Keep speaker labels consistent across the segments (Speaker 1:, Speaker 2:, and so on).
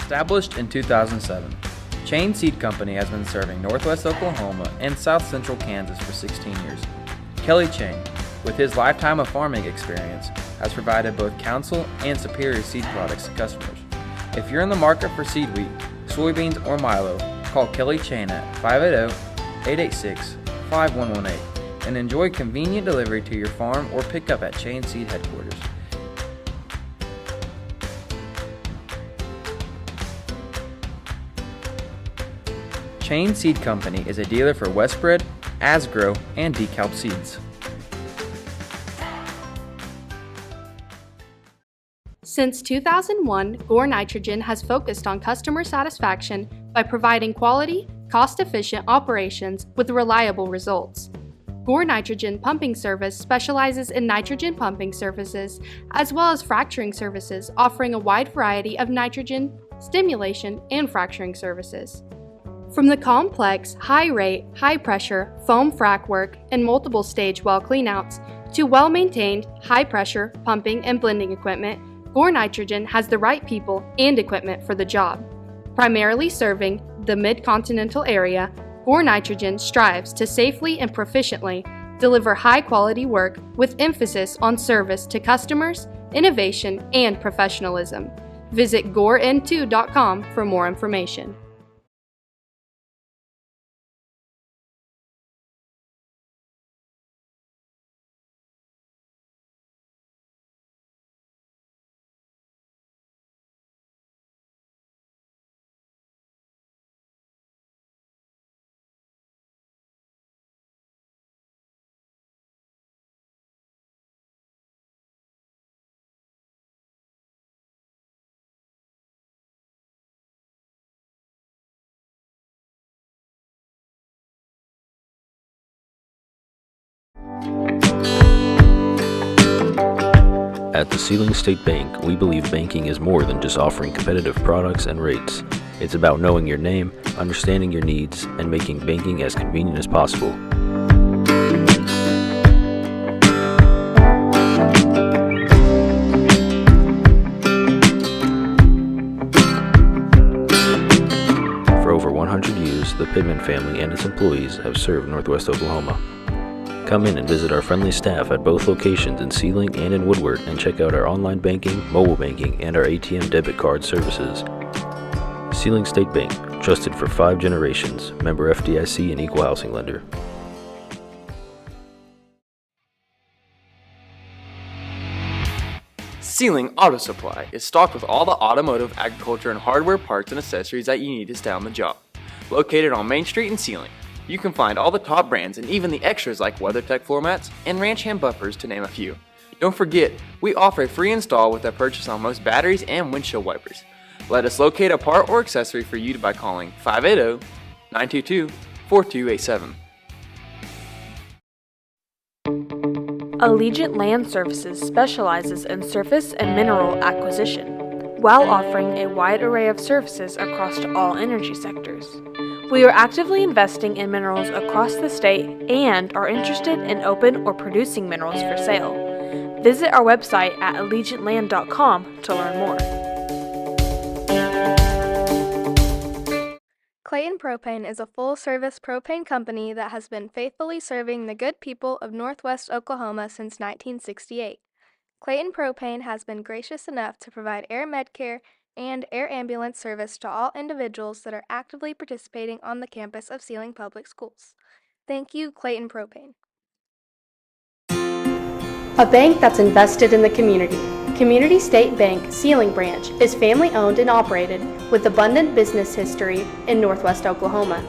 Speaker 1: Established in 2007, Chain Seed Company has been serving Northwest Oklahoma and South Central Kansas for 16 years. Kelly Chain, with his lifetime of farming experience, has provided both counsel and superior seed products to customers. If you're in the market for seed wheat, soybeans, or milo, call Kelly Chain at 580-886-5118 and enjoy convenient delivery to your farm or pickup at Chain Seed headquarters. Chain Seed Company is a dealer for Westbred, Asgrow, and DeKalb seeds.
Speaker 2: Since 2001, Gore Nitrogen has focused on customer satisfaction by providing quality, cost-efficient operations with reliable results. Gore Nitrogen Pumping Service specializes in nitrogen pumping services as well as fracturing services, offering a wide variety of nitrogen, stimulation, and fracturing services. From the complex, high-rate, high-pressure foam frac work and multiple stage well cleanouts to well-maintained, high-pressure pumping and blending equipment, Gore Nitrogen has the right people and equipment for the job. Primarily serving the mid-continental area, Gore Nitrogen strives to safely and proficiently deliver high-quality work with emphasis on service to customers, innovation, and professionalism. Visit gorend2.com for more information.
Speaker 3: At the Sealing State Bank, we believe banking is more than just offering competitive products and rates. It's about knowing your name, understanding your needs, and making banking as convenient as possible. For over 100 years, the Pittman family and its employees have served Northwest Oklahoma. Come in and visit our friendly staff at both locations in Sealing and in Woodward and check out our online banking, mobile banking, and our ATM debit card services. Sealing State Bank, trusted for 5 generations, member FDIC and equal housing lender.
Speaker 1: Sealing Auto Supply is stocked with all the automotive, agriculture, and hardware parts and accessories that you need to stay on the job. Located on Main Street in Sealing, you can find all the top brands and even the extras like WeatherTech floor mats and ranch hand bumpers to name a few. Don't forget, we offer a free install with a purchase on most batteries and windshield wipers. Let us locate a part or accessory for you by calling 580-922-4287.
Speaker 4: Allegiant Land Services specializes in surface and mineral acquisition, while offering a wide array of services across all energy sectors. We are actively investing in minerals across the state and are interested in open or producing minerals for sale. Visit our website at allegiantland.com to learn more.
Speaker 5: Clayton Propane is a full-service propane company that has been faithfully serving the good people of Northwest Oklahoma since 1968. Clayton Propane has been gracious enough to provide air medcare and air ambulance service to all individuals that are actively participating on the campus of Sealing Public Schools. Thank you, Clayton Propane.
Speaker 2: A bank that's invested in the community. Community State Bank Sealing Branch is family-owned and operated with abundant business history in Northwest Oklahoma.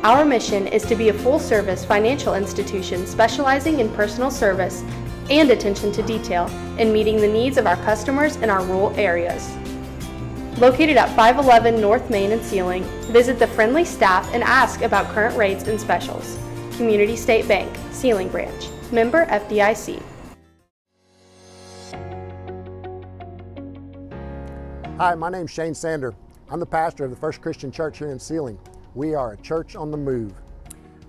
Speaker 2: Our mission is to be a full-service financial institution specializing in personal service and attention to detail in meeting the needs of our customers in our rural areas. Located at 511 North Main in Sealing, visit the friendly staff and ask about current rates and specials. Community State Bank, Sealing Branch, member FDIC.
Speaker 6: Hi, my name's Shane Sander. I'm the pastor of the First Christian Church here in Sealing. We are a church on the move.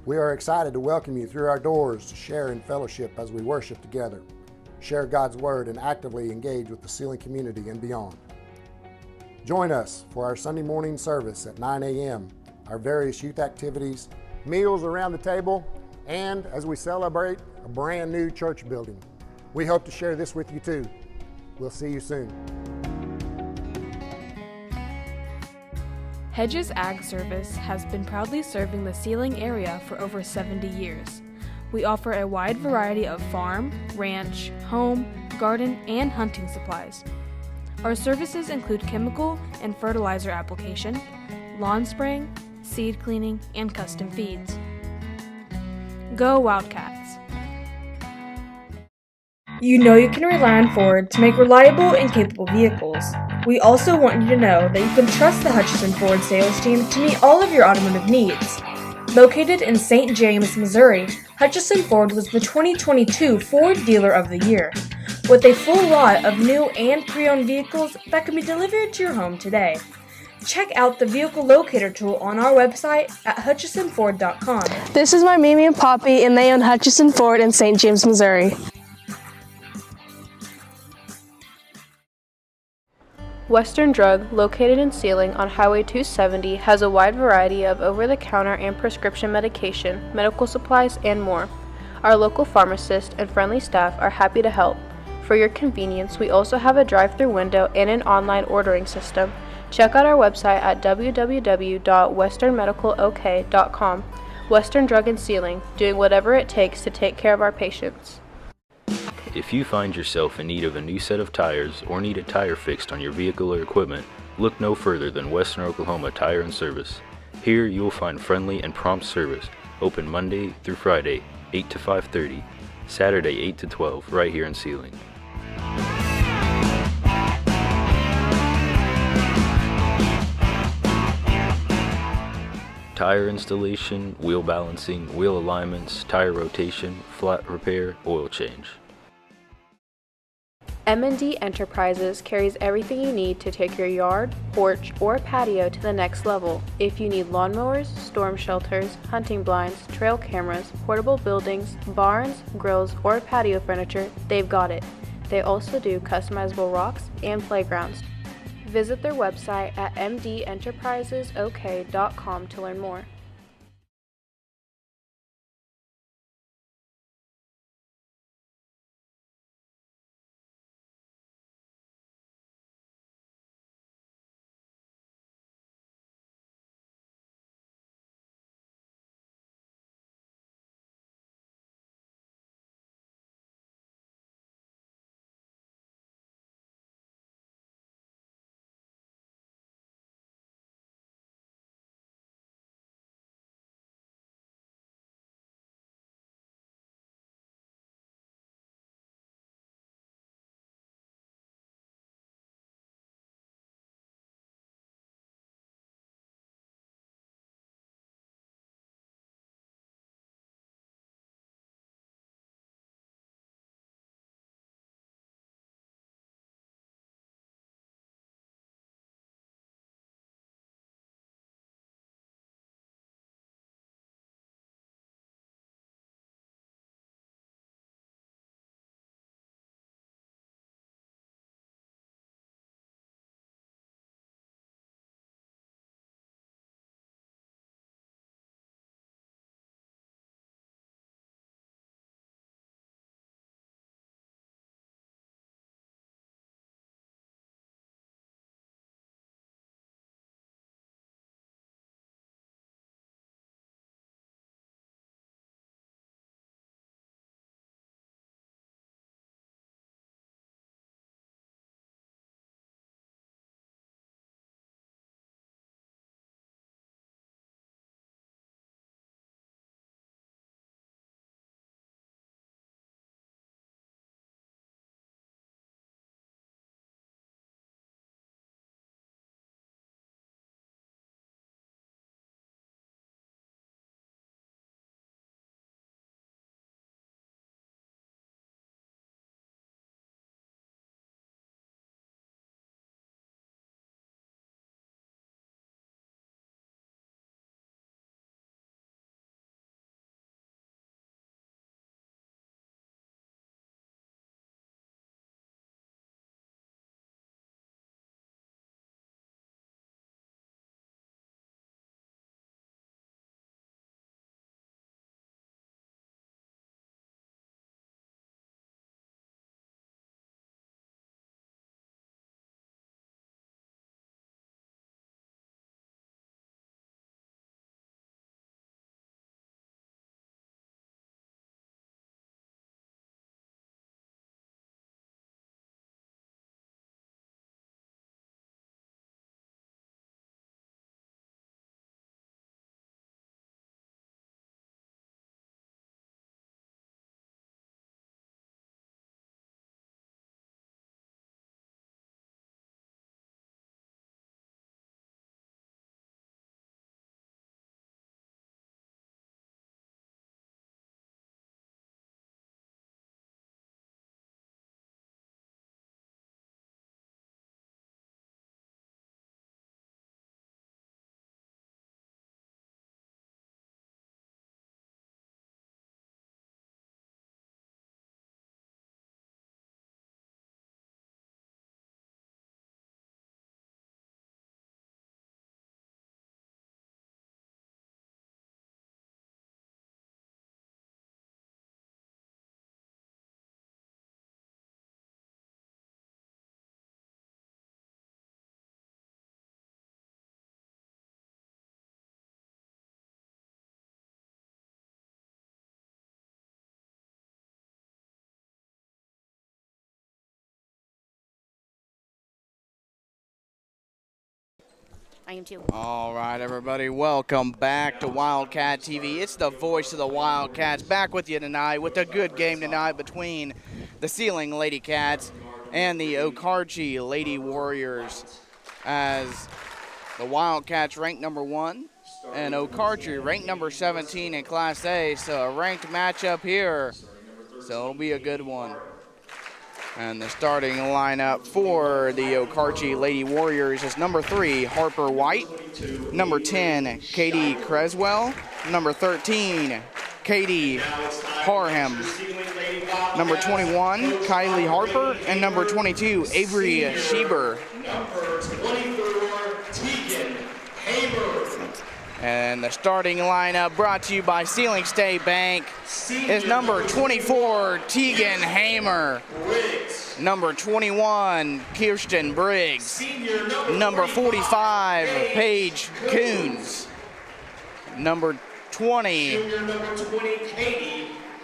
Speaker 6: We are excited to welcome you through our doors to share in fellowship as we worship together, share God's Word, and actively engage with the Sealing community and beyond. Join us for our Sunday morning service at 9 a.m., our various youth activities, meals around the table, and as we celebrate a brand new church building. We hope to share this with you too. We'll see you soon.
Speaker 4: Hedges Ag Service has been proudly serving the Sealing area for over 70 years. We offer a wide variety of farm, ranch, home, garden, and hunting supplies. Our services include chemical and fertilizer application, lawn spraying, seed cleaning, and custom feeds. Go Wildcats! You know you can rely on Ford to make reliable and capable vehicles. We also want you to know that you can trust the Hutchison Ford sales team to meet all of your automotive needs. Located in St. James, Missouri, Hutchison Ford was the 2022 Ford Dealer of the Year, with a full lot of new and pre-owned vehicles that can be delivered to your home today. Check out the vehicle locator tool on our website at hutchisonford.com.
Speaker 7: This is my Mimi and Poppy, and they own Hutchison Ford in St. James, Missouri.
Speaker 5: Western Drug, located in Sealing on Highway 270, has a wide variety of over-the-counter and prescription medication, medical supplies, and more. Our local pharmacist and friendly staff are happy to help. For your convenience, we also have a drive-through window and an online ordering system. Check out our website at www.westernmedicalok.com. Western Drug and Sealing, doing whatever it takes to take care of our patients.
Speaker 3: If you find yourself in need of a new set of tires or need a tire fixed on your vehicle or equipment, look no further than Western Oklahoma Tire and Service. Here you will find friendly and prompt service, open Monday through Friday, 8 to 5:30, Saturday 8 to 12, right here in Sealing. Tire installation, wheel balancing, wheel alignments, tire rotation, flat repair, oil change.
Speaker 5: M&D Enterprises carries everything you need to take your yard, porch, or patio to the next level. If you need lawnmowers, storm shelters, hunting blinds, trail cameras, portable buildings, barns, grills, or patio furniture, they've got it. They also do customizable rocks and playgrounds. Visit their website at mdenterprisesok.com to learn more.
Speaker 8: I am too.
Speaker 9: All right, everybody, welcome back to Wildcat TV. It's the voice of the Wildcats back with you tonight with a good game tonight between the Sealing Lady Cats and the Okarche Lady Warriors, as the Wildcats ranked number 1 and Okarche ranked number 17 in Class A, so a ranked matchup here, so it'll be a good one. And the starting lineup for the Okarche Lady Warriors is number 3, Harper White, number 10, Katie Creswell, number 13, Katie Parham, number 21, Kylie Harper, and number 22, Avery Schieber. And the starting lineup brought to you by Sealing State Bank is number 24, Tegan Hamer. Number 21, Kirsten Briggs. Number 45, Paige Coons. Number 20,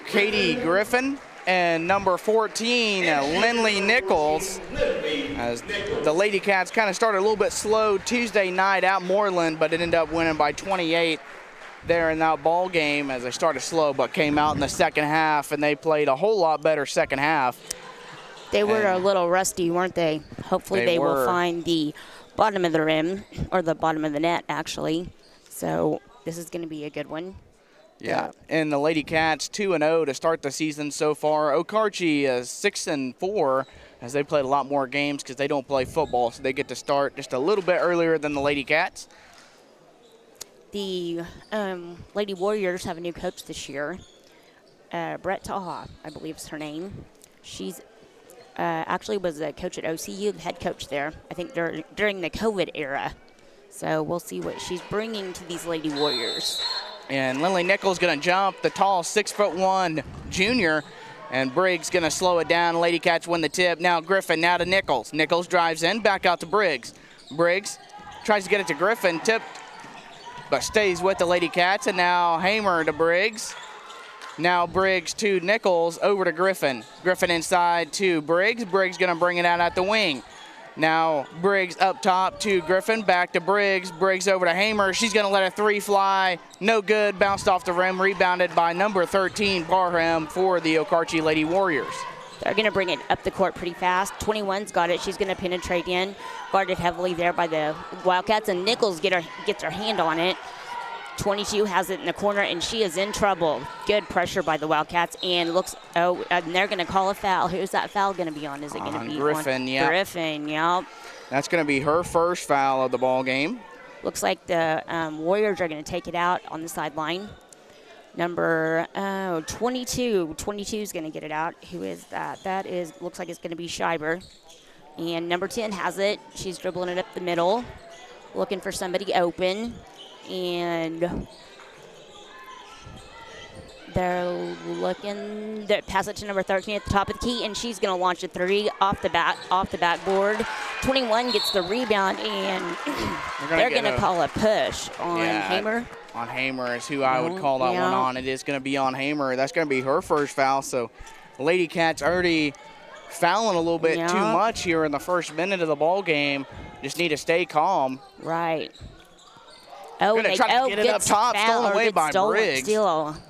Speaker 9: Katie Griffin. And number 14, Lindley Nichols. As the Lady Cats kind of started a little bit slow Tuesday night out Moreland, but it ended up winning by 28 there in that ball game as they started slow, but came out in the second half, and they played a whole lot better second half.
Speaker 8: They were a little rusty, weren't they? Hopefully they will find the bottom of the rim, or the bottom of the net, actually. So this is going to be a good one.
Speaker 9: Yeah, and the Lady Cats 2-0 to start the season so far. Okarche is 6-4 as they played a lot more games because they don't play football, so they get to start just a little bit earlier than the Lady Cats.
Speaker 8: The Lady Warriors have a new coach this year. Brett Taha, I believe is her name. She's actually was a coach at OCU, the head coach there, I think during the COVID era. So we'll see what she's bringing to these Lady Warriors.
Speaker 9: And Lindley Nichols going to jump, the tall 6'1" junior, and Briggs going to slow it down. Lady Cats win the tip. Now Griffin, now to Nichols. Nichols drives in, back out to Briggs. Briggs tries to get it to Griffin, tipped, but stays with the Lady Cats. And now Hamer to Briggs. Now Briggs to Nichols, over to Griffin. Griffin inside to Briggs. Briggs going to bring it out at the wing. Now Briggs up top to Griffin, back to Briggs. Briggs over to Hamer. She's going to let a 3 fly. No good. Bounced off the rim. Rebounded by number 13, Parham, for the Okarche Lady Warriors.
Speaker 8: They're going to bring it up the court pretty fast. 21's got it. She's going to penetrate in. Guarded heavily there by the Wildcats. And Nichols gets her hand on it. 22 has it in the corner, and she is in trouble. Good pressure by the Wildcats, and and they're going to call a foul. Who's that foul going to be on? Is it going to be
Speaker 9: Griffin?
Speaker 8: On
Speaker 9: yeah.
Speaker 8: Griffin, yeah.
Speaker 9: That's going to be her first foul of the ball game.
Speaker 8: Looks like the Warriors are going to take it out on the sideline. Number 22. 22 is going to get it out. Who is that? That looks like it's going to be Schieber. And number 10 has it. She's dribbling it up the middle, looking for somebody open. And they're pass it to number 13 at the top of the key, and she's going to launch a 3 off the backboard. 21 gets the rebound, and they're going to call a push on Hamer.
Speaker 9: On Hamer is who I would call that one on. It is going to be on Hamer. That's going to be her first foul. So Lady Cats already fouling a little bit too much here in the first minute of the ball game. Just need to stay calm.
Speaker 8: Right.
Speaker 9: Going to try to get it up top, stolen away by Briggs. She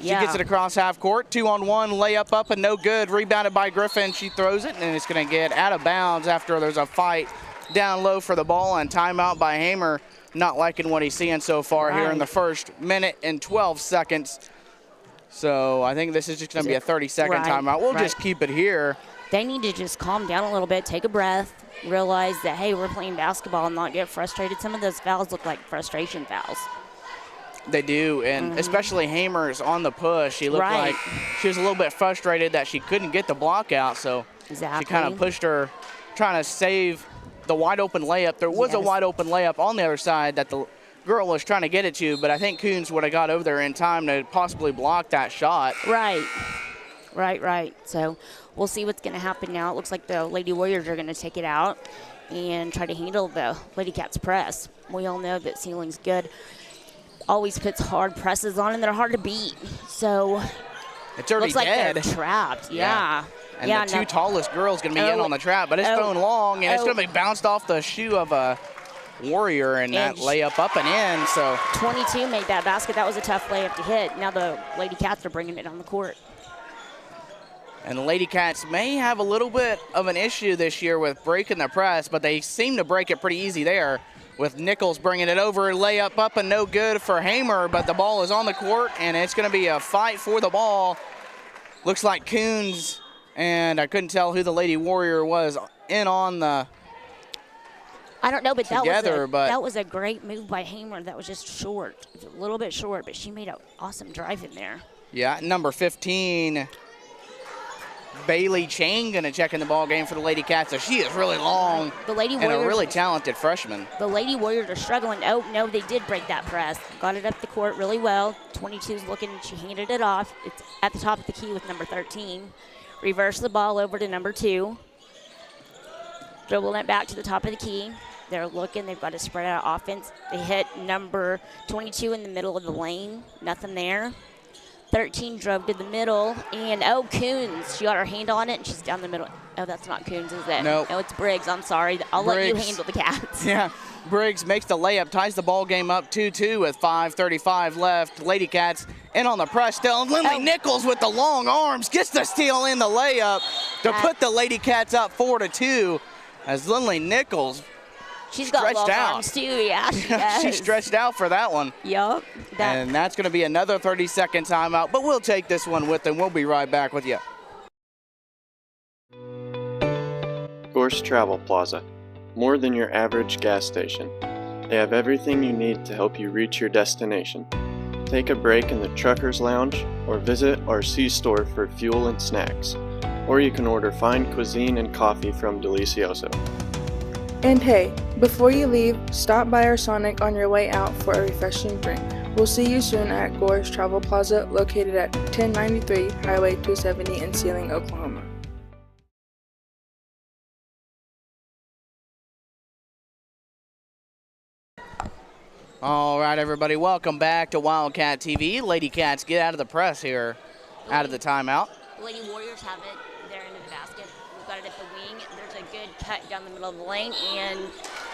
Speaker 9: gets it across half court, 2-on-1, layup up and no good. Rebounded by Griffin. She throws it, and it's going to get out of bounds after there's a fight down low for the ball, and timeout by Hamer. Not liking what he's seeing so far here in the first minute and 12 seconds. So I think this is just going to be a 30-second timeout. We'll just keep it here.
Speaker 8: They need to just calm down a little bit, take a breath, realize that, hey, we're playing basketball and not get frustrated. Some of those fouls look like frustration fouls.
Speaker 9: They do, and especially Hamer's on the push. She looked like she was a little bit frustrated that she couldn't get the block out, so she kind of pushed her, trying to save the wide-open layup. There was a wide-open layup on the other side that the girl was trying to get it to, but I think Coons would have got over there in time to possibly block that shot.
Speaker 8: Right. So we'll see what's going to happen now. It looks like the Lady Warriors are going to take it out and try to handle the Lady Cats press. We all know that Sealing's good. Always puts hard presses on, and they're hard to beat. So
Speaker 9: it's already
Speaker 8: looks like
Speaker 9: dead.
Speaker 8: They're trapped. Yeah.
Speaker 9: And the two tallest girls going to be in on the trap, but it's thrown long, and it's going to be bounced off the shoe of Warrior, and that layup up and in. So
Speaker 8: 22 made that basket. That was a tough layup to hit. Now the Lady Cats are bringing it down the court.
Speaker 9: And the Lady Cats may have a little bit of an issue this year with breaking the press, but they seem to break it pretty easy there, with Nichols bringing it over. Layup up and no good for Hamer, but the ball is on the court, and it's going to be a fight for the ball. Looks like Coons, and I couldn't tell who the Lady Warrior was in on the
Speaker 8: I don't know, but
Speaker 9: together,
Speaker 8: that was a great move by Hamer. That was just short. It was a little bit short, but she made an awesome drive in there.
Speaker 9: Yeah, number 15, Bailey Chain, going to check in the ball game for the Lady Cats. So she is really long
Speaker 8: The Lady
Speaker 9: and a
Speaker 8: Warriors,
Speaker 9: really talented freshman.
Speaker 8: The Lady Warriors are struggling. Oh, no, they did break that press. Got it up the court really well. 22's looking. She handed it off. It's at the top of the key with number 13. Reverse the ball over to number 2. Dribbling it back to the top of the key. They're looking. They've got to spread out offense. They hit number 22 in the middle of the lane. Nothing there. 13 drove to the middle, and Coons, she got her hand on it, and she's down the middle. Oh, that's not Coons, is it?
Speaker 9: Nope.
Speaker 8: No, it's Briggs. I'm sorry. I'll let you handle the Cats.
Speaker 9: Yeah, Briggs makes the layup, ties the ball game up 2-2 with 5:35 left. Lady Cats in on the press still. And Lindley Nichols with the long arms gets the steal in the layup to put the Lady Cats up 4-2 as Lindley Nichols
Speaker 8: She's got long arms too, yeah. She does.
Speaker 9: She stretched out for that one.
Speaker 8: Yup.
Speaker 9: And that's going to be another 30-second timeout, but we'll take this one with them. We'll be right back with you.
Speaker 10: Gorse Travel Plaza. More than your average gas station. They have everything you need to help you reach your destination. Take a break in the Truckers Lounge or visit our C-store for fuel and snacks. Or you can order fine cuisine and coffee from Delicioso.
Speaker 11: And hey, before you leave, stop by our Sonic on your way out for a refreshing drink. We'll see you soon at Gorse Travel Plaza, located at 1093 Highway 270 in Sealing, Oklahoma.
Speaker 9: All right, everybody, welcome back to Wildcat TV. Lady Cats get out of the press here, out of the timeout.
Speaker 8: Lady Warriors have it. They're into the basket. We've got it at the wing. There's a good cut down the middle of the lane and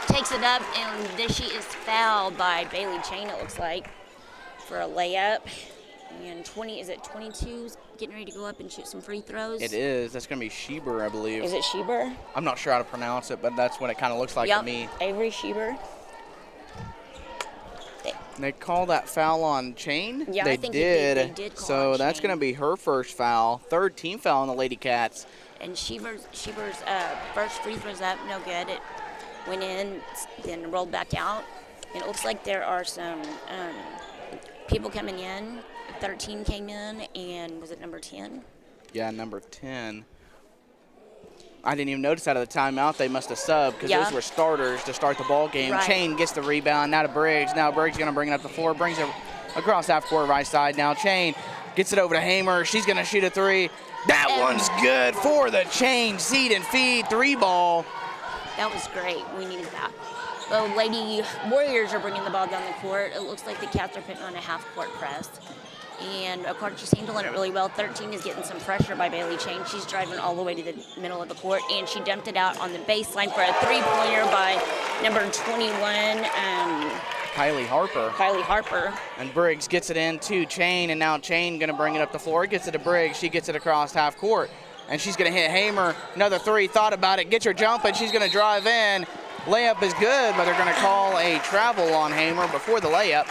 Speaker 8: takes it up, and this she is fouled by Bailey Chain, it looks like, for a layup. And 22's getting ready to go up and shoot some free throws.
Speaker 9: It is. That's going to be Schieber, I believe.
Speaker 8: Is it Schieber?
Speaker 9: I'm not sure how to pronounce it, but that's what it kind of looks like to me.
Speaker 8: Avery Schieber.
Speaker 9: They call that foul on Chain?
Speaker 8: Yeah,
Speaker 9: they
Speaker 8: I think
Speaker 9: did.
Speaker 8: They did call
Speaker 9: so
Speaker 8: on
Speaker 9: that's going to be her first foul. Third team foul on the Lady Cats.
Speaker 8: And Schieber's first free throw's up, no good. It went in, then rolled back out. And it looks like there are some people coming in. 13 came in, and was it number 10?
Speaker 9: Yeah, number 10. I didn't even notice out of the timeout. They must have subbed because those were starters to start the ball game.
Speaker 8: Right.
Speaker 9: Chain gets the rebound. Now to Briggs. Now Briggs going to bring it up the floor. Brings it across half court right side. Now Chain gets it over to Hamer. She's going to shoot a three. That one's good for the Chain seed and feed three ball.
Speaker 8: That was great. We needed that. The Lady Warriors are bringing the ball down the court. It looks like the Cats are putting on a half-court press. And Okarche's handling it really well. 13 is getting some pressure by Bailey Chain. She's driving all the way to the middle of the court, and she dumped it out on the baseline for a three-pointer by number 21,
Speaker 9: Kylie
Speaker 8: Harper.
Speaker 9: And Briggs gets it in to Chain, and now Chain going to bring it up the floor. Gets it to Briggs. She gets it across half court, and she's going to hit Hamer. Another three. Thought about it. Gets her jumping. She's going to drive in. Layup is good, but they're going to call a travel on Hamer before the layup.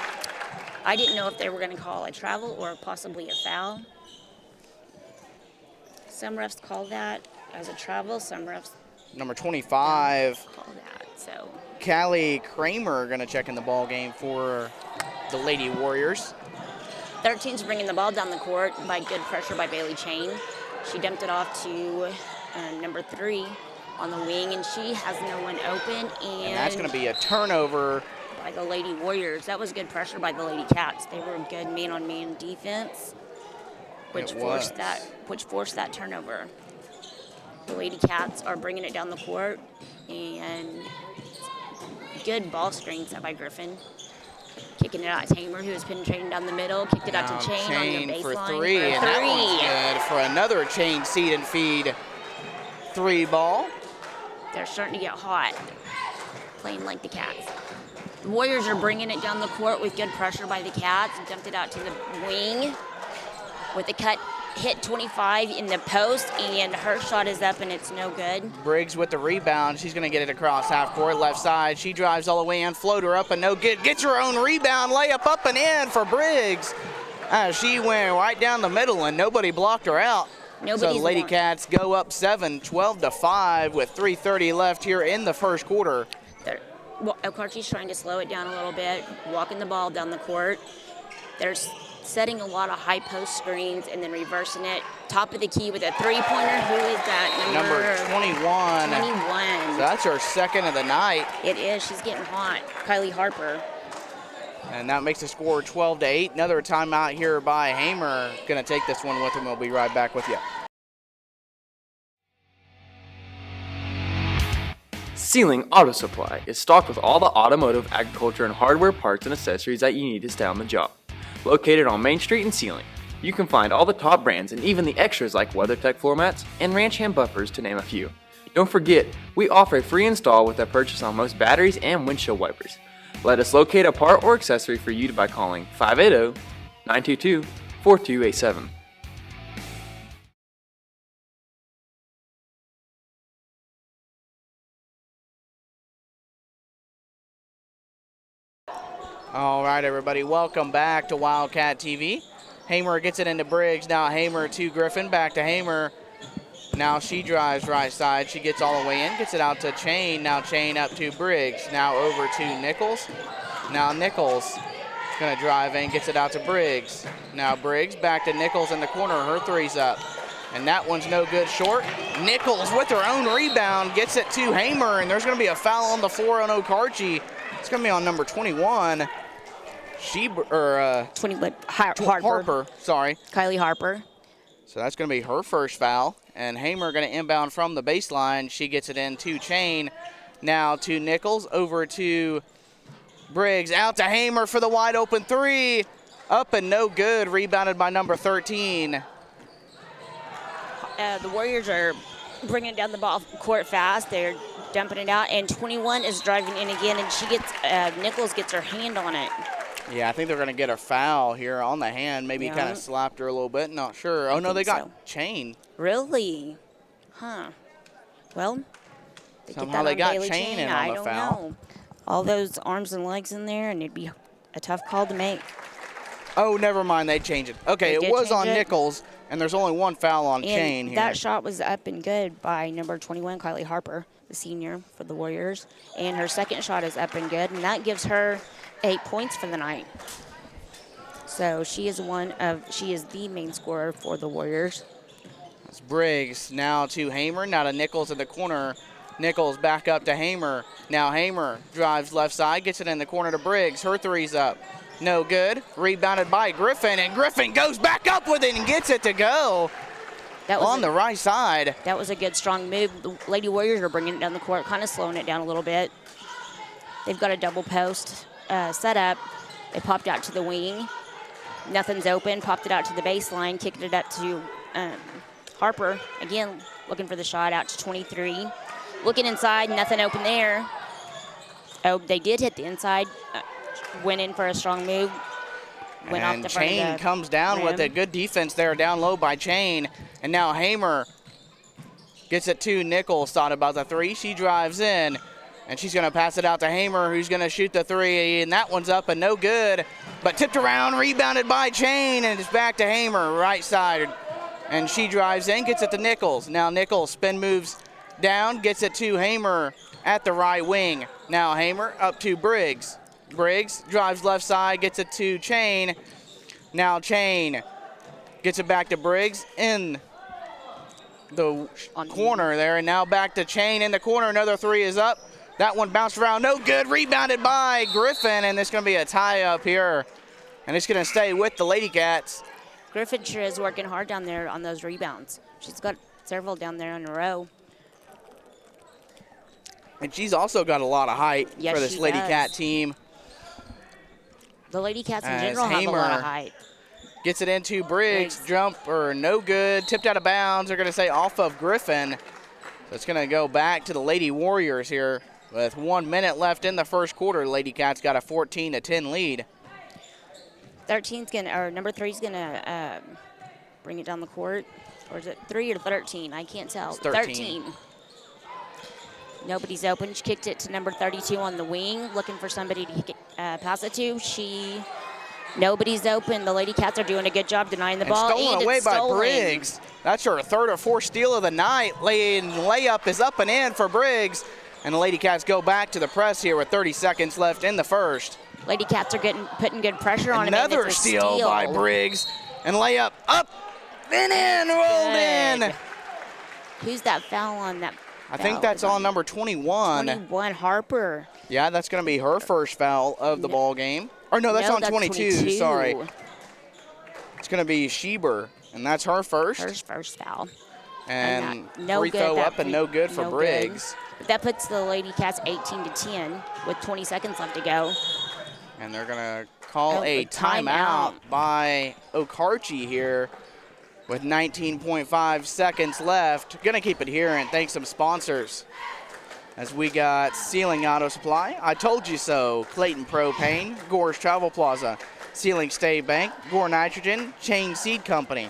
Speaker 8: I didn't know if they were going to call a travel or possibly a foul. Some refs call that as a travel. Some refs
Speaker 9: Number 25.
Speaker 8: Call that. So
Speaker 9: Callie Kramer going to check in the ball game for the Lady Warriors.
Speaker 8: 13's bringing the ball down the court by good pressure by Bailey Chain. She dumped it off to number 3 on the wing, and she has no one open.
Speaker 9: And that's going to be a turnover
Speaker 8: by the Lady Warriors. That was good pressure by the Lady Cats. They were a good man-on-man defense, which forced that turnover. The Lady Cats are bringing it down the court, and good ball screen set by Griffin. Kicking it out to Hamer, who is penetrating down the middle. Kicked it out to Chain on the baseline
Speaker 9: for three, and that one's good for another Chain seed and feed 3 ball.
Speaker 8: They're starting to get hot. playing like the Cats. The Warriors are bringing it down the court with good pressure by the Cats. Dumped it out to the wing with a cut. Hit 25 in the post, and her shot is up, and it's no good.
Speaker 9: Briggs with the rebound. She's going to get it across half court, left side. She drives all the way in, floater up and no good. Gets her own rebound, layup up and in for Briggs. She went right down the middle, and nobody blocked her out. So the Lady Cats go up 7, 12-5 with 3:30 left here in the first quarter.
Speaker 8: Well, Okarche's trying to slow it down a little bit, walking the ball down the court. They're setting a lot of high post screens and then reversing it. Top of the key with a three-pointer. Who is that?
Speaker 9: Number 21.
Speaker 8: 21.
Speaker 9: So that's her second of the night.
Speaker 8: It is. She's getting hot. Kylie Harper.
Speaker 9: And that makes the score 12-8. Another timeout here by Hamer. Going to take this one with him. We'll be right back with you.
Speaker 1: Sealing Auto Supply is stocked with all the automotive, agriculture, and hardware parts and accessories that you need to stay on the job. Located on Main Street in Sealing, you can find all the top brands and even the extras like WeatherTech floor mats and Ranch Hand bumpers to name a few. Don't forget, we offer a free install with a purchase on most batteries and windshield wipers. Let us locate a part or accessory for you by calling 580-922-4287.
Speaker 9: All right, everybody, welcome back to Wildcat TV. Hamer gets it into Briggs. Now Hamer to Griffin, back to Hamer. Now she drives right side. She gets all the way in, gets it out to Chain. Now Chain up to Briggs. Now over to Nichols. Now Nichols going to drive in, gets it out to Briggs. Now Briggs back to Nichols in the corner. Her three's up. And that one's no good, short. Nichols with her own rebound gets it to Hamer, and there's going to be a foul on the floor on Okarche. It's going to be on number 21. Harper, sorry.
Speaker 8: Kylie Harper.
Speaker 9: So that's going to be her first foul. And Hamer going to inbound from the baseline. She gets it in to Chain. Now to Nichols, over to Briggs. Out to Hamer for the wide open three. Up and no good. Rebounded by number 13.
Speaker 8: The Warriors are bringing down the ball court fast. They're dumping it out, and 21 is driving in again, and she gets Nichols gets her hand on it.
Speaker 9: Yeah, I think they're going to get a foul here on the hand. Maybe kind of slapped her a little bit. Not sure. Oh, no, they got Chain.
Speaker 8: Really? Huh. Well,
Speaker 9: somehow they got Chain in on the foul.
Speaker 8: I don't know. All those arms and legs in there, and it'd be a tough call to make.
Speaker 9: Oh, never mind. They changed it. Okay, it was on Nichols, and there's only one foul on Chain here.
Speaker 8: That shot was up and good by number 21, Kylie Harper, the senior for the Warriors. And her second shot is up and good, and that gives her 8 points for the night. So she is the main scorer for the Warriors.
Speaker 9: That's Briggs. Now to Hamer. Now to Nichols in the corner. Nichols back up to Hamer. Now Hamer drives left side, gets it in the corner to Briggs. Her three's up. No good. Rebounded by Griffin, and Griffin goes back up with it and gets it to go. That was on the right side.
Speaker 8: That was a good, strong move. The Lady Warriors are bringing it down the court, kind of slowing it down a little bit. They've got a double post set up. They popped out to the wing. Nothing's open. Popped it out to the baseline. Kicked it up to Harper. Again, looking for the shot out to 23. Looking inside. Nothing open there. Oh, they did hit the inside. Went in for a strong move. Went off the front of the
Speaker 9: Chain comes down
Speaker 8: rim.
Speaker 9: with a good defense there, down low by Chain. And now Hamer gets it to Nichols. Thought about the three. She drives in, and she's going to pass it out to Hamer, who's going to shoot the three, and that one's up and no good. But tipped around, rebounded by Chain, and it's back to Hamer, right side. And she drives in, gets it to Nichols. Now Nichols spin moves down, gets it to Hamer at the right wing. Now Hamer up to Briggs. Briggs drives left side, gets it to Chain. Now Chain gets it back to Briggs in the corner there, and now back to Chain in the corner. Another three is up. That one bounced around, no good. Rebounded by Griffin, and it's going to be a tie up here. And it's going to stay with the Lady Cats.
Speaker 8: Griffin sure is working hard down there on those rebounds. She's got several down there in a row.
Speaker 9: And she's also got a lot of height for this Lady Cat team.
Speaker 8: The Lady Cats in general have a lot of height.
Speaker 9: Gets it into Briggs. Jumper, no good. Tipped out of bounds. They're going to say off of Griffin. So it's going to go back to the Lady Warriors here. With 1 minute left in the first quarter, Lady Cats got a 14-10 lead.
Speaker 8: Number 3's gonna bring it down the court. Or is it 3 or 13? I can't tell.
Speaker 9: It's 13.
Speaker 8: Nobody's open. She kicked it to number 32 on the wing, looking for somebody to pass it to. Nobody's open. The Lady Cats are doing a good job denying the ball.
Speaker 9: Stolen away by Briggs. That's her third or fourth steal of the night. Layup is up and in for Briggs. And the Lady Cats go back to the press here with 30 seconds left in the first.
Speaker 8: Lady Cats are putting good pressure on him.
Speaker 9: Another steal by Briggs. And layup up and in, rolled in.
Speaker 8: Who's that foul on that?
Speaker 9: I think that's on number 21.
Speaker 8: 21, Harper.
Speaker 9: Yeah, that's going to be her first foul of the ball game. Or no, that's on 22. Sorry. It's going to be Schieber, and that's her first.
Speaker 8: Her first foul.
Speaker 9: And free throw up and no good for Briggs.
Speaker 8: But that puts the Lady Cats 18-10 with 20 seconds left to go.
Speaker 9: And they're going to call a timeout by Okarche here with 19.5 seconds left. Going to keep it here and thank some sponsors. As we got Ceiling Auto Supply, I Told You So, Clayton Propane, Gore's Travel Plaza, Ceiling State Bank, Gore Nitrogen, Chain Seed Company,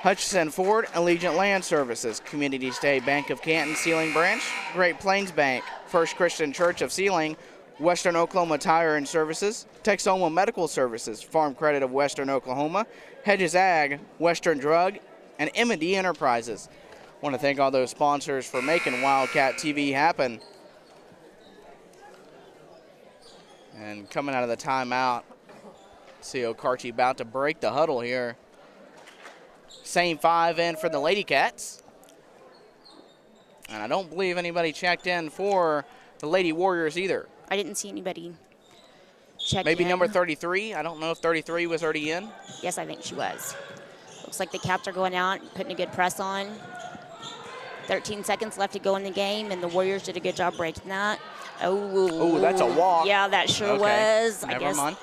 Speaker 9: Hutchison Ford, Allegiant Land Services, Community State Bank of Canton, Sealing Branch, Great Plains Bank, First Christian Church of Sealing, Western Oklahoma Tire and Services, Texoma Medical Services, Farm Credit of Western Oklahoma, Hedges Ag, Western Drug, and M&D Enterprises. I want to thank all those sponsors for making Wildcat TV happen. And coming out of the timeout, see Okarche about to break the huddle here. Same 5 in for the Lady Cats. And I don't believe anybody checked in for the Lady Warriors either.
Speaker 8: I didn't see anybody check in.
Speaker 9: Maybe number 33. I don't know if 33 was already in.
Speaker 8: Yes, I think she was. Looks like the Cats are going out and putting a good press on. 13 seconds left to go in the game, and the Warriors did a good job breaking that. Oh,
Speaker 9: that's a walk.
Speaker 8: Yeah, that sure was.
Speaker 9: Never
Speaker 8: I guess
Speaker 9: mind.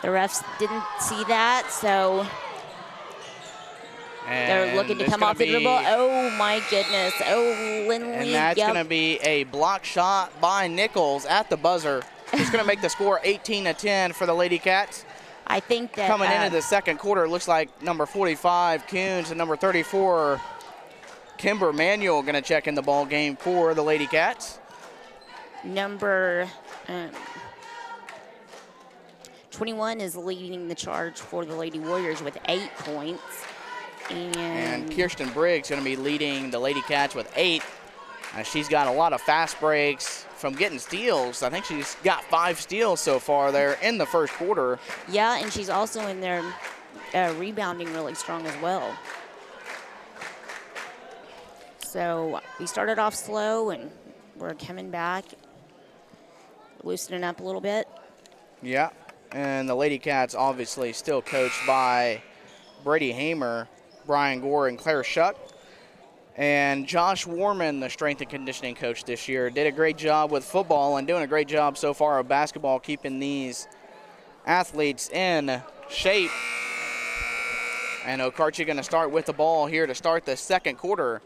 Speaker 8: the refs didn't see that, so they're looking to come off the dribble. Oh, my goodness. Oh, Lindley.
Speaker 9: And that's going to be a block shot by Nichols at the buzzer. It's going to make the score 18-10 for the Lady Cats.
Speaker 8: I think that
Speaker 9: coming into the second quarter, it looks like number 45, Coons, and number 34, Kimber Manuel, going to check in the ball game for the Lady Cats.
Speaker 8: Number 21 is leading the charge for the Lady Warriors with 8 points.
Speaker 9: And Kirsten Briggs going to be leading the Lady Cats with 8. She's got a lot of fast breaks from getting steals. I think she's got 5 steals so far there in the first quarter.
Speaker 8: Yeah, and she's also in there rebounding really strong as well. So we started off slow, and we're coming back, loosening up a little bit.
Speaker 9: Yeah, and the Lady Cats obviously still coached by Brady Hamer, Brian Gore, and Claire Shuck. And Josh Warman, the strength and conditioning coach this year, did a great job with football and doing a great job so far of basketball, keeping these athletes in shape. And Okarche going to start with the ball here to start the second quarter.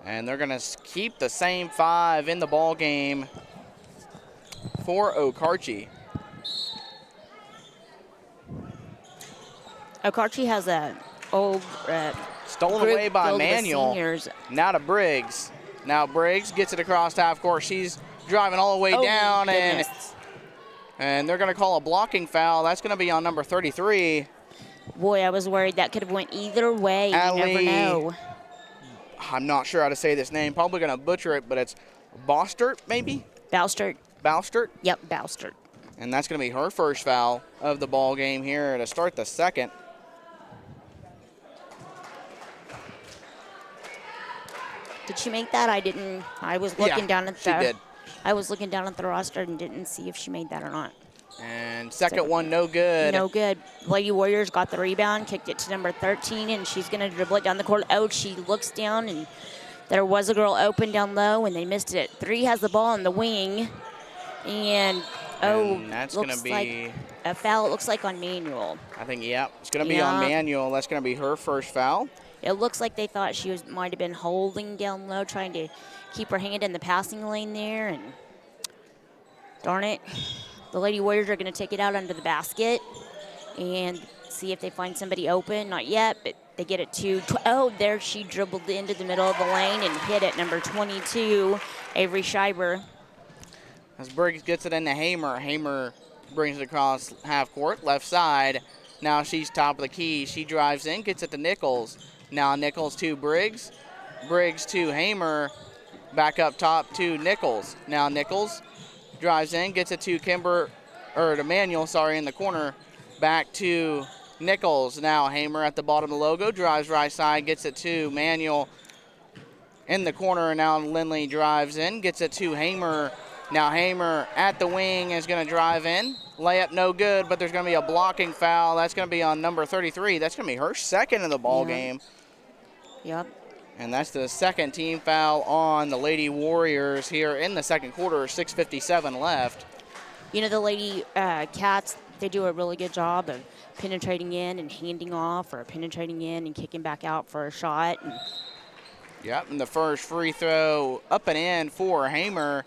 Speaker 9: And they're going to keep the same 5 in the ball game for Okarche.
Speaker 8: Okarche has a old
Speaker 9: stolen away by Manuel. Now to Briggs. Now Briggs gets it across half court. She's driving all the way down, and they're going to call a blocking foul. That's going to be on number 33.
Speaker 8: Boy, I was worried that could have went either way. You never know.
Speaker 9: I'm not sure how to say this name. Probably going to butcher it, but it's Bostert, maybe?
Speaker 8: Bostert.
Speaker 9: Bostert?
Speaker 8: Yep, Bostert.
Speaker 9: And that's going to be her first foul of the ball game here to start the second.
Speaker 8: Did she make that? I didn't. I was looking down at the.
Speaker 9: She did.
Speaker 8: I was looking down at the roster and didn't see if she made that or not.
Speaker 9: And second one, no good.
Speaker 8: No good. Lady Warriors got the rebound, kicked it to number 13, and she's going to dribble it down the court. Oh, she looks down, and there was a girl open down low, and they missed it. 3 has the ball on the wing, and
Speaker 9: that's going to be
Speaker 8: like a foul. It looks like on Manuel.
Speaker 9: I think, yeah, it's going to be on Manuel. That's going to be her first foul.
Speaker 8: It looks like they thought she might have been holding down low, trying to keep her hand in the passing lane there, and Darn it. The Lady Warriors are going to take it out under the basket and see if they find somebody open. Not yet, but they get it to, oh, there she dribbled into the middle of the lane and hit it. Number 22, Avery Schreiber.
Speaker 9: As Briggs gets it into Hamer. Hamer brings it across half court, left side. Now she's top of the key. She drives in, gets it to Nichols. Now Nichols to Briggs. Briggs to Hamer. Back up top to Nichols. Now Nichols drives in, gets it to to Manuel, in the corner. Back to Nichols. Now Hamer at the bottom of the logo, drives right side, gets it to Manuel in the corner. And now Lindley drives in, gets it to Hamer. Now Hamer at the wing is going to drive in. Layup no good, but there's going to be a blocking foul. That's going to be on number 33. That's going to be her second in the ball game.
Speaker 8: Yep.
Speaker 9: And that's the second team foul on the Lady Warriors here in the second quarter. 6:57 left.
Speaker 8: You know, the Lady Cats, they do a really good job of penetrating in and handing off, or penetrating in and kicking back out for a shot.
Speaker 9: Yep, and the first free throw up and in for Hamer,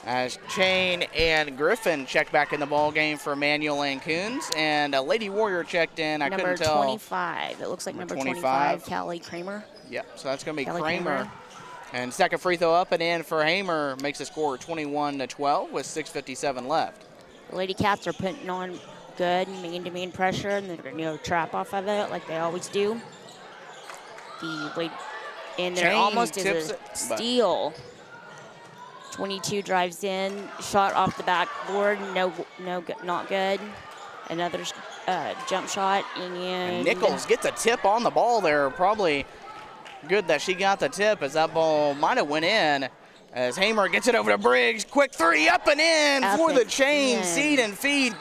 Speaker 9: as Chain and Griffin check back in the ball game for Manuel and Coons, and a Lady Warrior checked in. I couldn't tell.
Speaker 8: Number 25. It looks like number 25, Callie Kramer.
Speaker 9: Yep, so that's going to be
Speaker 8: Callie
Speaker 9: Kramer. And second free throw up and in for Hamer makes the score 21-12 with 6:57 left.
Speaker 8: The Lady Cats are putting on good man-to-man pressure, and they're going to trap off of it like they always do. And there almost is a steal. 22 drives in, shot off the backboard, not good. Another jump shot, and
Speaker 9: Nichols gets a tip on the ball there. Probably good that she got the tip, as that ball might have went in. As Hamer gets it over to Briggs, quick three up and in for the Chain seed and feed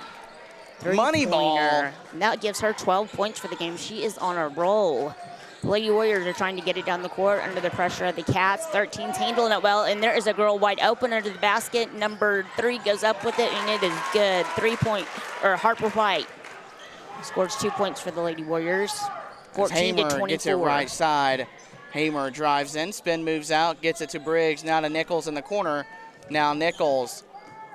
Speaker 9: money ball.
Speaker 8: And that gives her 12 points for the game. She is on a roll. The Lady Warriors are trying to get it down the court under the pressure of the Cats. 13's handling it well, and there is a girl wide open under the basket. Number 3 goes up with it, and it is good. 3-point, or Harper White scores 2 points for the Lady Warriors. 14-24.
Speaker 9: Hamer gets it right side. Hamer drives in, spin moves out, gets it to Briggs. Now to Nichols in the corner. Now Nichols,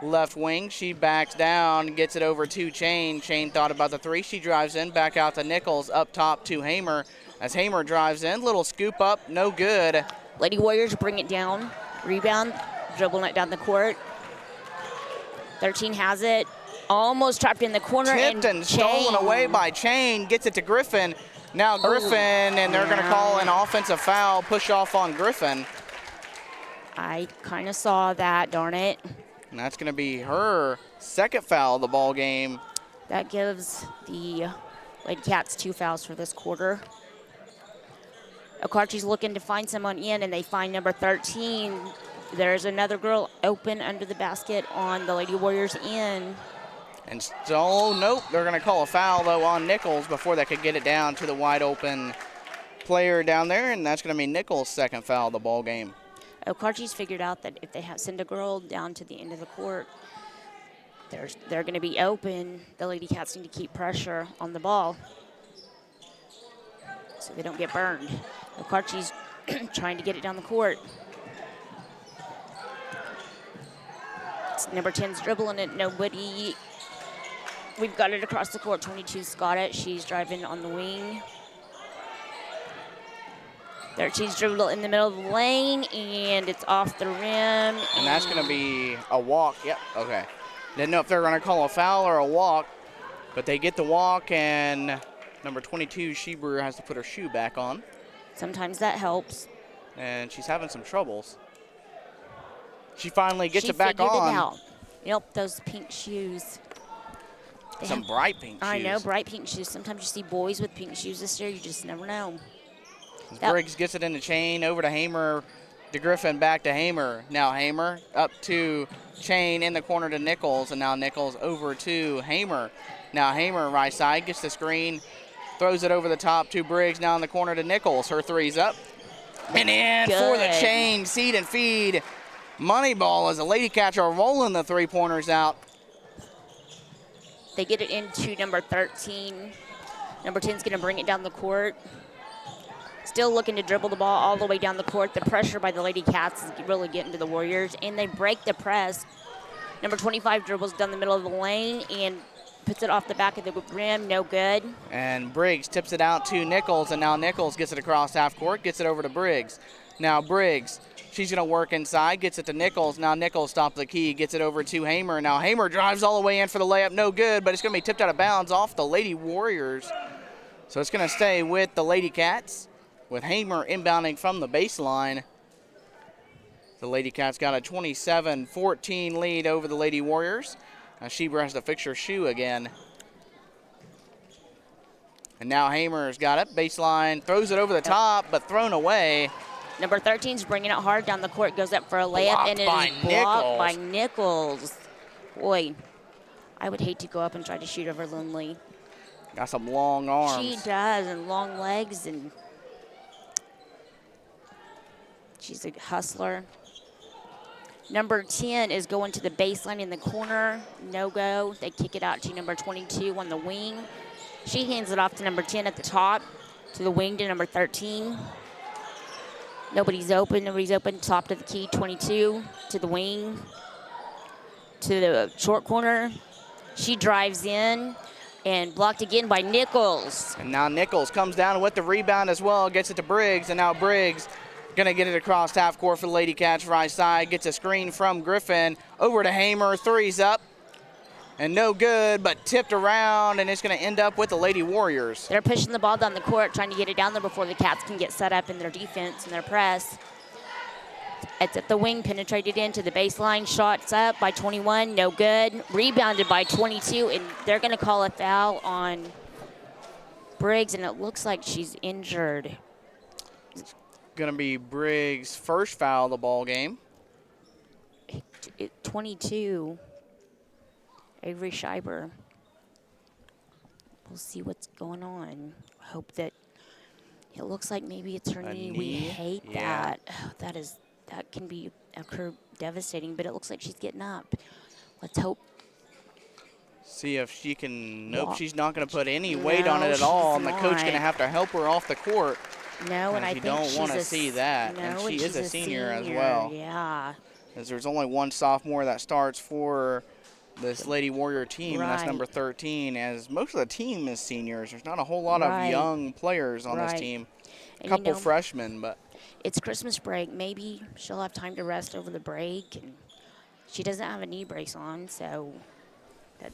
Speaker 9: left wing. She backs down, gets it over to Chain. Chain thought about the three. She drives in, back out to Nichols, up top to Hamer. As Hamer drives in, little scoop up, no good.
Speaker 8: Lady Warriors bring it down. Rebound, dribbling it down the court. 13 has it. Almost trapped in the corner.
Speaker 9: Tipped and stolen away by Chain. Gets it to Griffin. Now Griffin, and they're going to call an offensive foul, push off on Griffin.
Speaker 8: I kind of saw that, darn it.
Speaker 9: And that's going to be her second foul of the ball game.
Speaker 8: That gives the Lady Cats 2 fouls for this quarter. Okarche's looking to find someone in, and they find number 13. There's another girl open under the basket on the Lady Warriors in.
Speaker 9: And so, nope, they're going to call a foul, though, on Nichols before they could get it down to the wide open player down there, and that's going to be Nichols' second foul of the ball game.
Speaker 8: Okarche's figured out that if they send a girl down to the end of the court, they're going to be open. The Lady Cats need to keep pressure on the ball so they don't get burned. Okarche's trying to get it down the court. It's number 10's dribbling it, nobody. We've got it across the court. 22's got it. She's driving on the wing. 13's dribbled in the middle of the lane, and it's off the rim.
Speaker 9: And that's going to be a walk. Yep, okay. Didn't know if they're going to call a foul or a walk, but they get the walk, and number 22, Schieber, has to put her shoe back on.
Speaker 8: Sometimes that helps.
Speaker 9: And she's having some troubles. She finally gets it back
Speaker 8: figured
Speaker 9: on.
Speaker 8: It out. Yep, those pink shoes.
Speaker 9: Some bright pink shoes.
Speaker 8: I know, bright pink shoes. Sometimes you see boys with pink shoes this year. You just never know.
Speaker 9: Briggs gets it in the Chain, over to Hamer, to Griffin, back to Hamer. Now Hamer up to Chain, in the corner to Nichols, and now Nichols over to Hamer. Now Hamer, right side, gets the screen, throws it over the top to Briggs, now in the corner to Nichols. Her three's up. And in for the Chain, seed and feed. Money ball as the Lady Cats are rolling the three-pointers out.
Speaker 8: They get it into number 13. Number 10's going to bring it down the court. Still looking to dribble the ball all the way down the court. The pressure by the Lady Cats is really getting to the Warriors, and they break the press. Number 25 dribbles down the middle of the lane and puts it off the back of the rim. No good.
Speaker 9: And Briggs tips it out to Nichols, and now Nichols gets it across half court, gets it over to Briggs. Now Briggs, she's going to work inside, gets it to Nichols. Now Nichols stops the key, gets it over to Hamer. Now Hamer drives all the way in for the layup. No good, but it's going to be tipped out of bounds off the Lady Warriors. So it's going to stay with the Lady Cats, with Hamer inbounding from the baseline. The Lady Cats got a 27-14 lead over the Lady Warriors. Now Sheber has to fix her shoe again. And now Hamer's got it, baseline, throws it over the top, but thrown away.
Speaker 8: Number 13's bringing it hard down the court, goes up for a layup,
Speaker 9: Blocked
Speaker 8: and it
Speaker 9: by
Speaker 8: is blocked by Nichols. Boy, I would hate to go up and try to shoot over Lindley.
Speaker 9: Got some long arms.
Speaker 8: She does, and long legs, and she's a hustler. Number 10 is going to the baseline in the corner. No go. They kick it out to number 22 on the wing. She hands it off to number 10 at the top, to the wing to number 13. Nobody's open. Top to the key, 22 to the wing, to the short corner. She drives in and blocked again by Nichols.
Speaker 9: And now Nichols comes down with the rebound as well, gets it to Briggs, and now Briggs gonna get it across half court for the Lady Cats right side, gets a screen from Griffin, over to Hamer, three's up, and no good, but tipped around, and it's gonna end up with the Lady Warriors.
Speaker 8: They're pushing the ball down the court, trying to get it down there before the Cats can get set up in their defense and their press. It's at the wing, penetrated into the baseline, shots up by 21, no good. Rebounded by 22, and they're gonna call a foul on Briggs, and it looks like she's injured.
Speaker 9: Gonna be Briggs' first foul of the ball game.
Speaker 8: 22, Avery Scheiber. We'll see what's going on. Hope that it looks like maybe it's her knee. We hate that. Oh, that can occur devastating, but it looks like she's getting up. Let's hope.
Speaker 9: See if she can. Nope, she's not going to put any weight on it at all, and the coach going to have to help her off the court.
Speaker 8: No, and I think
Speaker 9: don't want to see that.
Speaker 8: No,
Speaker 9: and she is a senior as
Speaker 8: senior,
Speaker 9: well.
Speaker 8: Yeah.
Speaker 9: As there's only one sophomore that starts for this Lady Warrior team, and that's number 13. As most of the team is seniors, there's not a whole lot of young players on this team. A couple freshmen, but
Speaker 8: it's Christmas break. Maybe she'll have time to rest over the break, and she doesn't have a knee brace on, so that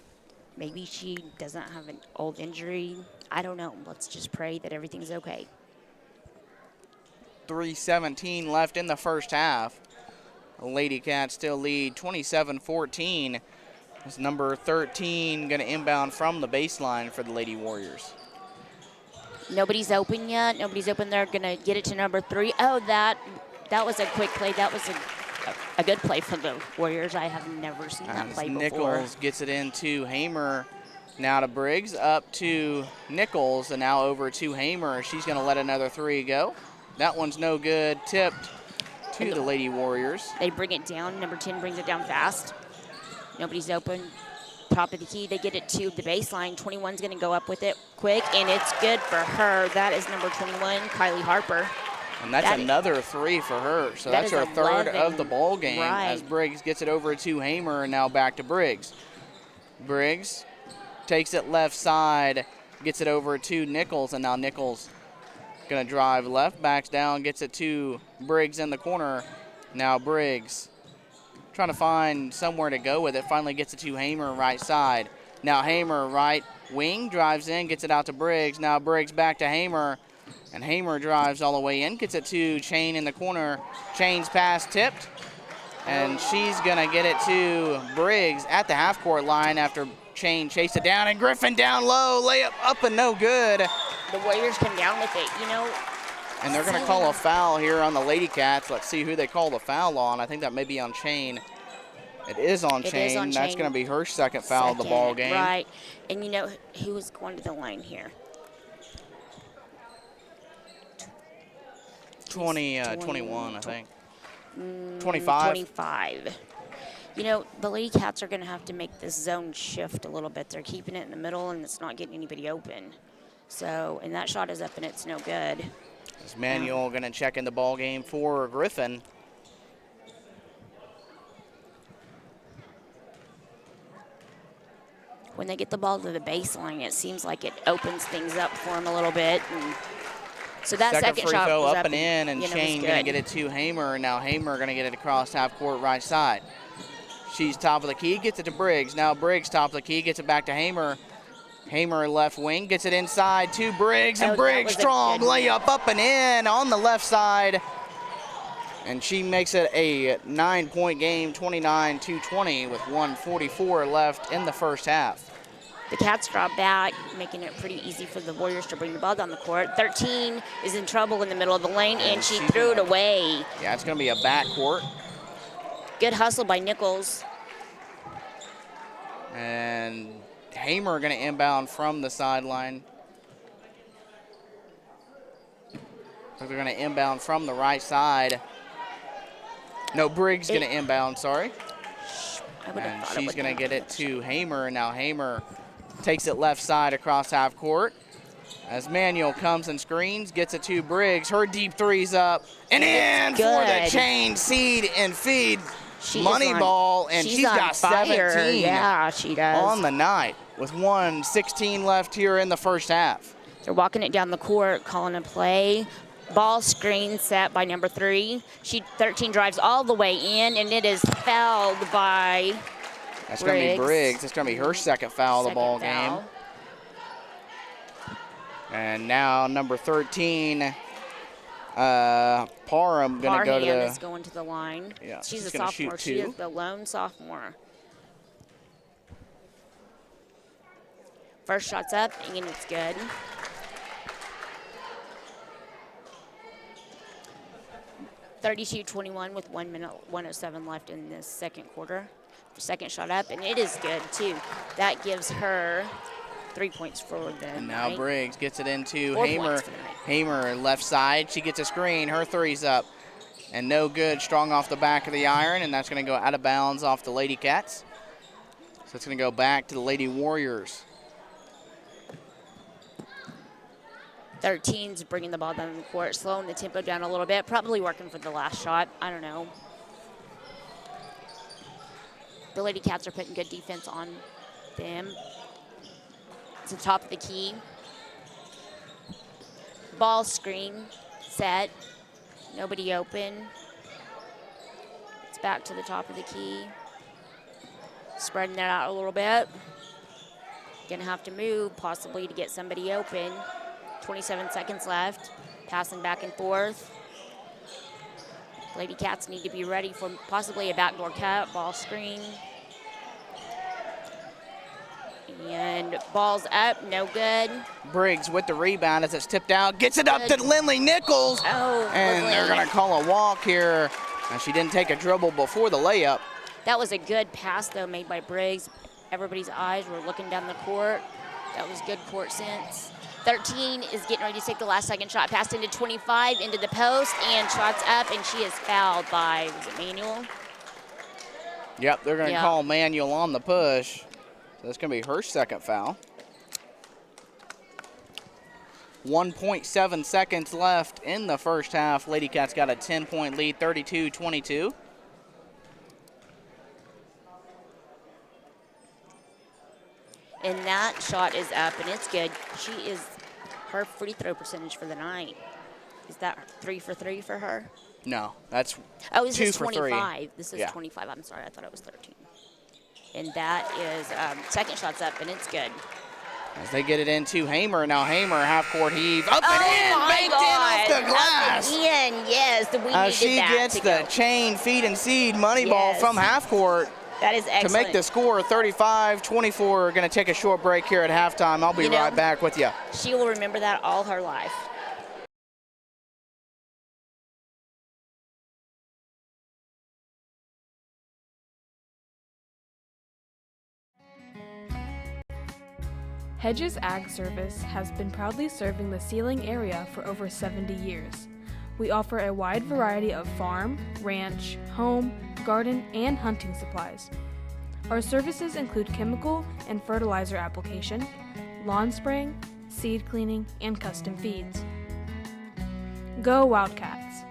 Speaker 8: maybe she doesn't have an old injury. I don't know. Let's just pray that everything's okay.
Speaker 9: 3:17 left in the first half. The Lady Cats still lead 27-14. It's number 13 going to inbound from the baseline for the Lady Warriors.
Speaker 8: Nobody's open yet. Nobody's open. They're going to get it to number 3. Oh, that was a quick play. That was a good play for the Warriors. I have never seen that play before.
Speaker 9: Nichols gets it into Hamer. Now to Briggs, up to Nichols, and now over to Hamer. She's going to let another 3 go. That one's no good. Tipped to the Lady Warriors.
Speaker 8: They bring it down. Number 10 brings it down fast. Nobody's open. Top of the key. They get it to the baseline. 21's going to go up with it quick, and it's good for her. That is number 21, Kylie Harper.
Speaker 9: And that's another 3 for her. So that's her 3rd of the ball game as Briggs gets it over to Hamer, and now back to Briggs. Briggs takes it left side, gets it over to Nichols, and now Nichols going to drive left, backs down, gets it to Briggs in the corner. Now Briggs trying to find somewhere to go with it. Finally gets it to Hamer right side. Now Hamer right wing, drives in, gets it out to Briggs. Now Briggs back to Hamer, and Hamer drives all the way in, gets it to Chain in the corner. Chain's pass tipped, and she's going to get it to Briggs at the half-court line after Chain chased it down, and Griffin down low, layup up and no good.
Speaker 8: The Warriors come down with it, you know.
Speaker 9: And they're going to call a foul here on the Lady Cats. Let's see who they call the foul on. I think that may be on Chain. It is on Chain. That's going to be her second foul of the ball game.
Speaker 8: Right. And you know who was going to the line here?
Speaker 9: 21, I think. 25.
Speaker 8: 25. You know, the Lady Cats are going to have to make this zone shift a little bit. They're keeping it in the middle, and it's not getting anybody open. So, and that shot is up, and it's no good.
Speaker 9: Is Manuel going to check in the ball game for Griffin?
Speaker 8: when they get the ball to the baseline, it seems like it opens things up for them a little bit. And so that second
Speaker 9: free
Speaker 8: shot
Speaker 9: throw
Speaker 8: was
Speaker 9: up and in, and
Speaker 8: you know,
Speaker 9: Shane going to get it to Hamer, and now Hamer going to get it across half court right side. She's top of the key, gets it to Briggs. Now Briggs top of the key, gets it back to Hamer. Hamer left wing, gets it inside to Briggs, and Briggs strong layup up and in on the left side. And she makes it a 9-point game, 29-20 with 1:44 left in the first half.
Speaker 8: The Cats drop back, making it pretty easy for the Warriors to bring the ball down the court. 13 is in trouble in the middle of the lane, and she threw it away.
Speaker 9: Yeah, it's going to be a backcourt.
Speaker 8: Good hustle by Nichols.
Speaker 9: And Hamer going to inbound from the sideline. So they're going to inbound from the right side. No, Briggs going to inbound, sorry. And she's going to get it to Hamer. Now Hamer takes it left side across half court. As Manuel comes and screens, gets it to Briggs. Her deep three's up and in for the chain, seed, and feed. Money ball, and she's got 17
Speaker 8: yeah, she does.
Speaker 9: on the night with 1:16 left here in the first half.
Speaker 8: They're walking it down the court, calling a play. Ball screen set by number 3. 13 drives all the way in, and it is fouled by
Speaker 9: That's going to be Briggs. It's going to be her second foul of the ball game. And now number 13, Parham going to go to the.
Speaker 8: is going to the line.
Speaker 9: Yeah,
Speaker 8: she's a sophomore. She is the lone sophomore. First shot's up, and it's good. (32-21) with 1 minute 1:07 left in this second quarter. Second shot up, and it is good too. That gives her 3 points for the
Speaker 9: And now
Speaker 8: night.
Speaker 9: Briggs gets it into
Speaker 8: 4
Speaker 9: Hamer.
Speaker 8: points for the night.
Speaker 9: Hamer left side. She gets a screen. Her three's up. And no good. Strong off the back of the iron. And that's going to go out of bounds off the Lady Cats. So it's going to go back to the Lady Warriors.
Speaker 8: 13's bringing the ball down the court, slowing the tempo down a little bit. Probably working for the last shot. I don't know. The Lady Cats are putting good defense on them. It's the top of the key. Ball screen set. Nobody open. It's back to the top of the key. Spreading that out a little bit. Gonna have to move possibly to get somebody open. 27 seconds left. Passing back and forth. Lady Cats need to be ready for possibly a backdoor cut. Ball screen. And ball's up, no good.
Speaker 9: Briggs with the rebound as it's tipped out. Gets it up to Lindley Nichols.
Speaker 8: Oh,
Speaker 9: and they're going to call a walk here. And she didn't take a dribble before the layup.
Speaker 8: That was a good pass, though, made by Briggs. Everybody's eyes were looking down the court. That was good court sense. 13 is getting ready to take the last second shot. Passed into 25, into the post, and shots up, and she is fouled by, was it Manuel?
Speaker 9: Yep, they're going to call Manuel on the push. So that's going to be her second foul. 1.7 seconds left in the first half. Lady Cats got a 10-point lead, 32-22.
Speaker 8: And that shot is up, and it's good. She is, her free throw percentage for the night. Is that 3 for 3 for her?
Speaker 9: No, that's
Speaker 8: oh, this
Speaker 9: 2
Speaker 8: is
Speaker 9: for
Speaker 8: 25.
Speaker 9: 3.
Speaker 8: This is 25. I'm sorry, I thought it was 13. And that is second shot's up, and it's good.
Speaker 9: As they get it into Hamer. Now Hamer, half-court heave. Up and in, banked in off the glass.
Speaker 8: Up and in, yes. We needed
Speaker 9: she
Speaker 8: that
Speaker 9: gets the chain, feed, and seed money ball from half-court.
Speaker 8: That is excellent.
Speaker 9: To make the score 35-24. We're going to take a short break here at halftime. I'll be right back with you.
Speaker 8: She will remember that all her life.
Speaker 11: Hedges Ag Service has been proudly serving the Sealing area for over 70 years. We offer a wide variety of farm, ranch, home, garden, and hunting supplies. Our services include chemical and fertilizer application, lawn spraying, seed cleaning, and custom feeds. Go Wildcats!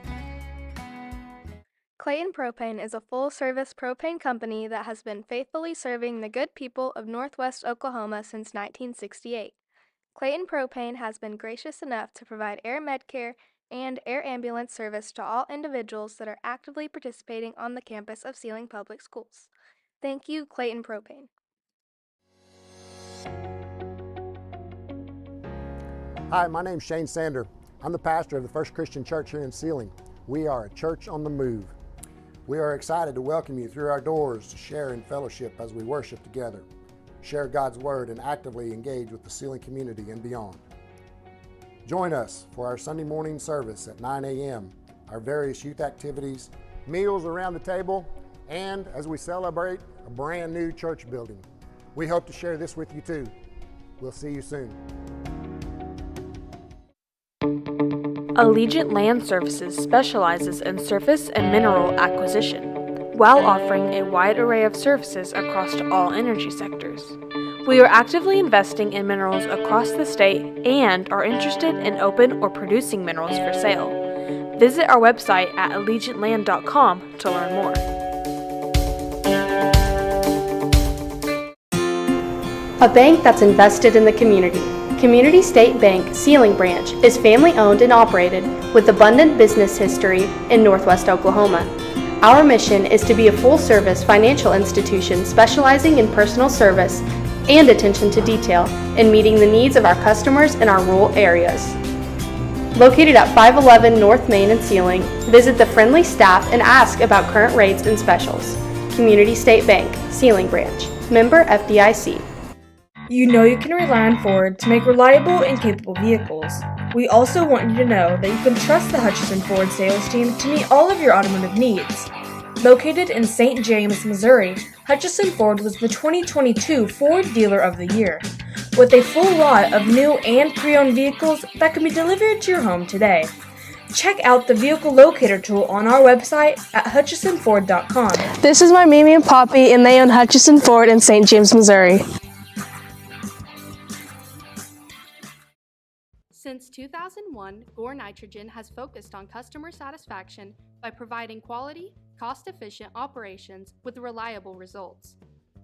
Speaker 5: Clayton Propane is a full-service propane company that has been faithfully serving the good people of Northwest Oklahoma since 1968. Clayton Propane has been gracious enough to provide air medcare and air ambulance service to all individuals that are actively participating on the campus of Sealing Public Schools. Thank you, Clayton Propane.
Speaker 6: Hi, my name's Shane Sander. I'm the pastor of the First Christian Church here in Sealing. We are a church on the move. We are excited to welcome you through our doors to share in fellowship as we worship together, share God's Word, and actively engage with the Sealing community and beyond. Join us for our Sunday morning service at 9 a.m., our various youth activities, meals around the table, and as we celebrate a brand new church building. We hope to share this with you too. We'll see you soon.
Speaker 4: Allegiant Land Services specializes in surface and mineral acquisition, while offering a wide array of services across all energy sectors. We are actively investing in minerals across the state and are interested in open or producing minerals for sale. Visit our website at allegiantland.com to learn more.
Speaker 2: A bank that's invested in the community. Community State Bank Sealing Branch is family-owned and operated with abundant business history in Northwest Oklahoma. Our mission is to be a full-service financial institution specializing in personal service and attention to detail in meeting the needs of our customers in our rural areas. Located at 511 North Main in Sealing, visit the friendly staff and ask about current rates and specials. Community State Bank Sealing Branch, member FDIC.
Speaker 11: You know you can rely on Ford to make reliable and capable vehicles. We also want you to know that you can trust the Hutchison Ford sales team to meet all of your automotive needs. Located in St. James, Missouri, Hutchison Ford was the 2022 Ford Dealer of the Year, with a full lot of new and pre-owned vehicles that can be delivered to your home today. Check out the vehicle locator tool on our website at hutchisonford.com.
Speaker 7: This is my Mimi and Poppy, and they own Hutchison Ford in St. James, Missouri.
Speaker 2: Since 2001, Gore Nitrogen has focused on customer satisfaction by providing quality, cost-efficient operations with reliable results.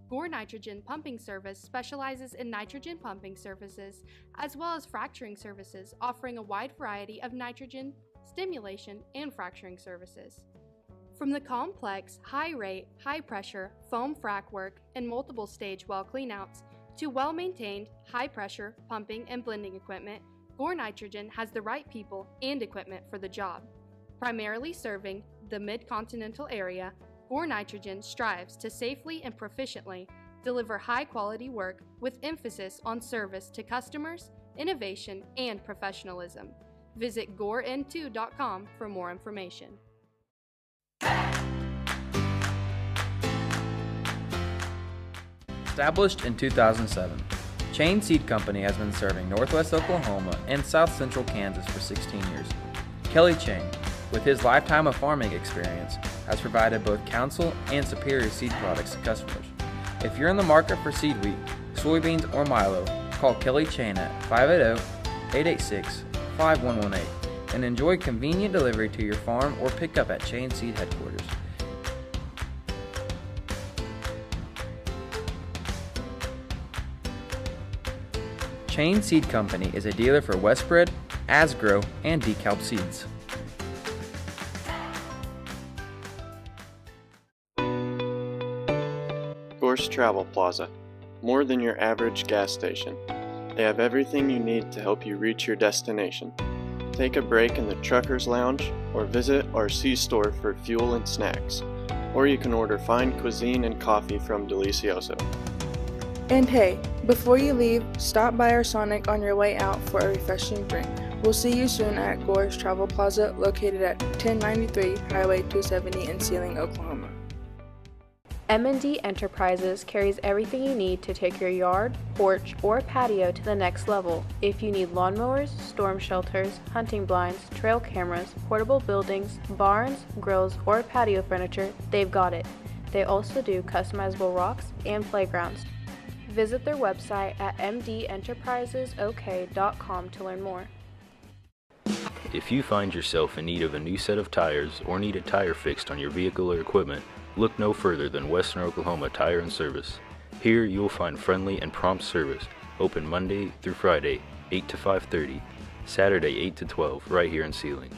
Speaker 2: Gore Nitrogen Pumping Service specializes in nitrogen pumping services as well as fracturing services, offering a wide variety of nitrogen, stimulation, and fracturing services. From the complex, high-rate, high-pressure foam frac work and multiple stage well cleanouts to well-maintained, high-pressure pumping and blending equipment, Gore Nitrogen has the right people and equipment for the job. Primarily serving the mid-continental area, Gore Nitrogen strives to safely and proficiently deliver high-quality work with emphasis on service to customers, innovation, and professionalism. Visit gorend2.com for more information.
Speaker 1: Established in 2007, Chain Seed Company has been serving Northwest Oklahoma and South Central Kansas for 16 years. Kelly Chain, with his lifetime of farming experience, has provided both counsel and superior seed products to customers. If you're in the market for seed wheat, soybeans, or milo, call Kelly Chain at 580-886-5118 and enjoy convenient delivery to your farm or pickup at Chain Seed headquarters. Chain Seed Company is a dealer for Westbred, Asgrow, and DeKalb seeds.
Speaker 10: Gorse Travel Plaza. More than your average gas station. They have everything you need to help you reach your destination. Take a break in the Trucker's Lounge or visit our C-store for fuel and snacks. Or you can order fine cuisine and coffee from Delicioso.
Speaker 11: And hey, before you leave, stop by our Sonic on your way out for a refreshing drink. We'll see you soon at Gore's Travel Plaza, located at 1093 Highway 270 in Sealing, Oklahoma.
Speaker 4: M&D Enterprises carries everything you need to take your yard, porch, or patio to the next level. If you need lawnmowers, storm shelters, hunting blinds, trail cameras, portable buildings, barns, grills, or patio furniture, they've got it. They also do customizable rocks and playgrounds. Visit their website at mdenterprisesok.com to learn more.
Speaker 3: If you find yourself in need of a new set of tires or need a tire fixed on your vehicle or equipment, look no further than Western Oklahoma Tire and Service. Here you will find friendly and prompt service, open Monday through Friday, 8 to 5:30, Saturday 8 to 12, right here in Sealing.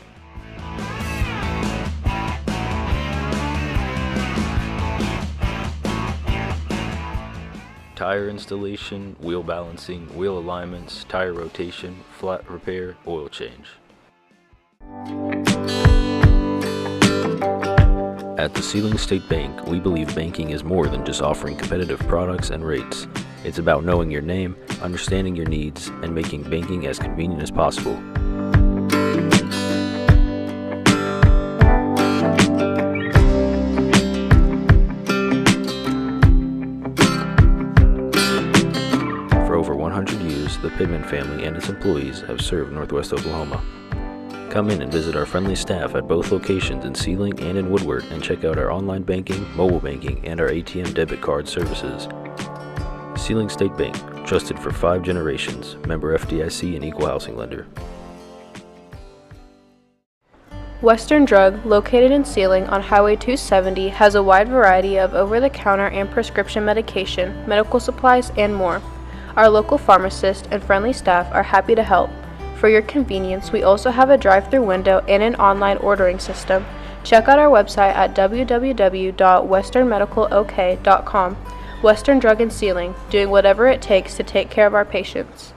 Speaker 3: Tire installation, wheel balancing, wheel alignments, tire rotation, flat repair, oil change. At the Sealing State Bank, we believe banking is more than just offering competitive products and rates. It's about knowing your name, understanding your needs, and making banking as convenient as possible. For over 100 years, the Pittman family and its employees have served Northwest Oklahoma. Come in and visit our friendly staff at both locations in Sealing and in Woodward and check out our online banking, mobile banking, and our ATM debit card services. Sealing State Bank, trusted for 5 generations, member FDIC and equal housing lender.
Speaker 4: Western Drug, located in Sealing on Highway 270, has a wide variety of over-the-counter and prescription medication, medical supplies, and more. Our local pharmacist and friendly staff are happy to help. For your convenience, we also have a drive-through window and an online ordering system. Check out our website at www.westernmedicalok.com. Western Drug and Sealing, doing whatever it takes to take care of our patients.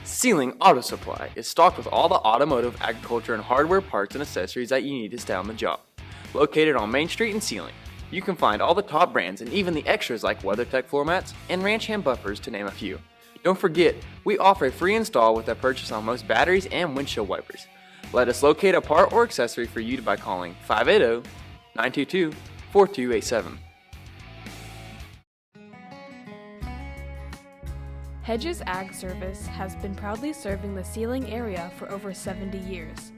Speaker 1: Sealing Auto Supply is stocked with all the automotive, agriculture, and hardware parts and accessories that you need to stay on the job. Located on Main Street in Sealing, you can find all the top brands and even the extras like WeatherTech floor mats and ranch hand bumpers, to name a few. Don't forget, we offer a free install with a purchase on most batteries and windshield wipers. Let us locate a part or accessory for you by calling 580-922-4287.
Speaker 12: Hedges Ag Service has been proudly serving the Sealing area for over 70 years.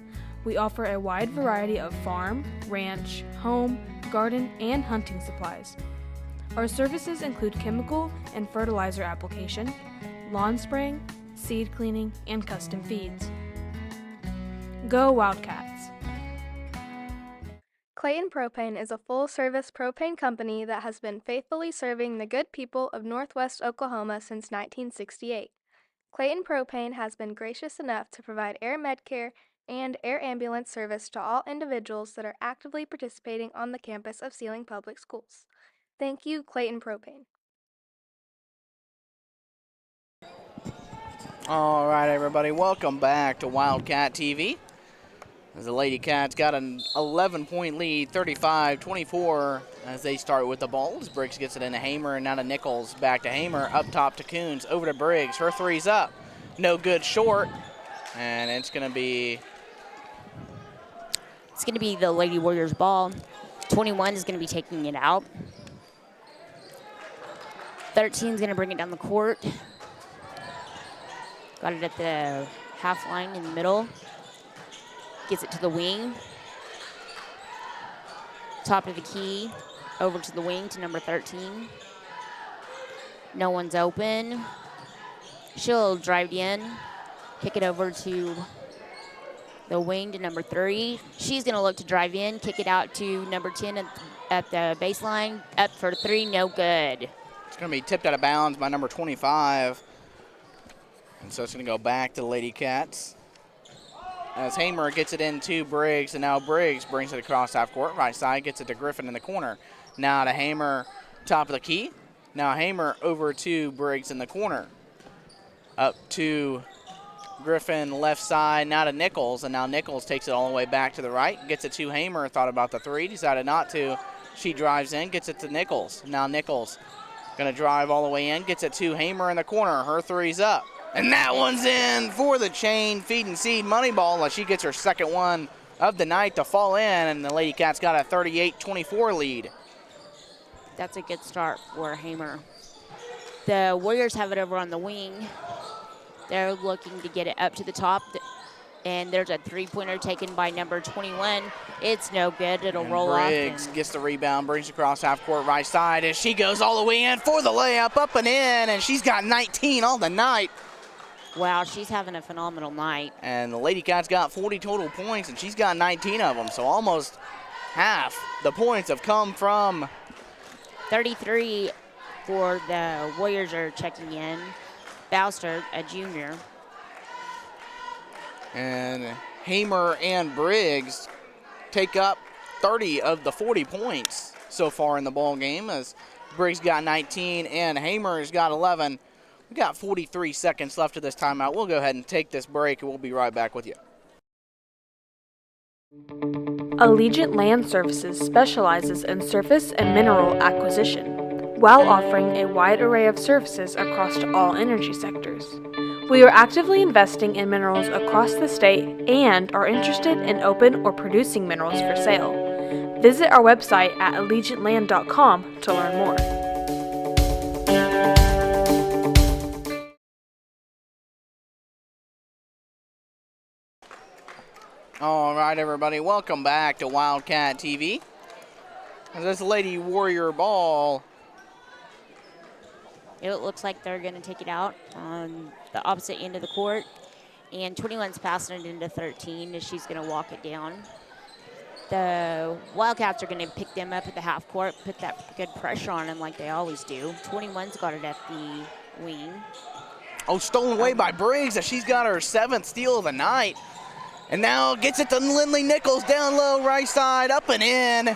Speaker 12: We offer a wide variety of farm, ranch, home, garden, and hunting supplies. Our services include chemical and fertilizer application, lawn spraying, seed cleaning, and custom feeds. Go Wildcats!
Speaker 5: Clayton Propane is a full-service propane company that has been faithfully serving the good people of Northwest Oklahoma since 1968. Clayton Propane has been gracious enough to provide air medcare and air ambulance service to all individuals that are actively participating on the campus of Sealing Public Schools. Thank you, Clayton Propane.
Speaker 9: All right, everybody, welcome back to Wildcat TV. As the Lady Cats got an 11-point lead, 35-24, as they start with the ball. As Briggs gets it into Hamer and now to Nichols. Back to Hamer, up top to Coons, over to Briggs. Her three's up. No good, short. And it's going to be
Speaker 8: the Lady Warriors ball. 21 is going to be taking it out. 13 is going to bring it down the court. Got it at the half line in the middle. Gets it to the wing. Top of the key. Over to the wing to number 13. No one's open. She'll drive in. Kick it over to the wing to number 3. She's going to look to drive in. Kick it out to number 10 at the baseline. Up for 3. No good.
Speaker 9: It's going to be tipped out of bounds by number 25. And so it's going to go back to the Lady Cats. As Hamer gets it into Briggs, and now Briggs brings it across half court, right side, gets it to Griffin in the corner. Now to Hamer, top of the key. Now Hamer over to Briggs in the corner. Up to Griffin, left side, now to Nichols, and now Nichols takes it all the way back to the right, gets it to Hamer, thought about the 3, decided not to. She drives in, gets it to Nichols. Now Nichols going to drive all the way in, gets it to Hamer in the corner. Her 3's up. And that one's in for the chain feed and seed money ball as she gets her second one of the night to fall in, and the Lady Cats got a 38-24 lead.
Speaker 8: That's a good start for Hamer. The Warriors have it over on the wing. They're looking to get it up to the top, and there's a three-pointer taken by number 21. It's no good. It'll roll off.
Speaker 9: Briggs gets the rebound, brings across half court right side as she goes all the way in for the layup, up and in, and she's got 19 all the night.
Speaker 8: Wow, she's having a phenomenal night.
Speaker 9: And the Lady Cats got 40 total points, and she's got 19 of them, so almost half the points have come from
Speaker 8: 33 for the Warriors are checking in. Bowster, a junior.
Speaker 9: And Hamer and Briggs take up 30 of the 40 points so far in the ball game, as Briggs got 19 and Hamer's got 11. We got 43 seconds left of this timeout. We'll go ahead and take this break, and we'll be right back with you.
Speaker 4: Allegiant Land Services specializes in surface and mineral acquisition, while offering a wide array of services across all energy sectors. We are actively investing in minerals across the state and are interested in open or producing minerals for sale. Visit our website at allegiantland.com to learn more.
Speaker 9: All right, everybody, welcome back to Wildcat TV. As this Lady Warrior ball,
Speaker 8: It looks like they're going to take it out on the opposite end of the court. And 21's passing it into 13 as she's going to walk it down. The Wildcats are going to pick them up at the half court, put that good pressure on them like they always do. 21's got it at the wing.
Speaker 9: oh, stolen away by Briggs, as she's got her 7th steal of the night. And now gets it to Lindley Nichols down low, right side, up and in.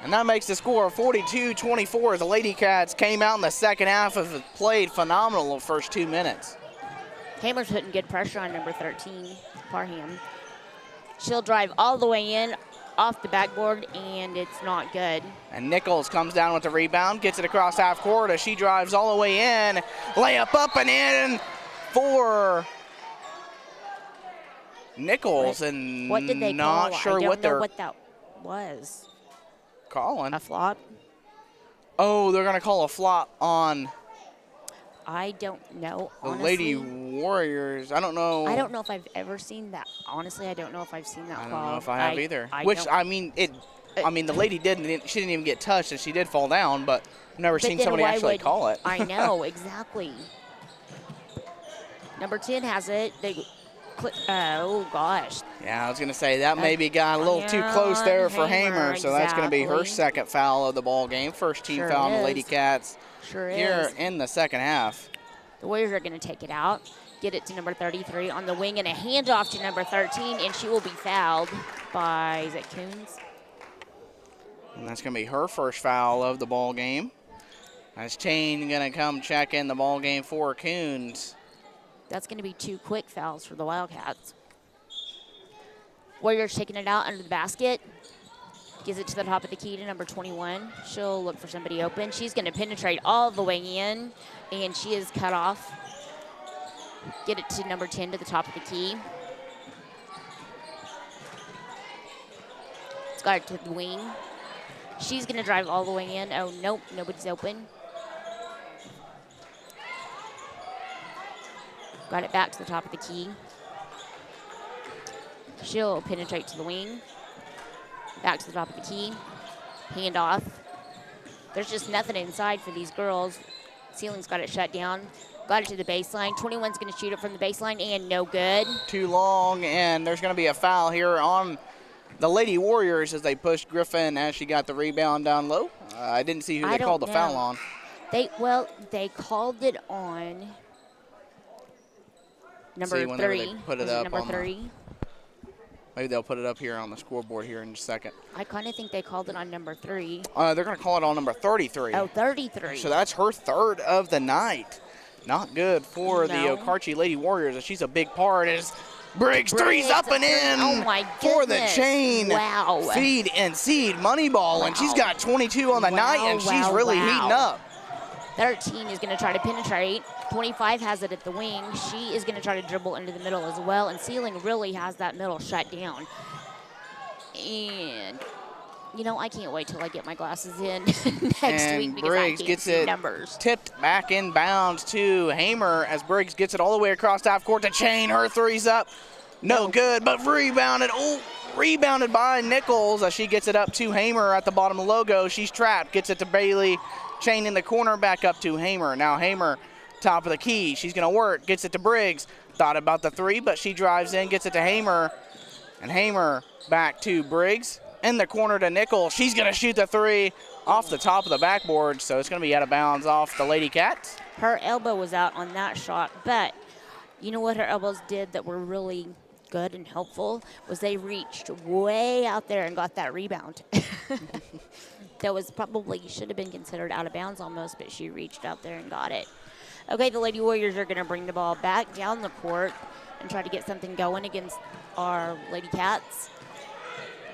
Speaker 9: And that makes the score 42-24 as the Lady Cats came out in the second half, have played phenomenal the first 2 minutes.
Speaker 8: Hamer's putting good pressure on number 13, Parham. She'll drive all the way in, off the backboard, and it's not good.
Speaker 9: And Nichols comes down with the rebound, gets it across half court as she drives all the way in. Layup up and in for Nichols. And
Speaker 8: What did they
Speaker 9: not
Speaker 8: call?
Speaker 9: sure
Speaker 8: I don't
Speaker 9: what
Speaker 8: know
Speaker 9: they're
Speaker 8: what that was.
Speaker 9: calling.
Speaker 8: A flop?
Speaker 9: Oh, they're going to call a flop on
Speaker 8: I don't know,
Speaker 9: the
Speaker 8: honestly.
Speaker 9: Lady Warriors. I don't know.
Speaker 8: I don't know if I've ever seen that. Honestly, I don't know if I've seen that
Speaker 9: I don't
Speaker 8: call.
Speaker 9: know if I have either.
Speaker 8: don't-
Speaker 9: I mean, the lady she didn't even get touched, and she did fall down, but I've never
Speaker 8: But
Speaker 9: seen
Speaker 8: then
Speaker 9: somebody
Speaker 8: why
Speaker 9: actually
Speaker 8: would-
Speaker 9: call it.
Speaker 8: I know, exactly. Number 10 has it. Oh, gosh.
Speaker 9: Yeah, I was going to say that maybe got a little too close there for Hamer, so that's going to be her
Speaker 8: exactly.
Speaker 9: second foul of the ball game. First team
Speaker 8: Sure
Speaker 9: foul on the
Speaker 8: is.
Speaker 9: Lady Cats
Speaker 8: Sure
Speaker 9: here
Speaker 8: is.
Speaker 9: in the second half.
Speaker 8: The Warriors are going to take it out, get it to number 33 on the wing, and a handoff to number 13, and she will be fouled by, is it Coons?
Speaker 9: And that's going to be her first foul of the ball game. As Chain going to come check in the ball game for Coons.
Speaker 8: That's going to be 2 quick fouls for the Wildcats. Warriors taking it out under the basket. Gives it to the top of the key to number 21. She'll look for somebody open. She's going to penetrate all the way in, and she is cut off. Get it to number 10 to the top of the key. It's got it to the wing. She's going to drive all the way in. Oh, nope, nobody's open. Got it back to the top of the key. She'll penetrate to the wing. Back to the top of the key. Hand off. There's just nothing inside for these girls. Ceiling's got it shut down. Got it to the baseline. 21's going to shoot it from the baseline, and no good.
Speaker 9: Too long, and there's going to be a foul here on the Lady Warriors as they pushed Griffin as she got the rebound down low. I didn't see who they called the foul on.
Speaker 8: They called it on number
Speaker 9: See, whenever
Speaker 8: 3.
Speaker 9: they put it
Speaker 8: Was
Speaker 9: up
Speaker 8: number
Speaker 9: on the-
Speaker 8: 3?
Speaker 9: Maybe they'll put it up here on the scoreboard here in just a second.
Speaker 8: I kind of think they called it on number 3.
Speaker 9: They're going to call it on number 33.
Speaker 8: Oh, 33.
Speaker 9: So that's her third of the night. Not good for the
Speaker 8: No.
Speaker 9: Okarche Lady Warriors. She's a big part. As Briggs threes up and in
Speaker 8: Oh, my
Speaker 9: for the
Speaker 8: goodness.
Speaker 9: Chain.
Speaker 8: Wow.
Speaker 9: Feed and seed money ball. And she's got 22 on the night, and she's really heating up.
Speaker 8: 13 is going to try to penetrate. 25 has it at the wing. She is going to try to dribble into the middle as well. And Ceiling really has that middle shut down. And, you know, I can't wait till I get my glasses in next
Speaker 9: And
Speaker 8: week because
Speaker 9: Briggs
Speaker 8: I can't
Speaker 9: gets
Speaker 8: see
Speaker 9: it
Speaker 8: numbers.
Speaker 9: tipped back in bounds to Hamer as Briggs gets it all the way across half court to Chain. Her three's up. No good, but rebounded. Oh, rebounded by Nichols as she gets it up to Hamer at the bottom of the logo. She's trapped. Gets it to Bailey. Chain in the corner, back up to Hamer. Now Hamer top of the key. She's going to work, gets it to Briggs. Thought about the three, but she drives in, gets it to Hamer. And Hamer back to Briggs. In the corner to Nickel. She's going to shoot the three off the top of the backboard, so it's going to be out of bounds off the Lady Cats.
Speaker 8: Her elbow was out on that shot, but you know what her elbows did that were really good and helpful was they reached way out there and got that rebound. That was probably should have been considered out of bounds almost, but she reached out there and got it. Okay, the Lady Warriors are going to bring the ball back down the court and try to get something going against our Lady Cats.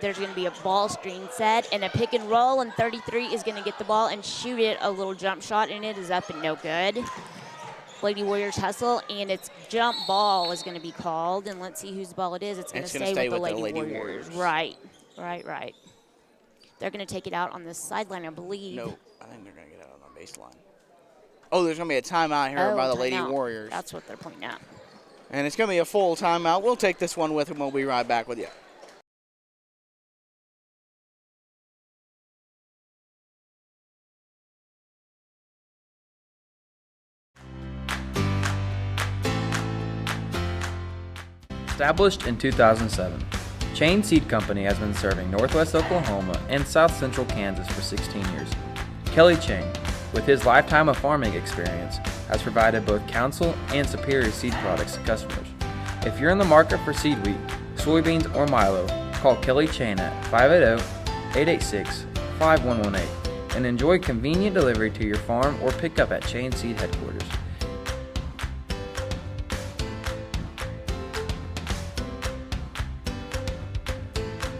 Speaker 8: There's going to be a ball screen set and a pick and roll, and 33 is going to get the ball and shoot it, a little jump shot, and it is up and no good. Lady Warriors hustle, and its jump ball is going to be called, and let's see whose ball it is. It's going to stay with the Lady Warriors. Right. They're going to take it out on the sideline, I believe.
Speaker 9: No, I think they're going to get it on the baseline. Oh, there's going to be a timeout here by the Lady Warriors.
Speaker 8: That's what they're pointing at.
Speaker 9: And it's going to be a full timeout. We'll take this one with them. We'll be right back with you.
Speaker 1: Established in 2007, Chain Seed Company has been serving Northwest Oklahoma and South Central Kansas for 16 years. Kelly Chain, with his lifetime of farming experience, has provided both counsel and superior seed products to customers. If you're in the market for seed wheat, soybeans, or milo, call Kelly Chain at 580-886-5118 and enjoy convenient delivery to your farm or pickup at Chain Seed headquarters.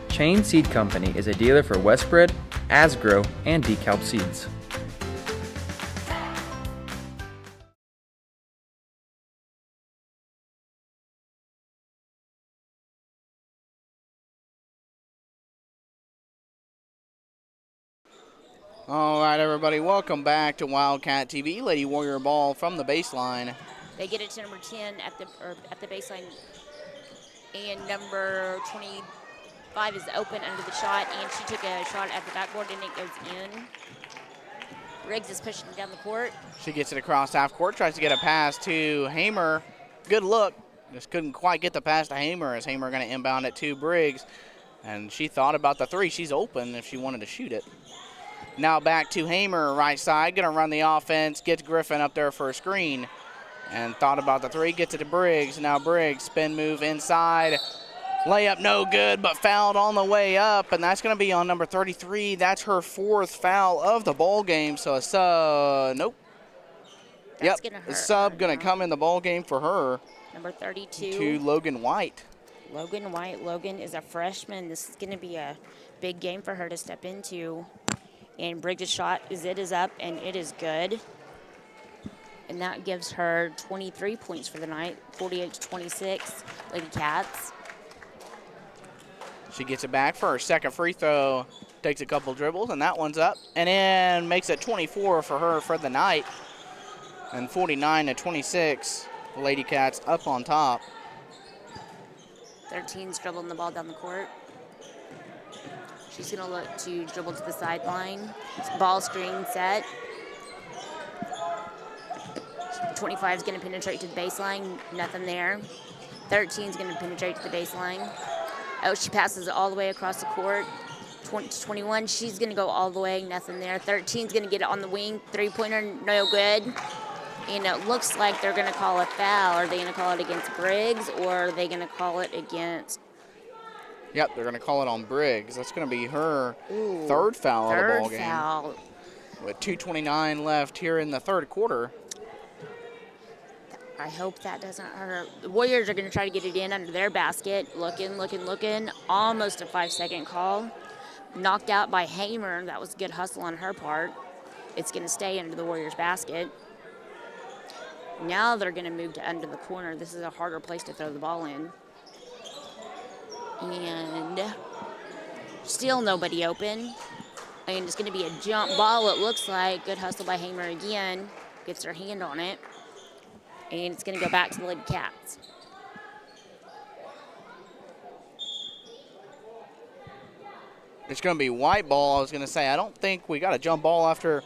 Speaker 1: Chain Seed Company is a dealer for Westbred, Asgrow, and DeKalb seeds.
Speaker 9: All right, everybody, welcome back to Wildcat TV. Lady Warrior ball from the baseline.
Speaker 8: They get it to number 10 at the baseline, and number 25 is open under the shot, and she took a shot at the backboard, and it goes in. Briggs is pushing down the court.
Speaker 9: She gets it across half court, tries to get a pass to Hamer. Good look. Just couldn't quite get the pass to Hamer, as Hamer going to inbound it to Briggs. And she thought about the three. She's open if she wanted to shoot it. Now back to Hamer, right side, going to run the offense, gets Griffin up there for a screen. And thought about the three, gets it to Briggs. Now Briggs, spin move inside. Layup no good, but fouled on the way up, and that's going to be on number 33. That's her fourth foul of the ball game. So a sub, nope.
Speaker 8: That's
Speaker 9: a sub going to come in the ball game for her.
Speaker 8: Number 32.
Speaker 9: To Logan White.
Speaker 8: Logan White. Logan is a freshman. This is going to be a big game for her to step into. And Briggs' shot is up, and it is good. And that gives her 23 points for the night, 48-26, Lady Cats.
Speaker 9: She gets it back for her second free throw, takes a couple dribbles, and that one's up. And then makes it 24 for her for the night. And 49-26, Lady Cats up on top.
Speaker 8: 13's dribbling the ball down the court. She's going to look to dribble to the sideline. Ball screen set. 25 is going to penetrate to the baseline. Nothing there. 13 is going to penetrate to the baseline. Oh, she passes it all the way across the court. 21, she's going to go all the way. Nothing there. 13 is going to get it on the wing. Three-pointer, no good. And it looks like they're going to call a foul. Are they going to call it against Briggs, or are they going to call it against...
Speaker 9: Yep, they're going to call it on Briggs. That's going to be her third foul of the ball game.
Speaker 8: Third foul.
Speaker 9: With 2:29 left here in the third quarter.
Speaker 8: I hope that doesn't hurt. The Warriors are going to try to get it in under their basket. Looking. Almost a 5-second call. Knocked out by Hamer. That was good hustle on her part. It's going to stay under the Warriors' basket. Now they're going to move to under the corner. This is a harder place to throw the ball in. And still nobody open. And it's going to be a jump ball, it looks like. Good hustle by Hamer again. Gets her hand on it. And it's going to go back to the Lady Cats.
Speaker 9: It's going to be white ball. I was going to say, I don't think we got a jump ball after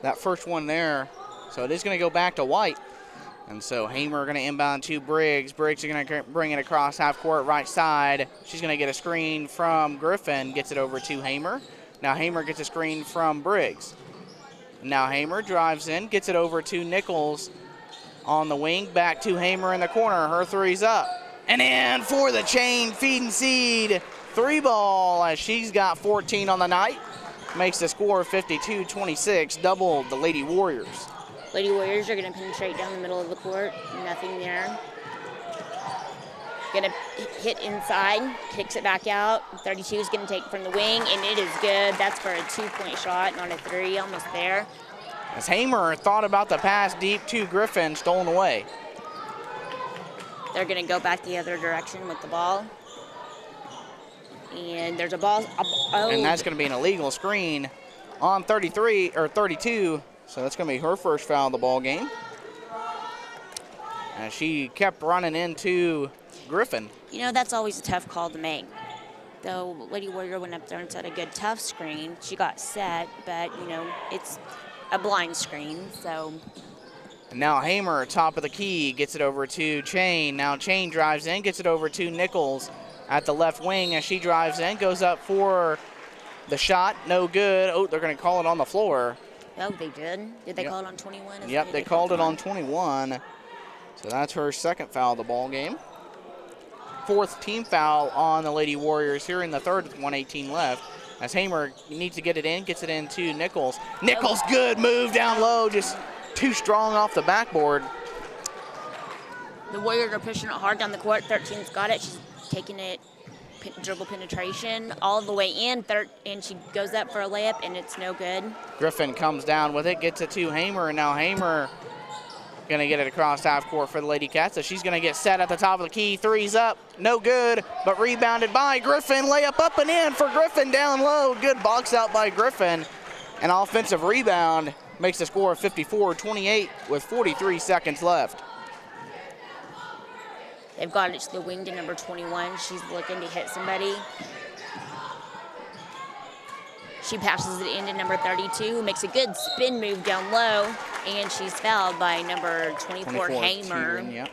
Speaker 9: that first one there. So it is going to go back to White. And so Hamer going to inbound to Briggs. Briggs is going to bring it across half court right side. She's going to get a screen from Griffin, gets it over to Hamer. Now Hamer gets a screen from Briggs. Now Hamer drives in, gets it over to Nichols on the wing, back to Hamer in the corner. Her three's up. And in for the chain feed and seed three ball as she's got 14 on the night. Makes the score 52-26, double the Lady Warriors.
Speaker 8: Lady Warriors are going to penetrate down the middle of the court. Nothing there. Going to hit inside, kicks it back out. 32 is going to take from the wing, and it is good. That's for a 2-point shot, not a three, almost there.
Speaker 9: As Hamer thought about the pass deep to Griffin, stolen away.
Speaker 8: They're going to go back the other direction with the ball. And there's a ball.
Speaker 9: And that's going to be an illegal screen on 32. So that's going to be her first foul of the ball game. As she kept running into Griffin.
Speaker 8: You know, that's always a tough call to make. Though Lady Warrior went up there and set a good tough screen. She got set, but, you know, it's a blind screen, so.
Speaker 9: And now Hamer, top of the key, gets it over to Chain. Now Chain drives in, gets it over to Nichols at the left wing as she drives in, goes up for the shot, no good. Oh, they're going to call it on the floor.
Speaker 8: Oh, they did? Did they call it on 21?
Speaker 9: Yep, they called it on 21. So that's her second foul of the ball game. Fourth team foul on the Lady Warriors here in the third with 1:18 left. As Hamer needs to get it in, gets it into Nichols. Nichols, good move down low, just too strong off the backboard.
Speaker 8: The Warriors are pushing it hard down the court. 13's got it. She's taking it, dribble penetration all the way in, and she goes up for a layup, and it's no good.
Speaker 9: Griffin comes down with it, gets it to Hamer, and now Hamer going to get it across half court for the Lady Cats. So she's going to get set at the top of the key. Three's up, no good, but rebounded by Griffin. Layup up and in for Griffin down low. Good box out by Griffin. An offensive rebound makes the score 54-28 with 43 seconds left.
Speaker 8: They've got it to the wing to number 21. She's looking to hit somebody. She passes it into number 32, makes a good spin move down low, and she's fouled by number 24 Hamer.
Speaker 9: Yep.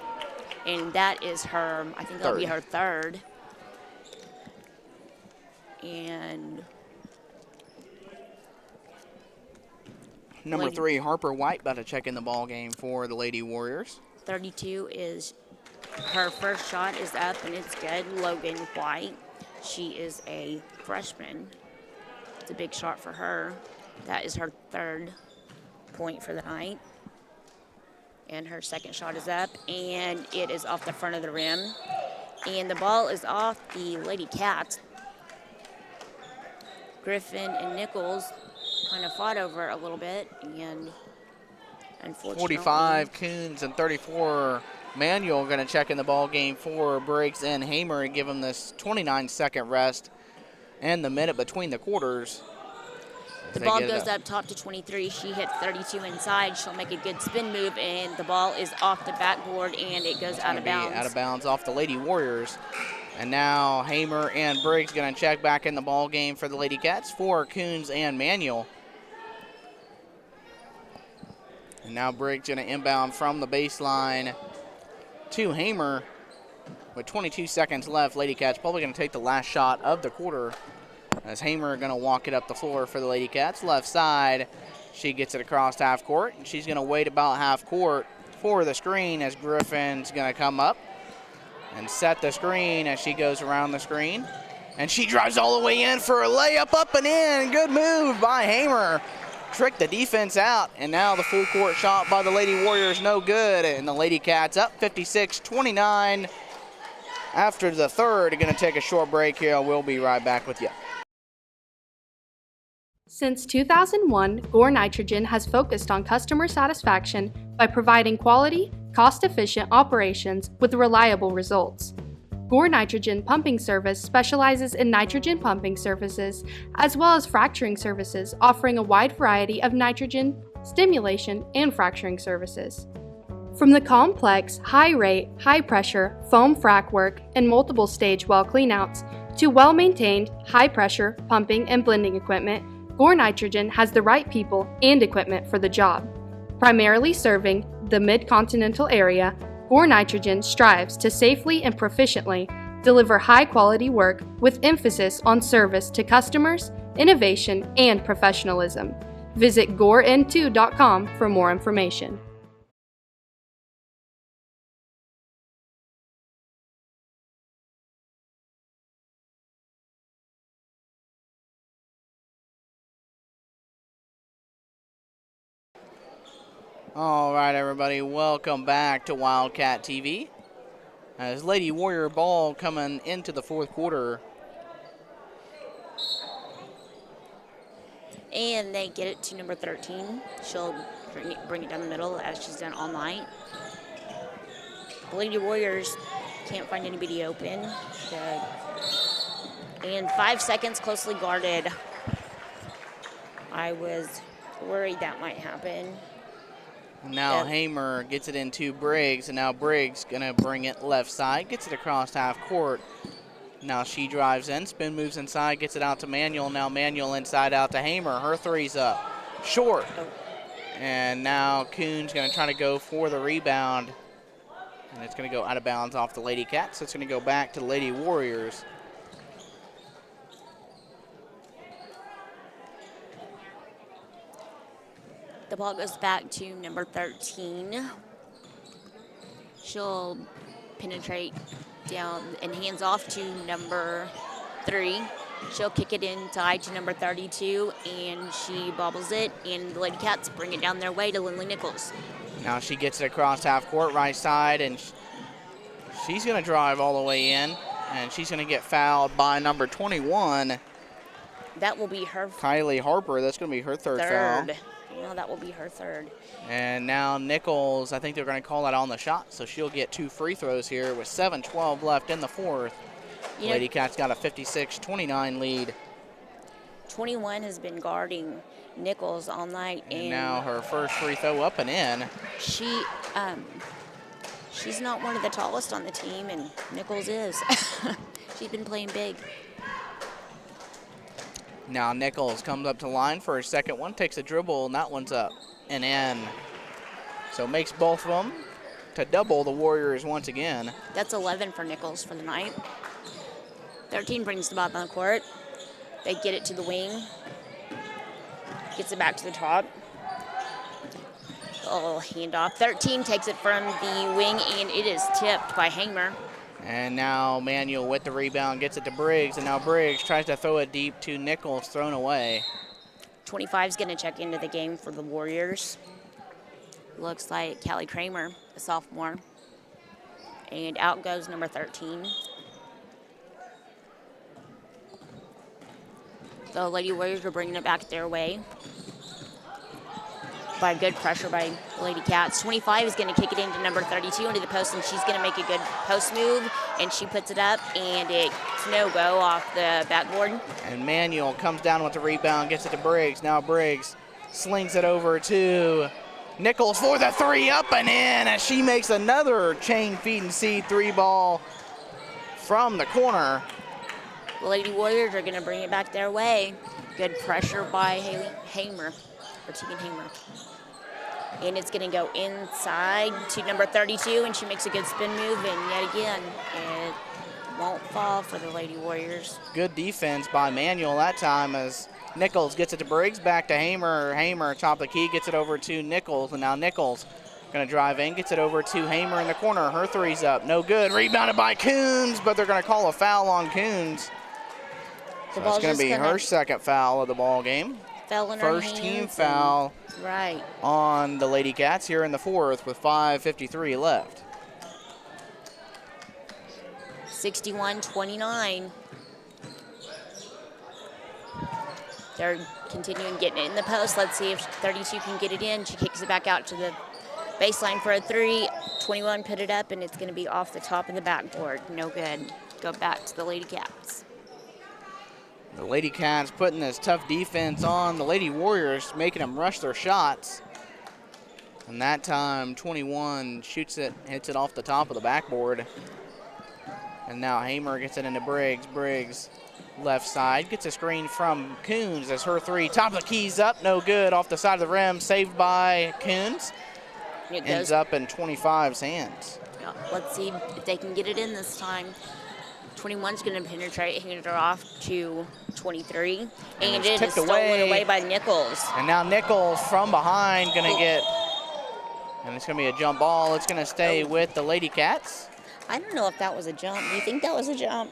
Speaker 8: And that is her, I think that'll be her third. And
Speaker 9: number 3, Harper White, about to check in the ball game for the Lady Warriors.
Speaker 8: 32 is, her first shot is up, and it's good. Logan White, she is a freshman. It's a big shot for her. That is her third point for the night. And her second shot is up, and it is off the front of the rim. And the ball is off the Lady Cats. Griffin and Nichols kind of fought over it a little bit, and unfortunately.
Speaker 9: 45 Coons and 34 Manuel going to check in the ball game for Briggs and Hamer and give them this 29-second rest and the minute between the quarters.
Speaker 8: The ball goes up top to 23. She hits 32 inside. She'll make a good spin move, and the ball is off the backboard, and it goes out of bounds.
Speaker 9: Out of bounds off the Lady Warriors. And now Hamer and Briggs going to check back in the ball game for the Lady Cats for Coons and Manuel. And now Briggs going to inbound from the baseline to Hamer. With 22 seconds left, Lady Cats probably going to take the last shot of the quarter. As Hamer going to walk it up the floor for the Lady Cats. Left side, she gets it across half court, and she's going to wait about half court for the screen as Griffin's going to come up and set the screen as she goes around the screen. And she drives all the way in for a layup up and in. Good move by Hamer. Tricked the defense out, and now the full court shot by the Lady Warriors no good, and the Lady Cats up 56-29. After the third, going to take a short break here. We'll be right back with you.
Speaker 2: Since 2001, Gore Nitrogen has focused on customer satisfaction by providing quality, cost-efficient operations with reliable results. Gore Nitrogen Pumping Service specializes in nitrogen pumping services as well as fracturing services, offering a wide variety of nitrogen, stimulation, and fracturing services. From the complex, high-rate, high-pressure foam frac work and multiple stage well cleanouts to well-maintained, high-pressure pumping and blending equipment, Gore Nitrogen has the right people and equipment for the job. Primarily serving the mid-continental area, Gore Nitrogen strives to safely and proficiently deliver high-quality work with emphasis on service to customers, innovation, and professionalism. Visit gorend2.com for more information.
Speaker 9: All right, everybody, welcome back to Wildcat TV. As Lady Warrior ball coming into the fourth quarter.
Speaker 8: And they get it to number 13. She'll bring it down the middle as she's done all night. The Lady Warriors can't find anybody open. And 5 seconds closely guarded. I was worried that might happen.
Speaker 9: Now Hamer gets it into Briggs, and now Briggs going to bring it left side, gets it across half court. Now she drives in, spin moves inside, gets it out to Manuel. Now Manuel inside out to Hamer. Her three's up, short. And now Coon's going to try to go for the rebound. And it's going to go out of bounds off the Lady Cats, so it's going to go back to the Lady Warriors.
Speaker 8: The ball goes back to number 13. She'll penetrate down and hands off to number 3. She'll kick it inside to number 32, and she bobbles it, and the Lady Cats bring it down their way to Lindley Nichols.
Speaker 9: Now she gets it across half court, right side, and she's going to drive all the way in, and she's going to get fouled by number 21.
Speaker 8: That will be her
Speaker 9: Kylie Harper. That's going to be her third foul.
Speaker 8: Well, that will be her third.
Speaker 9: And now Nichols, I think they're going to call that on the shot, so she'll get 2 free throws here with 7:12 left in the fourth. Lady Cats got a 56-29 lead.
Speaker 8: 21 has been guarding Nichols all night.
Speaker 9: And now her first free throw up and in.
Speaker 8: She's not one of the tallest on the team, and Nichols is. She's been playing big.
Speaker 9: Now Nichols comes up to line for her second one, takes a dribble, and that one's up and in. So makes both of them to double the Warriors once again.
Speaker 8: That's 11 for Nichols for the night. 13 brings the ball on the court. They get it to the wing. Gets it back to the top. Oh, handoff. 13 takes it from the wing, and it is tipped by Hamer.
Speaker 9: And now Manuel with the rebound gets it to Briggs, and now Briggs tries to throw it deep to Nichols, thrown away.
Speaker 8: 25 is going to check into the game for the Warriors. Looks like Callie Kramer, a sophomore. And out goes number 13. The Lady Warriors are bringing it back their way by good pressure by the Lady Cats. 25 is going to kick it into number 32 into the post, and she's going to make a good post move, and she puts it up, and it's no-go off the backboard.
Speaker 9: And Manuel comes down with the rebound, gets it to Briggs. Now Briggs slings it over to Nichols for the three, up and in, as she makes another chain feed and seed 3-ball from the corner.
Speaker 8: The Lady Warriors are going to bring it back their way. Good pressure by Hamer, or Tegan Hamer. And it's going to go inside to number 32, and she makes a good spin move, and yet again, it won't fall for the Lady Warriors.
Speaker 9: Good defense by Manuel that time as Nichols gets it to Briggs, back to Hamer. Hamer, top of the key, gets it over to Nichols, and now Nichols going to drive in, gets it over to Hamer in the corner. Her three's up, no good. Rebounded by Coons, but they're going to call a foul on Coons. So it's going to be her second foul of the ball game. First team foul on the Lady Cats here in the fourth with 5:53 left.
Speaker 8: 61-29. They're continuing getting it in the post. Let's see if 32 can get it in. She kicks it back out to the baseline for a three. 21 put it up, and it's going to be off the top of the backboard. No good. Go back to the Lady Cats.
Speaker 9: The Lady Cats putting this tough defense on the Lady Warriors, making them rush their shots. And that time, 21 shoots it, hits it off the top of the backboard. And now Hamer gets it into Briggs. Briggs left side, gets a screen from Coons as her three. Top of the keys up, no good. Off the side of the rim, saved by Coons. Ends up in 25's hands.
Speaker 8: Yeah, let's see if they can get it in this time. 21's going to penetrate, hand her off to 23. And it is stolen away by Nichols.
Speaker 9: And now Nichols from behind going to get, and it's going to be a jump ball. It's going to stay with the Lady Cats.
Speaker 8: I don't know if that was a jump. Do you think that was a jump?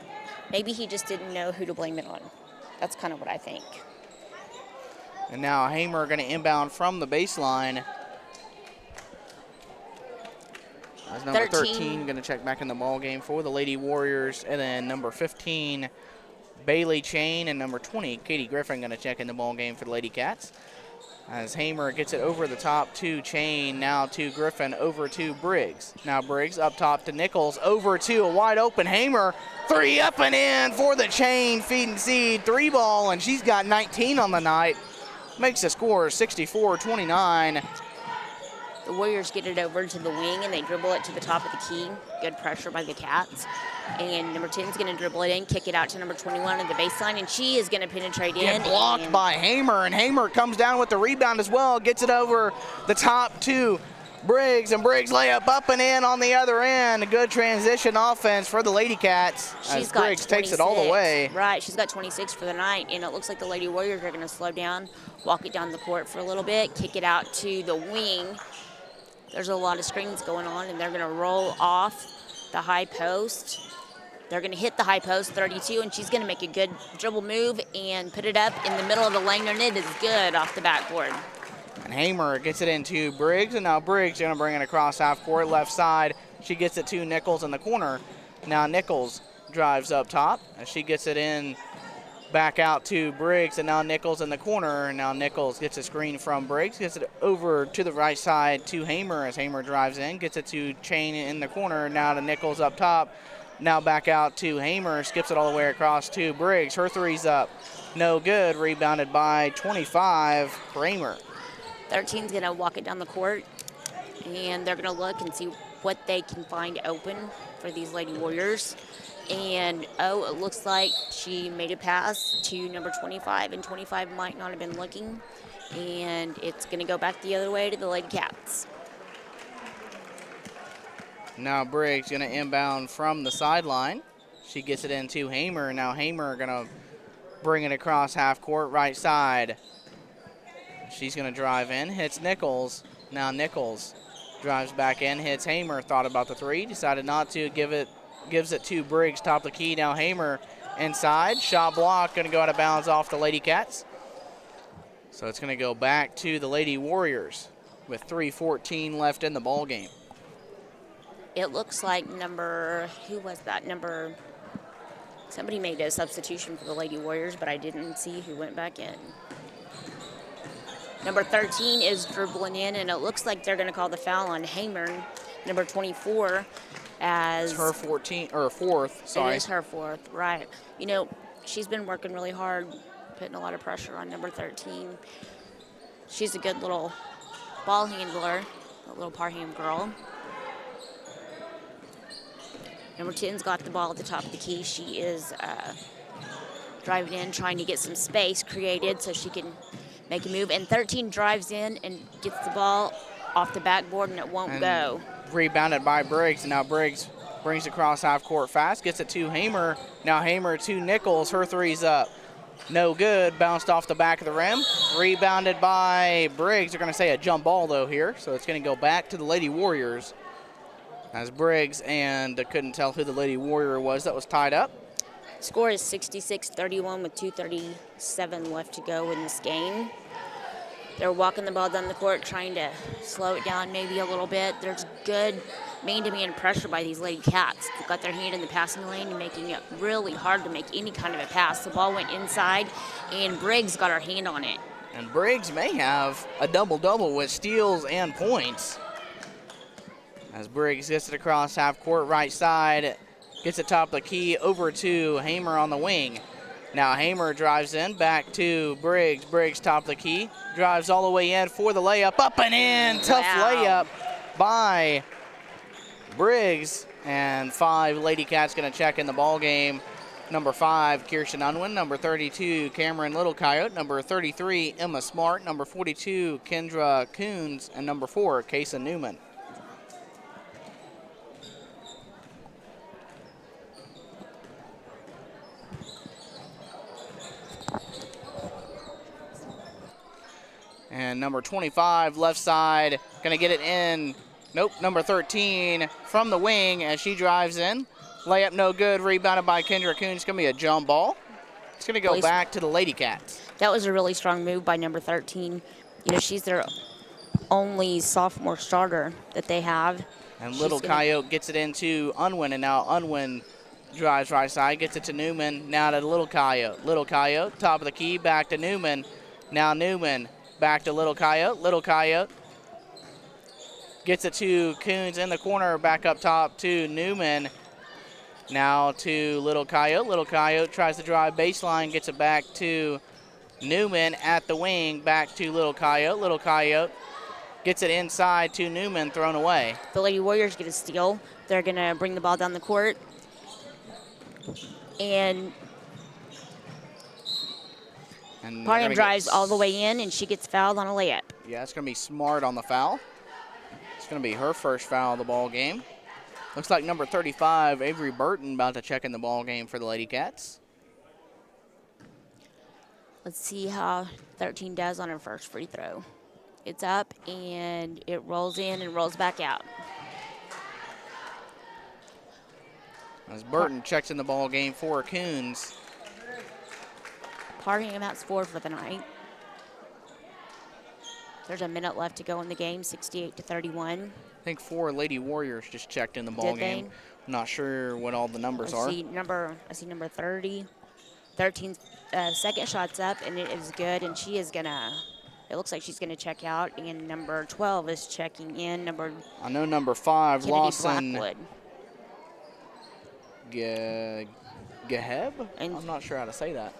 Speaker 8: Maybe he just didn't know who to blame it on. That's kind of what I think.
Speaker 9: And now Hamer going to inbound from the baseline. As number 13 going to check back in the ball game for the Lady Warriors. And then number 15, Bailey Chain. And number 20, Katie Griffin, going to check in the ball game for the Lady Cats. As Hamer gets it over the top to Chain, now to Griffin, over to Briggs. Now Briggs up top to Nichols, over to a wide open Hamer. Three up and in for the Chain Feed and Seed three ball, and she's got 19 on the night. Makes the score 64-29.
Speaker 8: The Warriors get it over to the wing, and they dribble it to the top of the key. Good pressure by the Cats. And number 10 is going to dribble it in, kick it out to number 21 at the baseline, and she is going to penetrate in.
Speaker 9: Blocked by Hamer, and Hamer comes down with the rebound as well. Gets it over the top to Briggs, and Briggs layup up and in on the other end. A good transition offense for the Lady Cats as Briggs takes it all the way.
Speaker 8: Right, she's got 26 for the night, and it looks like the Lady Warriors are going to slow down, walk it down the court for a little bit, kick it out to the wing. There's a lot of screens going on, and they're going to roll off the high post. They're going to hit the high post, 32, and she's going to make a good dribble move and put it up in the middle of the lane, and it is good off the backboard.
Speaker 9: And Hamer gets it into Briggs, and now Briggs is going to bring it across half court, left side. She gets it to Nichols in the corner. Now Nichols drives up top, and she gets it in back out to Briggs, and now Nichols in the corner. And now Nichols gets a screen from Briggs, gets it over to the right side to Hamer as Hamer drives in, gets it to Chain in the corner. Now to Nichols up top. Now back out to Hamer, skips it all the way across to Briggs. Her three's up, no good. Rebounded by 25, Kramer.
Speaker 8: 13's going to walk it down the court, and they're going to look and see what they can find open for these Lady Warriors. And, it looks like she made a pass to number 25, and 25 might not have been looking. And it's going to go back the other way to the Lady Cats.
Speaker 9: Now Briggs going to inbound from the sideline. She gets it into Hamer. Now Hamer going to bring it across half court, right side. She's going to drive in, hits Nichols. Now Nichols drives back in, hits Hamer. Thought about the three, decided not to, gives it to Briggs, top of the key. Now Hamer inside, shot block, going to go out of bounds off the Lady Cats. So it's going to go back to the Lady Warriors with 3:14 left in the ball game.
Speaker 8: It looks like who was that? Somebody made a substitution for the Lady Warriors, but I didn't see who went back in. Number 13 is dribbling in, and it looks like they're going to call the foul on Hamer, number 24, as
Speaker 9: it's her fourth. Sorry,
Speaker 8: it is her fourth, right? You know, she's been working really hard, putting a lot of pressure on number 13. She's a good little ball handler, a little Parham girl. Number 10's got the ball at the top of the key. She is driving in, trying to get some space created so she can make a move. And 13 drives in and gets the ball off the backboard, and it won't go.
Speaker 9: Rebounded by Briggs, and now Briggs brings it across half court fast, gets it to Hamer. Now Hamer to Nichols, her three's up. No good, bounced off the back of the rim. Rebounded by Briggs. They're going to say a jump ball, though, here. So it's going to go back to the Lady Warriors. As Briggs, and I couldn't tell who the Lady Warrior was that was tied up.
Speaker 8: Score is 66-31 with 2:37 left to go in this game. They're walking the ball down the court, trying to slow it down maybe a little bit. There's good man-to-man pressure by these Lady Cats. They've got their hand in the passing lane and making it really hard to make any kind of a pass. The ball went inside, and Briggs got her hand on it.
Speaker 9: And Briggs may have a double-double with steals and points. As Briggs gets it across half court, right side, gets it top of the key over to Hamer on the wing. Now Hamer drives in, back to Briggs. Briggs top of the key, drives all the way in for the layup, up and in. Tough layup by Briggs. And 5 Lady Cats going to check in the ball game. Number 5, Kirsten Unwin. Number 32, Cameron Little Coyote. Number 33, Emma Smart. Number 42, Kendra Coons. And number 4, Kaysa Newman. And number 25, left side, going to get it in. Nope, number 13 from the wing as she drives in. Layup no good, rebounded by Kendra Coons. It's going to be a jump ball. It's going to go back to the Lady Cats.
Speaker 8: That was a really strong move by number 13. You know, she's their only sophomore starter that they have.
Speaker 9: And Little Coyote gets it into Unwin, and now Unwin drives right side, gets it to Newman, now to Little Coyote. Little Coyote, top of the key, back to Newman. Now Newman, back to Little Coyote. Little Coyote gets it to Coons in the corner, back up top to Newman. Now to Little Coyote. Little Coyote tries to drive baseline, gets it back to Newman at the wing, back to Little Coyote. Little Coyote gets it inside to Newman, thrown away.
Speaker 8: The Lady Warriors get a steal. They're going to bring the ball down the court. And Parham drives all the way in, and she gets fouled on a layup.
Speaker 9: Yeah, it's going to be Smart on the foul. It's going to be her first foul of the ball game. Looks like number 35, Avery Burton, about to check in the ball game for the Lady Cats.
Speaker 8: Let's see how 13 does on her first free throw. It's up, and it rolls in and rolls back out.
Speaker 9: As Burton checks in the ball game for Coons.
Speaker 8: Parham outscored for the night. There's a minute left to go in the game, 68-31.
Speaker 9: I think 4 Lady Warriors just checked in the ball game. I'm not sure what all the numbers are.
Speaker 8: I see number 30. 13's second shot's up, and it is good, and she is gonna, it looks like she's gonna check out, and number 12 is checking in.
Speaker 9: I know number 5,
Speaker 8: Kennedy
Speaker 9: Lawson
Speaker 8: Blackwood.
Speaker 9: Geheb? I'm not sure how to say that.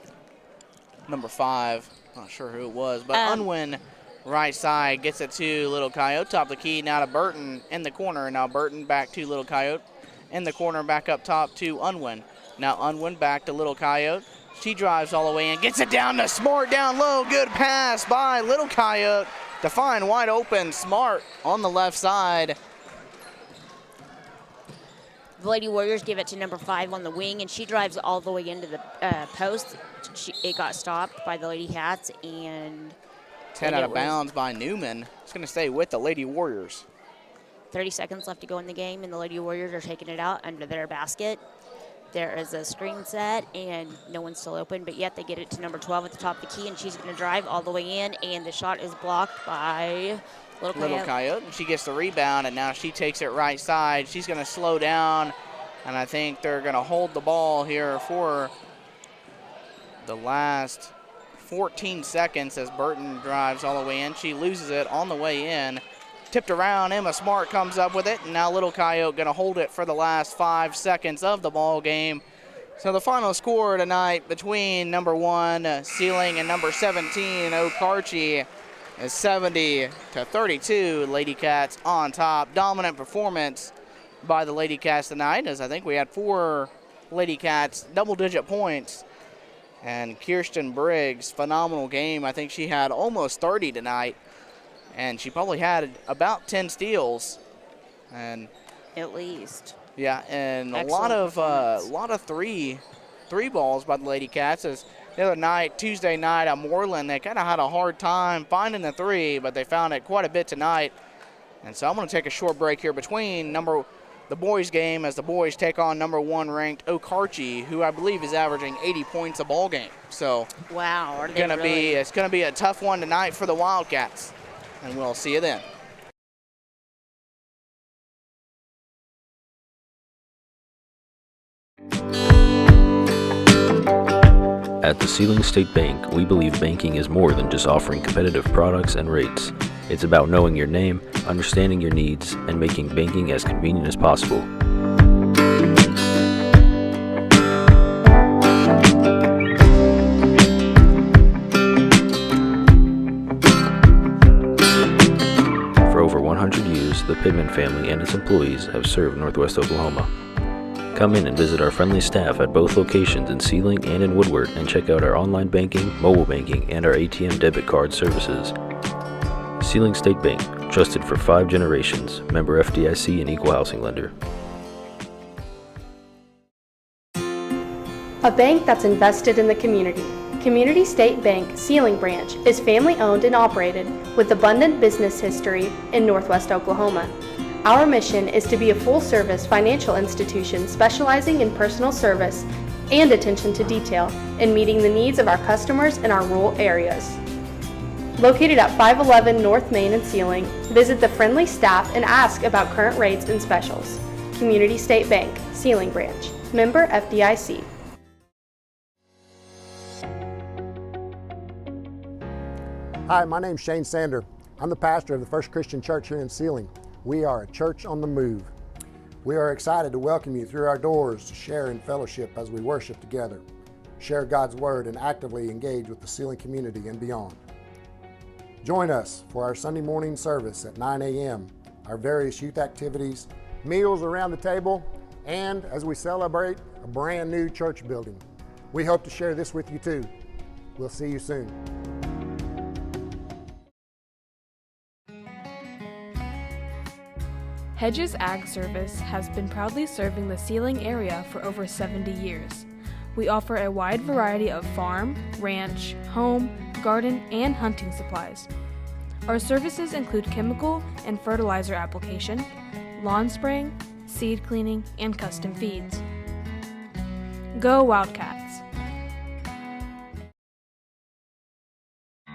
Speaker 9: Number 5, not sure who it was, but Unwin, right side, gets it to Little Coyote, top of the key, now to Burton in the corner. Now Burton back to Little Coyote in the corner, back up top to Unwin. Now Unwin back to Little Coyote. She drives all the way in, gets it down to Smart down low. Good pass by Little Coyote to find wide open Smart on the left side.
Speaker 8: The Lady Warriors give it to number 5 on the wing, and she drives all the way into the post. It got stopped by the Lady Cats, and
Speaker 9: 10 out of bounds by Newman. It's going to stay with the Lady Warriors.
Speaker 8: 30 seconds left to go in the game, and the Lady Warriors are taking it out under their basket. There is a screen set, and no one's still open, but yet they get it to number 12 at the top of the key, and she's going to drive all the way in, and the shot is blocked by Little
Speaker 9: Coyote. She gets the rebound, and now she takes it right side. She's going to slow down, and I think they're going to hold the ball here for the last 14 seconds as Burton drives all the way in. She loses it on the way in. Tipped around, Emma Smart comes up with it, and now Little Coyote going to hold it for the last 5 seconds of the ball game. So the final score tonight between number 1, Sealing, and number 17, Okarche, is 70-32. Lady Cats on top. Dominant performance by the Lady Cats tonight, as I think we had 4 Lady Cats double-digit points. And Kirsten Briggs, phenomenal game. I think she had almost 30 tonight. And she probably had about 10 steals, and
Speaker 8: at least.
Speaker 9: Yeah, and a lot of three balls by the Lady Cats. As the other night, Tuesday night at Moreland, they kind of had a hard time finding the 3, but they found it quite a bit tonight. And so I'm going to take a short break here between the boys' game as the boys take on number 1 ranked Okarche, who I believe is averaging 80 points a ball game. So
Speaker 8: wow,
Speaker 9: it's going to be a tough one tonight for the Wildcats. And we'll see you then.
Speaker 3: At the Sealing State Bank, we believe banking is more than just offering competitive products and rates. It's about knowing your name, understanding your needs, and making banking as convenient as possible. the Pittman family and its employees have served Northwest Oklahoma. Come in and visit our friendly staff at both locations in Sealing and in Woodward and check out our online banking, mobile banking, and our ATM debit card services. Sealing State Bank, trusted for 5 generations, member FDIC and equal housing lender.
Speaker 2: A bank that's invested in the community. Community State Bank Sealing Branch is family-owned and operated with abundant business history in Northwest Oklahoma. Our mission is to be a full-service financial institution specializing in personal service and attention to detail in meeting the needs of our customers in our rural areas. Located at 511 North Main in Sealing, visit the friendly staff and ask about current rates and specials. Community State Bank Sealing Branch, member FDIC.
Speaker 6: Hi, my name's Shane Sander. I'm the pastor of the First Christian Church here in Sealing. We are a church on the move. We are excited to welcome you through our doors to share in fellowship as we worship together, share God's Word, and actively engage with the Sealing community and beyond. Join us for our Sunday morning service at 9 a.m., our various youth activities, meals around the table, and as we celebrate a brand new church building. We hope to share this with you too. We'll see you soon.
Speaker 12: Hedges Ag Service has been proudly serving the Sealing area for over 70 years. We offer a wide variety of farm, ranch, home, garden, and hunting supplies. Our services include chemical and fertilizer application, lawn spraying, seed cleaning, and custom feeds. Go Wildcats!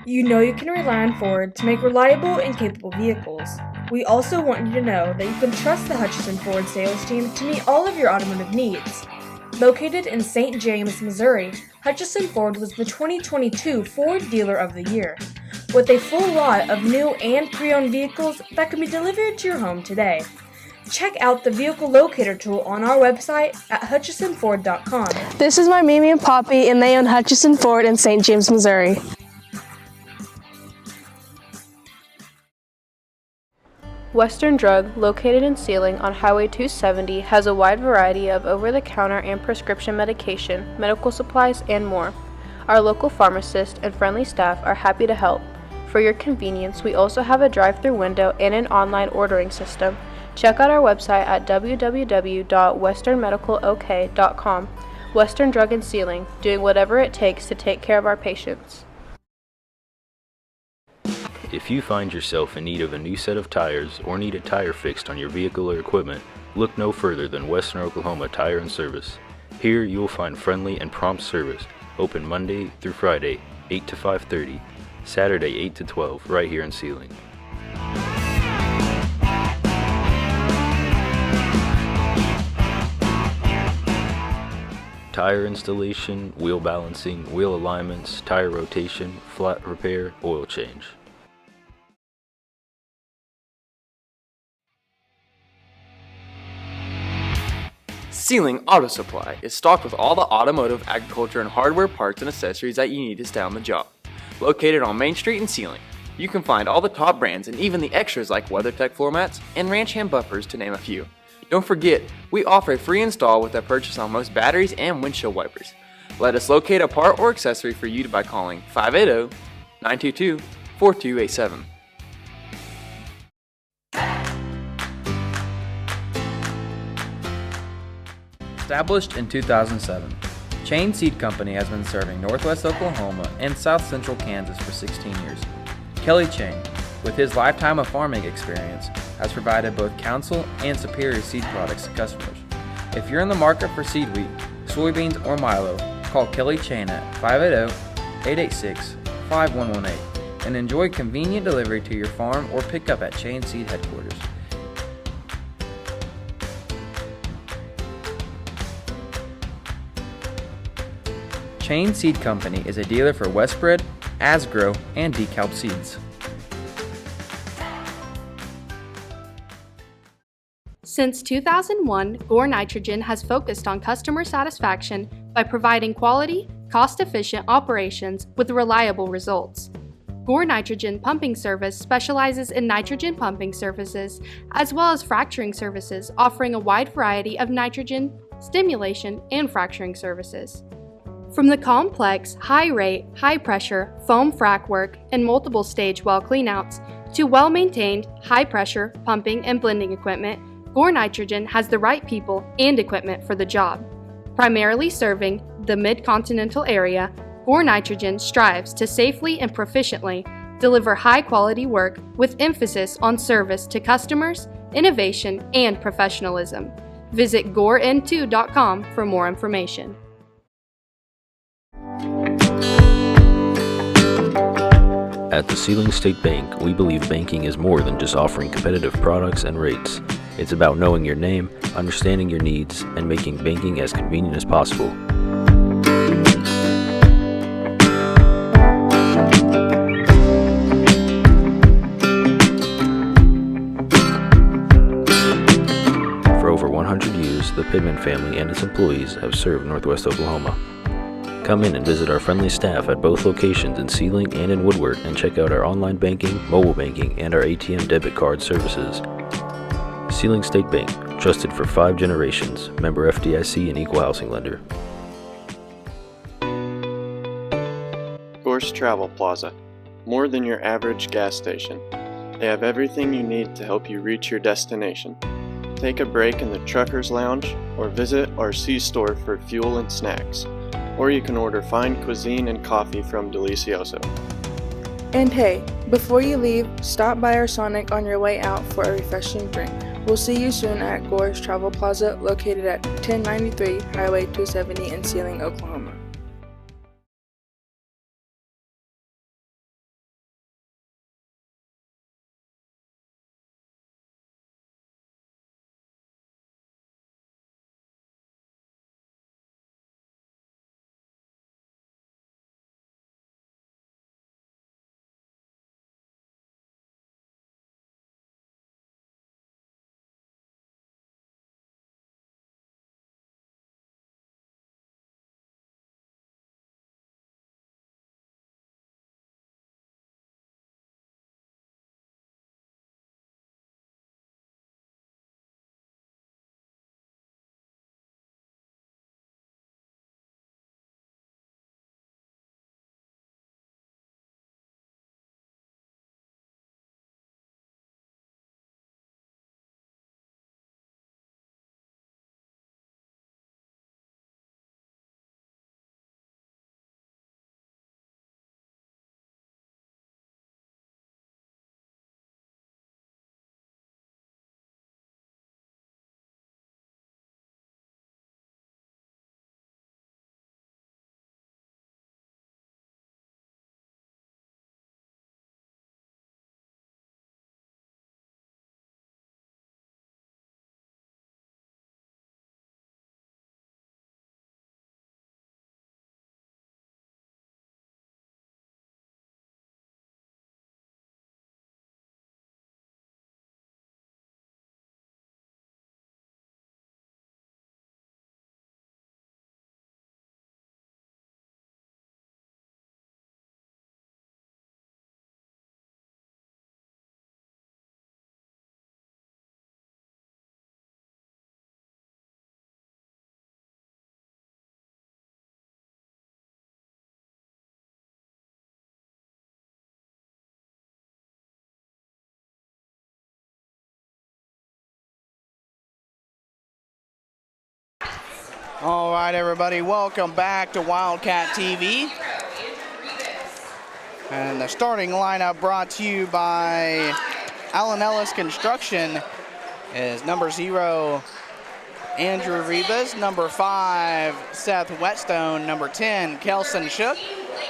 Speaker 11: You know you can rely on Ford to make reliable and capable vehicles. We also want you to know that you can trust the Hutchison Ford sales team to meet all of your automotive needs. Located in St. James, Missouri, Hutchison Ford was the 2022 Ford Dealer of the Year, with a full lot of new and pre-owned vehicles that can be delivered to your home today. Check out the vehicle locator tool on our website at hutchisonford.com.
Speaker 7: This is my Mimi and Poppy, and they own Hutchison Ford in St. James, Missouri.
Speaker 2: Western Drug, located in Sealing on Highway 270, has a wide variety of over-the-counter and prescription medication, medical supplies, and more. Our local pharmacist and friendly staff are happy to help. For your convenience, we also have a drive-through window and an online ordering system. Check out our website at www.westernmedicalok.com. Western Drug in Sealing, doing whatever it takes to take care of our patients.
Speaker 3: If you find yourself in need of a new set of tires or need a tire fixed on your vehicle or equipment, look no further than Western Oklahoma Tire and Service. Here you will find friendly and prompt service, open Monday through Friday, 8 to 5:30, Saturday 8 to 12, right here in Sealing. Tire installation, wheel balancing, wheel alignments, tire rotation, flat repair, oil change.
Speaker 1: Sealing Auto Supply is stocked with all the automotive, agriculture, and hardware parts and accessories that you need to stay on the job. Located on Main Street in Sealing, you can find all the top brands and even the extras like WeatherTech floor mats and ranch hand bumpers, to name a few. Don't forget, we offer a free install with a purchase on most batteries and windshield wipers. Let us locate a part or accessory for you by calling 580-922-4287.
Speaker 13: Established in 2007, Chain Seed Company has been serving Northwest Oklahoma and South Central Kansas for 16 years. Kelly Chain, with his lifetime of farming experience, has provided both counsel and superior seed products to customers. If you're in the market for seed wheat, soybeans, or milo, call Kelly Chain at 580-886-5118 and enjoy convenient delivery to your farm or pickup at Chain Seed headquarters. Chain Seed Company is a dealer for Westbred, Asgrow, and DeKalb seeds.
Speaker 2: Since 2001, Gore Nitrogen has focused on customer satisfaction by providing quality, cost-efficient operations with reliable results. Gore Nitrogen Pumping Service specializes in nitrogen pumping services as well as fracturing services, offering a wide variety of nitrogen, stimulation, and fracturing services. From the complex, high-rate, high-pressure foam frac work and multiple stage well cleanouts to well-maintained, high-pressure pumping and blending equipment, Gore Nitrogen has the right people and equipment for the job. Primarily serving the mid-continental area, Gore Nitrogen strives to safely and proficiently deliver high-quality work with emphasis on service to customers, innovation, and professionalism. Visit gorend2.com for more information.
Speaker 3: At the Sealing State Bank, we believe banking is more than just offering competitive products and rates. It's about knowing your name, understanding your needs, and making banking as convenient as possible. For over 100 years, the Pittman family and its employees have served Northwest Oklahoma. Come in and visit our friendly staff at both locations in Sealing and in Woodward and check out our online banking, mobile banking, and our ATM debit card services. Sealing State Bank, trusted for 5 generations, member FDIC and equal housing lender.
Speaker 10: Gorse Travel Plaza, more than your average gas station. They have everything you need to help you reach your destination. Take a break in the Truckers Lounge or visit our C-store for fuel and snacks. Or you can order fine cuisine and coffee from Delicioso.
Speaker 11: And hey, before you leave, stop by our Sonic on your way out for a refreshing drink. We'll see you soon at Gore's Travel Plaza, located at 1093 Highway 270 in Sealing, Oklahoma.
Speaker 9: All right, everybody, welcome back to Wildcat TV. And the starting lineup brought to you by Allen Ellis Construction is number 0, Andrew Ribas, number 5, Seth Whetstone, number 10, Kelson Shook,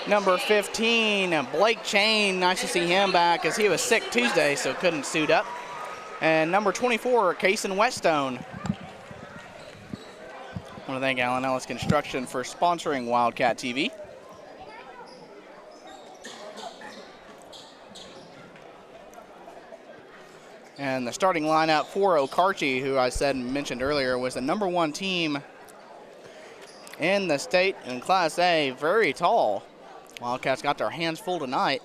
Speaker 9: number 15, Blake Chain. Nice to see him back as he was sick Tuesday, so couldn't suit up. And number 24, Kason Whetstone. I want to thank Allen Ellis Construction for sponsoring Wildcat TV. And the starting lineup for Okarche, who I mentioned earlier, was the number 1 team in the state in Class A. Very tall. Wildcats got their hands full tonight.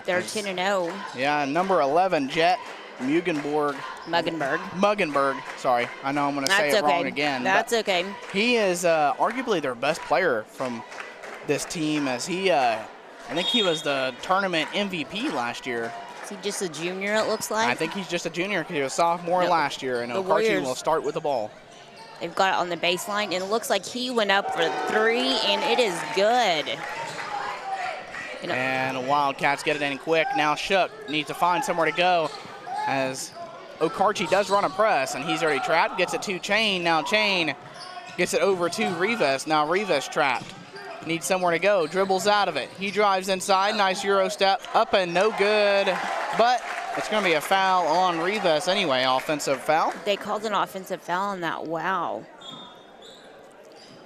Speaker 8: They're 10-0.
Speaker 9: Yeah, number 11, Jet Muggenberg. Sorry, I know I'm going to say it wrong again.
Speaker 8: That's okay.
Speaker 9: He is arguably their best player from this team, as I think he was the tournament MVP last year.
Speaker 8: Is he just a junior, it looks like?
Speaker 9: I think he's just a junior because he was a sophomore last year, and Okarche will start with the ball.
Speaker 8: They've got it on the baseline, and it looks like he went up for 3, and it is good.
Speaker 9: And the Wildcats get it in quick. Now Shook needs to find somewhere to go, as Okarche does run a press, and he's already trapped. Gets it to Chain. Now Chain gets it over to Rivas. Now Rivas trapped. Needs somewhere to go. Dribbles out of it. He drives inside. Nice Euro step. Up and no good. But it's going to be a foul on Rivas anyway. Offensive foul.
Speaker 8: They called an offensive foul on that. Wow.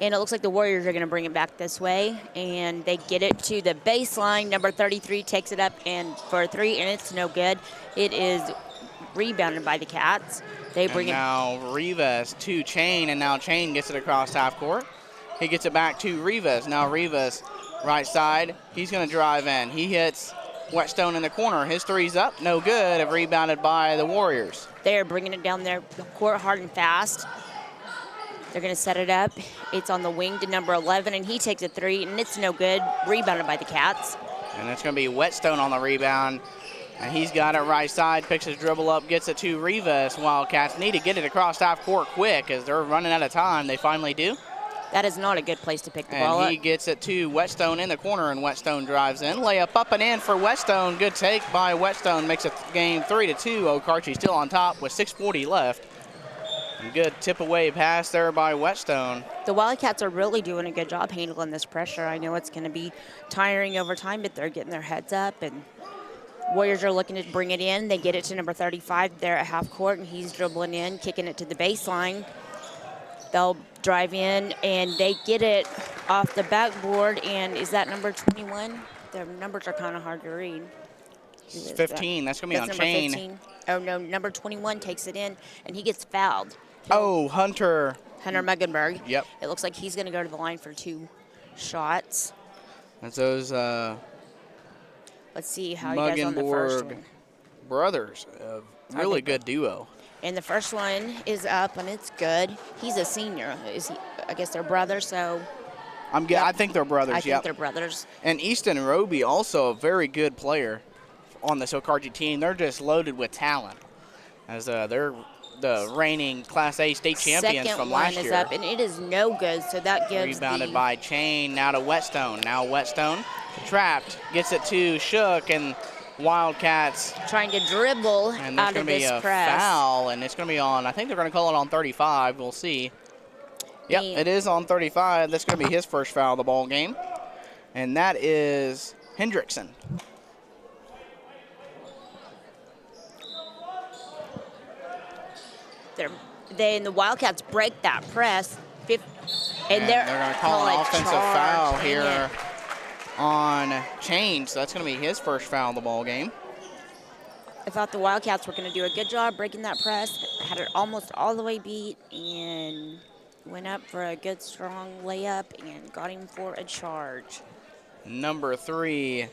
Speaker 8: And it looks like the Warriors are going to bring it back this way. And they get it to the baseline. Number 33 takes it up and for a 3, and it's no good. It is rebounded by the Cats. They bring
Speaker 9: now Rivas to Chain, and now Chain gets it across half court. He gets it back to Rivas. Now Rivas, right side. He's going to drive in. He hits Whetstone in the corner. His 3's up. No good. Rebounded by the Warriors.
Speaker 8: They're bringing it down their court hard and fast. They're going to set it up. It's on the wing to number 11, and he takes a 3, and it's no good. Rebounded by the Cats.
Speaker 9: And it's going to be Whetstone on the rebound. And he's got it right side, picks his dribble up, gets it to Rivas. Wildcats need to get it across half court quick as they're running out of time. They finally do.
Speaker 8: That is not a good place to pick the ball up.
Speaker 9: And he gets it to Whetstone in the corner, and Whetstone drives in. Layup up and in for Whetstone. Good take by Whetstone. Makes it game 3-2. Okarche still on top with 6:40 left. And good tip-away pass there by Whetstone.
Speaker 8: The Wildcats are really doing a good job handling this pressure. I know it's going to be tiring over time, but they're getting their heads up. And Warriors are looking to bring it in. They get it to number 35 there at half court, and he's dribbling in, kicking it to the baseline. They'll drive in, and they get it off the backboard. And is that number 21? The numbers are kind of hard to read.
Speaker 9: 15. That's going to be on Chain.
Speaker 8: 15. Oh, no, number 21 takes it in, and he gets fouled.
Speaker 9: Hunter
Speaker 8: Muggenberg.
Speaker 9: Yep.
Speaker 8: It looks like he's going to go to the line for 2 shots.
Speaker 9: That's those
Speaker 8: let's see how he does on the first one.
Speaker 9: Brothers, a really good duo.
Speaker 8: And the first one is up, and it's good. He's a senior. I guess they're brothers, so.
Speaker 9: I think they're brothers,
Speaker 8: I think they're brothers.
Speaker 9: And Easton Roby, also a very good player on this Okarche team. They're just loaded with talent, as they're the reigning Class A state champions from last year.
Speaker 8: Second one is up, and it is no good, so that gives
Speaker 9: rebounded by Chain, now to Whetstone. Now Whetstone trapped, gets it to Shook, and Wildcats
Speaker 8: trying to dribble
Speaker 9: and
Speaker 8: out of this
Speaker 9: press. And there's going to be a foul, and it's going to be on, I think they're going to call it on 35. We'll see. Yep, it is on 35. That's going to be his first foul of the ball game. And that is Hendrickson.
Speaker 8: And the Wildcats break that press. And they're
Speaker 9: going to call an offensive foul here on Chain. So that's going to be his first foul of the ball game.
Speaker 8: I thought the Wildcats were going to do a good job breaking that press. Had it almost all the way beat and went up for a good, strong layup and got him for a charge.
Speaker 9: Number 3,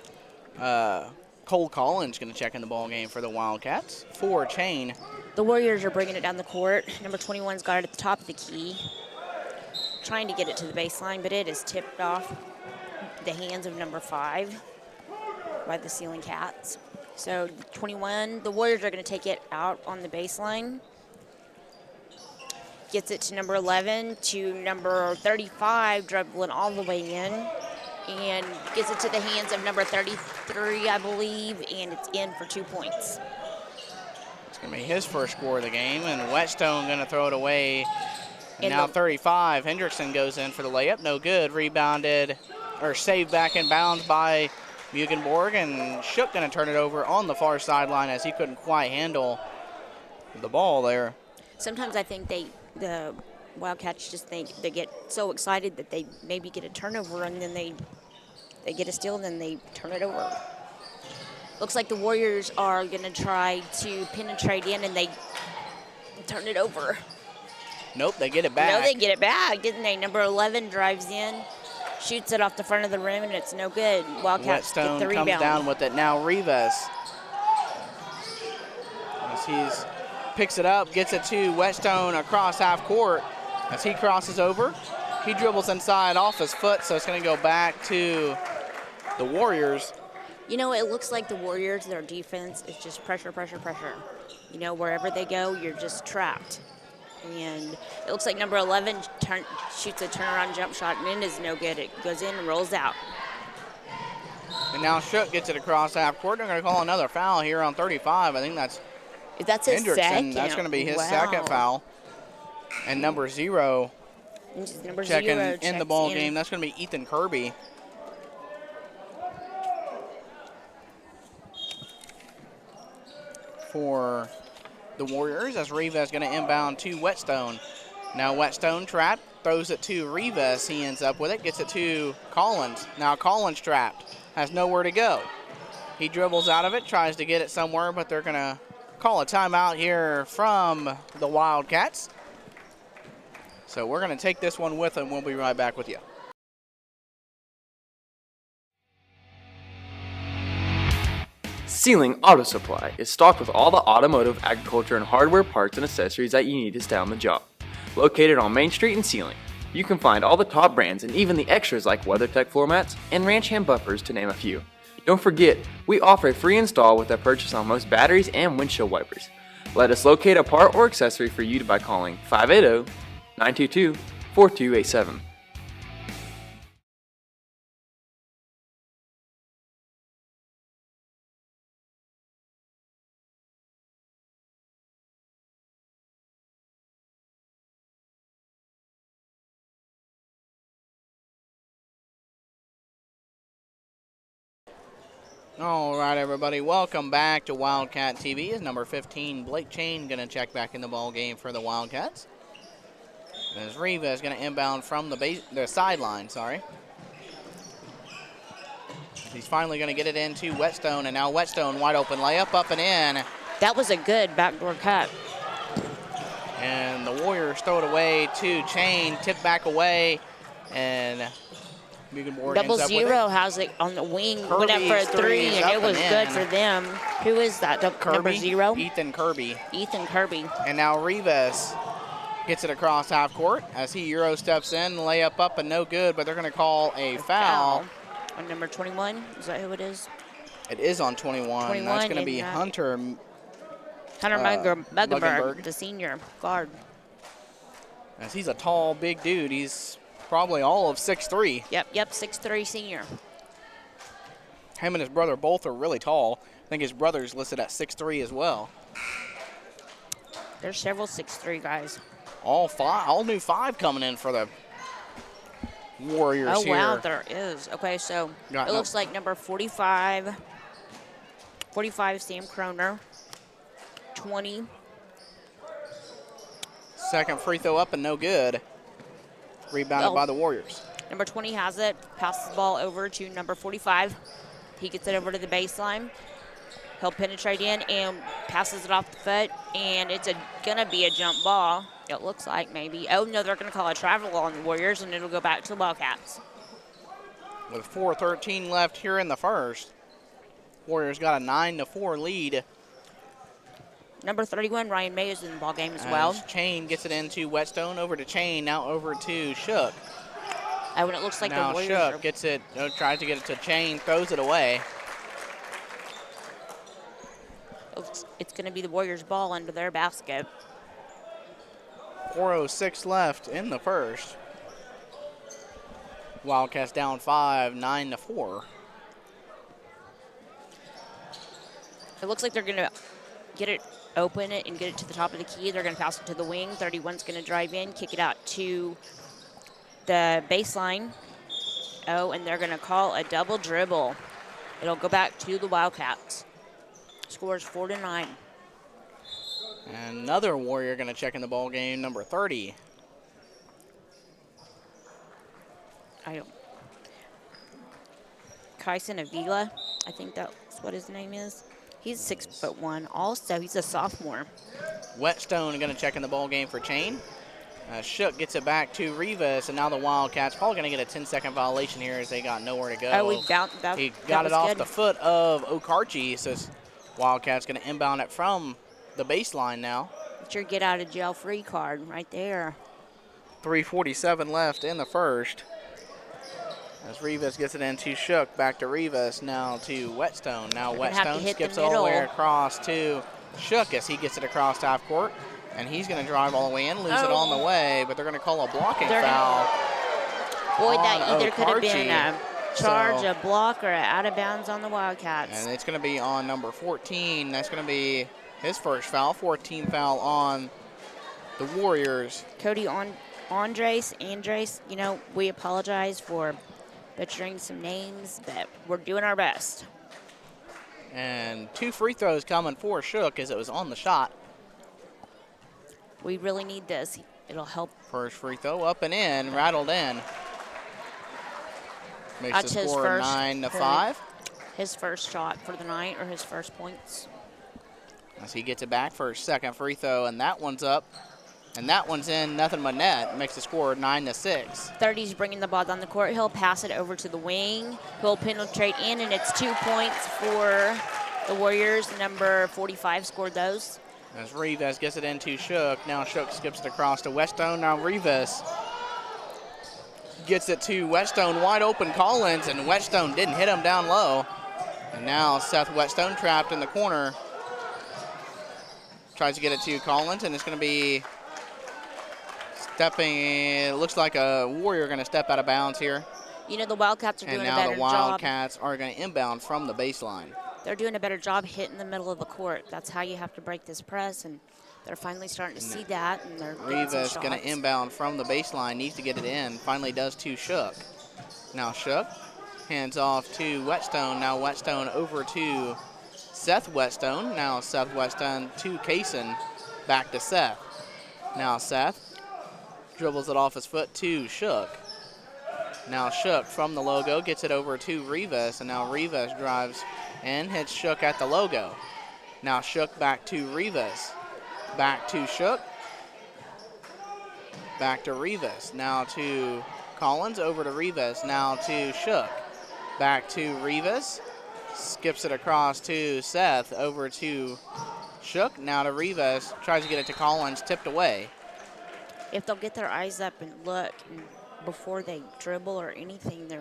Speaker 9: Cole Collins going to check in the ball game for the Wildcats for Chain.
Speaker 8: The Warriors are bringing it down the court. Number 21's got it at the top of the key, trying to get it to the baseline, but it is tipped off the hands of number 5 by the Ceiling Cats. So 21, the Warriors are going to take it out on the baseline. Gets it to number 11 to number 35, dribbling all the way in. And gets it to the hands of number 33, I believe, and it's in for 2 points.
Speaker 9: It's going to be his first score of the game, and Whetstone going to throw it away. And now 35, Hendrickson goes in for the layup, no good. Rebounded, or saved back in bounds by Muggenberg, and Shook going to turn it over on the far sideline as he couldn't quite handle the ball there.
Speaker 8: Sometimes I think the Wildcats just think they get so excited that they maybe get a turnover, and then they get a steal, and then they turn it over. Looks like the Warriors are going to try to penetrate in, and they turn it over.
Speaker 9: Nope, they get it back.
Speaker 8: No, they get it back, didn't they? Number 11 drives in, shoots it off the front of the rim, and it's no good. Wildcats get
Speaker 9: Whetstone
Speaker 8: the rebound.
Speaker 9: comes down with it. Now Rivas. As he's picks it up, gets it to Whetstone across half court. As he crosses over, he dribbles inside off his foot, so it's going to go back to the Warriors.
Speaker 8: You know, it looks like the Warriors, their defense is just pressure, pressure, pressure. You know, wherever they go, you're just trapped. And it looks like number 11 shoots a turnaround jump shot, and it is no good. It goes in and rolls out.
Speaker 9: And now Shook gets it across half court. They're going to call another foul here on 35. I think that's
Speaker 8: his
Speaker 9: Hendrickson.
Speaker 8: second.
Speaker 9: That's going to be his second foul. And number 0 checking in the ball game. That's going to be Ethan Kirby. For the Warriors, as Rivas going to inbound to Whetstone. Now Whetstone trapped, throws it to Rivas. He ends up with it, gets it to Collins. Now Collins trapped, has nowhere to go. He dribbles out of it, tries to get it somewhere, but they're going to call a timeout here from the Wildcats. So we're going to take this one with them. We'll be right back with you.
Speaker 1: Sealing Auto Supply is stocked with all the automotive, agriculture, and hardware parts and accessories that you need to stay on the job. Located on Main Street in Sealing, you can find all the top brands and even the extras like WeatherTech floor mats and ranch hand bumpers, to name a few. Don't forget, we offer a free install with a purchase on most batteries and windshield wipers. Let us locate a part or accessory for you by calling 580-922-4287.
Speaker 9: All right, everybody, welcome back to Wildcat TV. Is number 15, Blake Chain, going to check back in the ball game for the Wildcats. As Rivas is going to inbound from the sideline, sorry. He's finally going to get it into Whetstone, and now Whetstone wide open layup up and in.
Speaker 8: That was a good backdoor cut.
Speaker 9: And the Warriors throw it away to Chain, tip back away, and
Speaker 8: Double Zero has it on the wing, went up for a three, and it was good for them. Who is that, number 0?
Speaker 9: Ethan Kirby.
Speaker 8: Ethan Kirby.
Speaker 9: And now Rivas gets it across half court as he Euro steps in, layup up and no good, but they're going to call a foul.
Speaker 8: On number 21, is that who it is?
Speaker 9: It is on 21. That's going to be Hunter
Speaker 8: Muggenberg, the senior guard.
Speaker 9: As he's a tall, big dude. He's probably all of 6'3".
Speaker 8: Yep, 6'3" senior.
Speaker 9: Him and his brother both are really tall. I think his brother's listed at 6'3" as well.
Speaker 8: There's several 6'3" guys.
Speaker 9: All new 5 coming in for the Warriors here.
Speaker 8: Oh, wow, there is. Okay, so it looks like number 45, Sam Croner, 20.
Speaker 9: Second free throw up and no good. Rebounded by the Warriors.
Speaker 8: Number 20 has it, passes the ball over to number 45. He gets it over to the baseline. He'll penetrate in and passes it off the foot, and it's going to be a jump ball. It looks like maybe. Oh, no, they're going to call a travel on the Warriors, and it'll go back to the Wildcats.
Speaker 9: With 4:13 left here in the first, Warriors got a 9-4 lead.
Speaker 8: Number 31, Ryan May, is in the ball game as well.
Speaker 9: Chain gets it into Whetstone, over to Chain, now over to Shook.
Speaker 8: Oh, and it looks like
Speaker 9: now
Speaker 8: the Warriors
Speaker 9: Shook gets it, tries to get it to Chain, throws it away.
Speaker 8: It's going to be the Warriors' ball under their basket.
Speaker 9: 4:06 left in the first. Wildcats down 5, 9-4.
Speaker 8: It looks like they're going to get it, open it, and get it to the top of the key. They're going to pass it to the wing. 31's going to drive in, kick it out to the baseline. Oh, and they're going to call a double dribble. It'll go back to the Wildcats. Scores 4-9.
Speaker 9: And another Warrior going to check in the ball game, number 30.
Speaker 8: Kyson Avila, I think that's what his name is. He's 6'1". Also, he's a sophomore.
Speaker 9: Whetstone going to check in the ball game for Chain. Shook gets it back to Rivas, and now the Wildcats probably going to get a 10-second violation here as they got nowhere to go.
Speaker 8: Oh,
Speaker 9: he got it off the foot of Okarche, so Wildcats going to inbound it from the baseline now.
Speaker 8: It's your get out of jail free card right there.
Speaker 9: 3:47 left in the first. As Rivas gets it into Shook, back to Rivas, now to Whetstone. Now Whetstone skips all the way across to Shook as he gets it across half court. And he's going to drive all the way in, lose it on the way, but they're going to call a blocking foul.
Speaker 8: Boy, that either could have been
Speaker 9: Okarche.
Speaker 8: a charge, a block, or out of bounds on the Wildcats.
Speaker 9: And it's going to be on number 14. That's going to be his first foul, 14 foul on the Warriors.
Speaker 8: Cody Andres, you know, we apologize for butchering some names, but we're doing our best.
Speaker 9: And 2 free throws coming for Shook as it was on the shot.
Speaker 8: We really need this. It'll help.
Speaker 9: First free throw up and in, rattled in. Makes
Speaker 8: That's
Speaker 9: the score 9-5.
Speaker 8: His first shot for the night, or his first points.
Speaker 9: As he gets it back for his second free throw, and that one's up. And that one's in, nothing but net. Makes the score 9-6.
Speaker 8: 30's bringing the ball down the court. He'll pass it over to the wing. He'll penetrate in, and it's 2 points for the Warriors. Number 45 scored those.
Speaker 9: As Rivas gets it into Shook. Now Shook skips it across to Whetstone. Now Rivas gets it to Whetstone. Wide open Collins, and Whetstone didn't hit him down low. And now Seth Whetstone trapped in the corner. Tries to get it to Collins, and it's going to be stepping. It looks like a Warrior going to step out of bounds here.
Speaker 8: You know, the Wildcats are doing a better job.
Speaker 9: And now the Wildcats are going to inbound from the baseline.
Speaker 8: They're doing a better job hitting the middle of the court. That's how you have to break this press, and they're finally starting to see that. And they're
Speaker 9: Rivas going to inbound from the baseline, needs to get it in. Finally does to Shook. Now Shook hands off to Whetstone. Now Whetstone over to Seth Whetstone. Now Seth Whetstone to Kaysen. Back to Seth. Now Seth dribbles it off his foot to Shook. Now Shook from the logo gets it over to Rivas, and now Rivas drives and hits Shook at the logo. Now Shook back to Rivas. Back to Shook. Back to Rivas. Now to Collins, over to Rivas. Now to Shook. Back to Rivas. Skips it across to Seth, over to Shook. Now to Rivas. Tries to get it to Collins, tipped away.
Speaker 8: If they'll get their eyes up and look before they dribble or anything,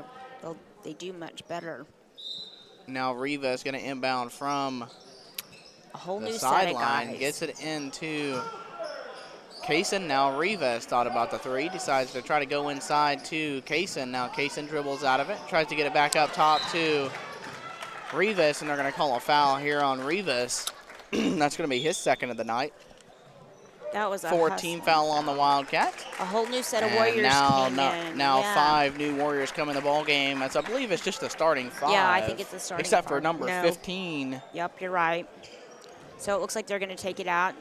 Speaker 8: they do much better.
Speaker 9: Now Rivas going to inbound from
Speaker 8: a whole
Speaker 9: the
Speaker 8: new
Speaker 9: sideline. Gets it into Kaysen. Now Rivas thought about the three. Decides to try to go inside to Kaysen. Now Kaysen dribbles out of it. Tries to get it back up top to Rivas, and they're going to call a foul here on Rivas. That's going to be his second of the night.
Speaker 8: That was a
Speaker 9: 14 foul on the Wildcats.
Speaker 8: A whole new set of
Speaker 9: And
Speaker 8: Warriors came in.
Speaker 9: Now
Speaker 8: Yeah.
Speaker 9: 5 new Warriors come in the ball game. I believe it's just the starting 5.
Speaker 8: Yeah, I think it's the starting
Speaker 9: Except for
Speaker 8: 5.
Speaker 9: number
Speaker 8: No.
Speaker 9: 15.
Speaker 8: Yep, you're right. So it looks like they're going to take it out.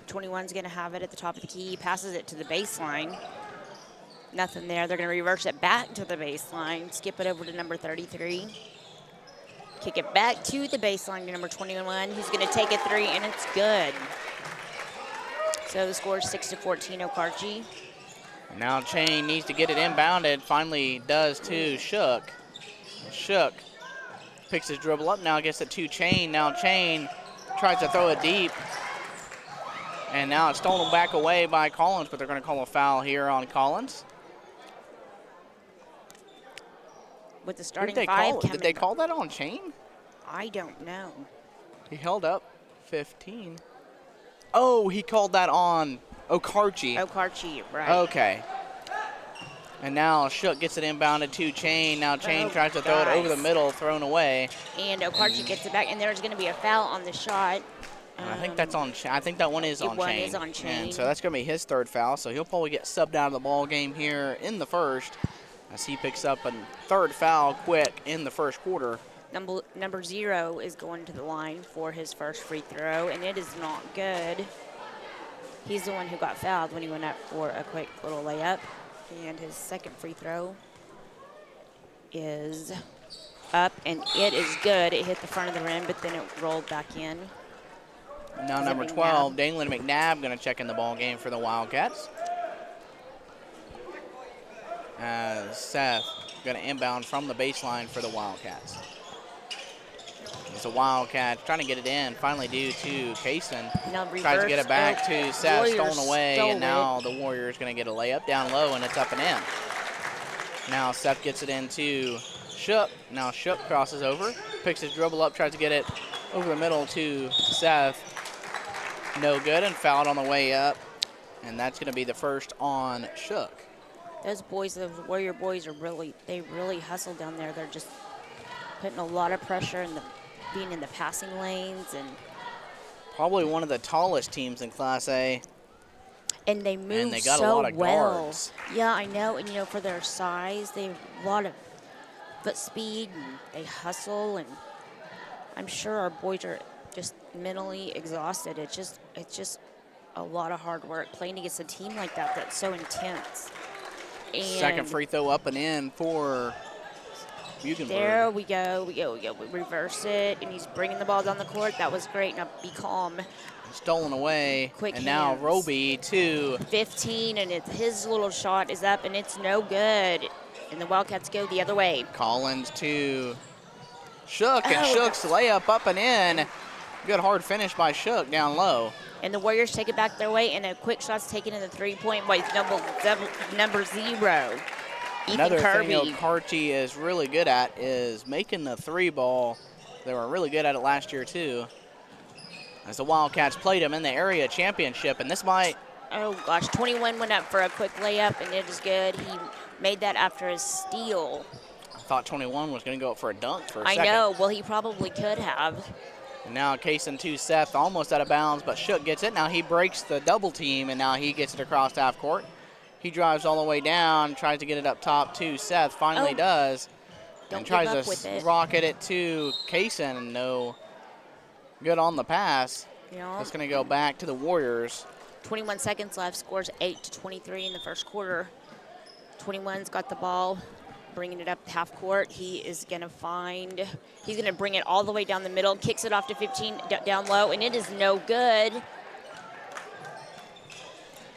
Speaker 8: 21's going to have it at the top of the key. He passes it to the baseline. Nothing there. They're going to reverse it back to the baseline. Skip it over to number 33. Kick it back to the baseline to number 21. He's going to take a three, and it's good. So the score is 6-14, Okarche.
Speaker 9: Now Chain needs to get it inbounded. Finally does to Shook. Shook picks his dribble up. Now gets it to Chain. Now Chain tries to throw it deep. And now it's stolen back away by Collins, but they're going to call a foul here on Collins.
Speaker 8: With the starting
Speaker 9: Did
Speaker 8: five
Speaker 9: did they call that on Chain?
Speaker 8: I don't know.
Speaker 9: He held up 15. Oh, he called that on Okarche.
Speaker 8: Okarche, right.
Speaker 9: Okay. And now Shook gets it inbounded to Chain. Now Chain tries to throw it over the middle, thrown away.
Speaker 8: And Okarche gets it back, and there's going to be a foul on the shot.
Speaker 9: I think that's on. I think that one is on Chain.
Speaker 8: One is on Chain.
Speaker 9: And so that's going to be his third foul. So he'll probably get subbed out of the ball game here in the first, as he picks up a third foul quick in the first quarter.
Speaker 8: Number 0 is going to the line for his first free throw, and it is not good. He's the one who got fouled when he went up for a quick little layup. And his second free throw is up, and it is good. It hit the front of the rim, but then it rolled back in.
Speaker 9: Now number 12, Dalen McNabb, going to check in the ball game for the Wildcats. as Seth going to inbound from the baseline for the Wildcats. It's the Wildcats trying to get it in, finally due to Kaysen. Tries to get it back to Seth, stolen away, and now the Warriors going to get a layup down low, and it's up and in. Now Seth gets it into Shook. Now Shook crosses over, picks his dribble up, tries to get it over the middle to Seth. No good, and fouled on the way up. And that's going to be the first on Shook.
Speaker 8: Those Warrior boys they really hustle down there. They're just putting a lot of pressure and being in the passing lanes. And
Speaker 9: probably one of the tallest teams in Class A.
Speaker 8: And they move
Speaker 9: and they got
Speaker 8: so
Speaker 9: a lot of guards.
Speaker 8: Yeah, I know. And, for their size, they have a lot of foot speed, and they hustle. And I'm sure our boys are just mentally exhausted. It's just a lot of hard work playing against a team like that that's so intense. And
Speaker 9: second free throw up and in for Buchenberg.
Speaker 8: There we go. We reverse it, and he's bringing the ball down the court. That was great. Now be calm.
Speaker 9: Stolen away.
Speaker 8: Quick
Speaker 9: and
Speaker 8: hands.
Speaker 9: Now Roby to
Speaker 8: 15, and his little shot is up, and it's no good. And the Wildcats go the other way.
Speaker 9: Collins to Shook, and Shook's layup up and in. Good hard finish by Shook down low.
Speaker 8: And the Warriors take it back their way, and a quick shot's taken in the three-point by number 0.
Speaker 9: Another
Speaker 8: Kirby.
Speaker 9: thing Okarche is really good at is making the three ball. They were really good at it last year too, as the Wildcats played them in the area championship, and this might.
Speaker 8: Oh gosh, 21 went up for a quick layup, and it is good. He made that after his steal.
Speaker 9: I thought 21 was going to go up for a dunk for a second.
Speaker 8: I know. Well, he probably could have.
Speaker 9: And now Kaysen to Seth, almost out of bounds, but Shook gets it. Now he breaks the double team, and now he gets it across half court. He drives all the way down, tries to get it up top to Seth, finally does. And tries to rocket it to Kaysen, and no good on the pass.
Speaker 8: Yeah.
Speaker 9: It's going to go back to the Warriors.
Speaker 8: 21 seconds left, scores 8-23 in the first quarter. 21's got the ball, bringing it up half court. He's going to bring it all the way down the middle, kicks it off to 15 down low, and it is no good.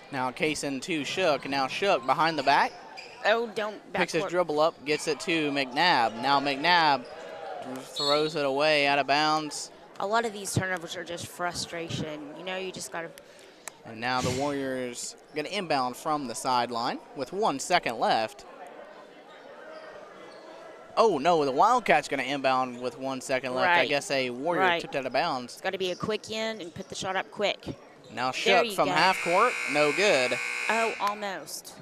Speaker 9: Now Kaysen to Shook, and now Shook behind the back.
Speaker 8: Oh, don't back
Speaker 9: Picks his dribble up, gets it to McNabb. Now McNabb throws it away out of bounds.
Speaker 8: A lot of these turnovers are just frustration. You just got to.
Speaker 9: And now the Warriors going to inbound from the sideline with 1 second left. Oh, no, the Wildcats going to inbound with 1 second left.
Speaker 8: Right.
Speaker 9: I guess a Warrior took that out of bounds.
Speaker 8: It's got to be a quick in and put the shot up quick.
Speaker 9: Now Shook from half court, no good.
Speaker 8: Oh, almost.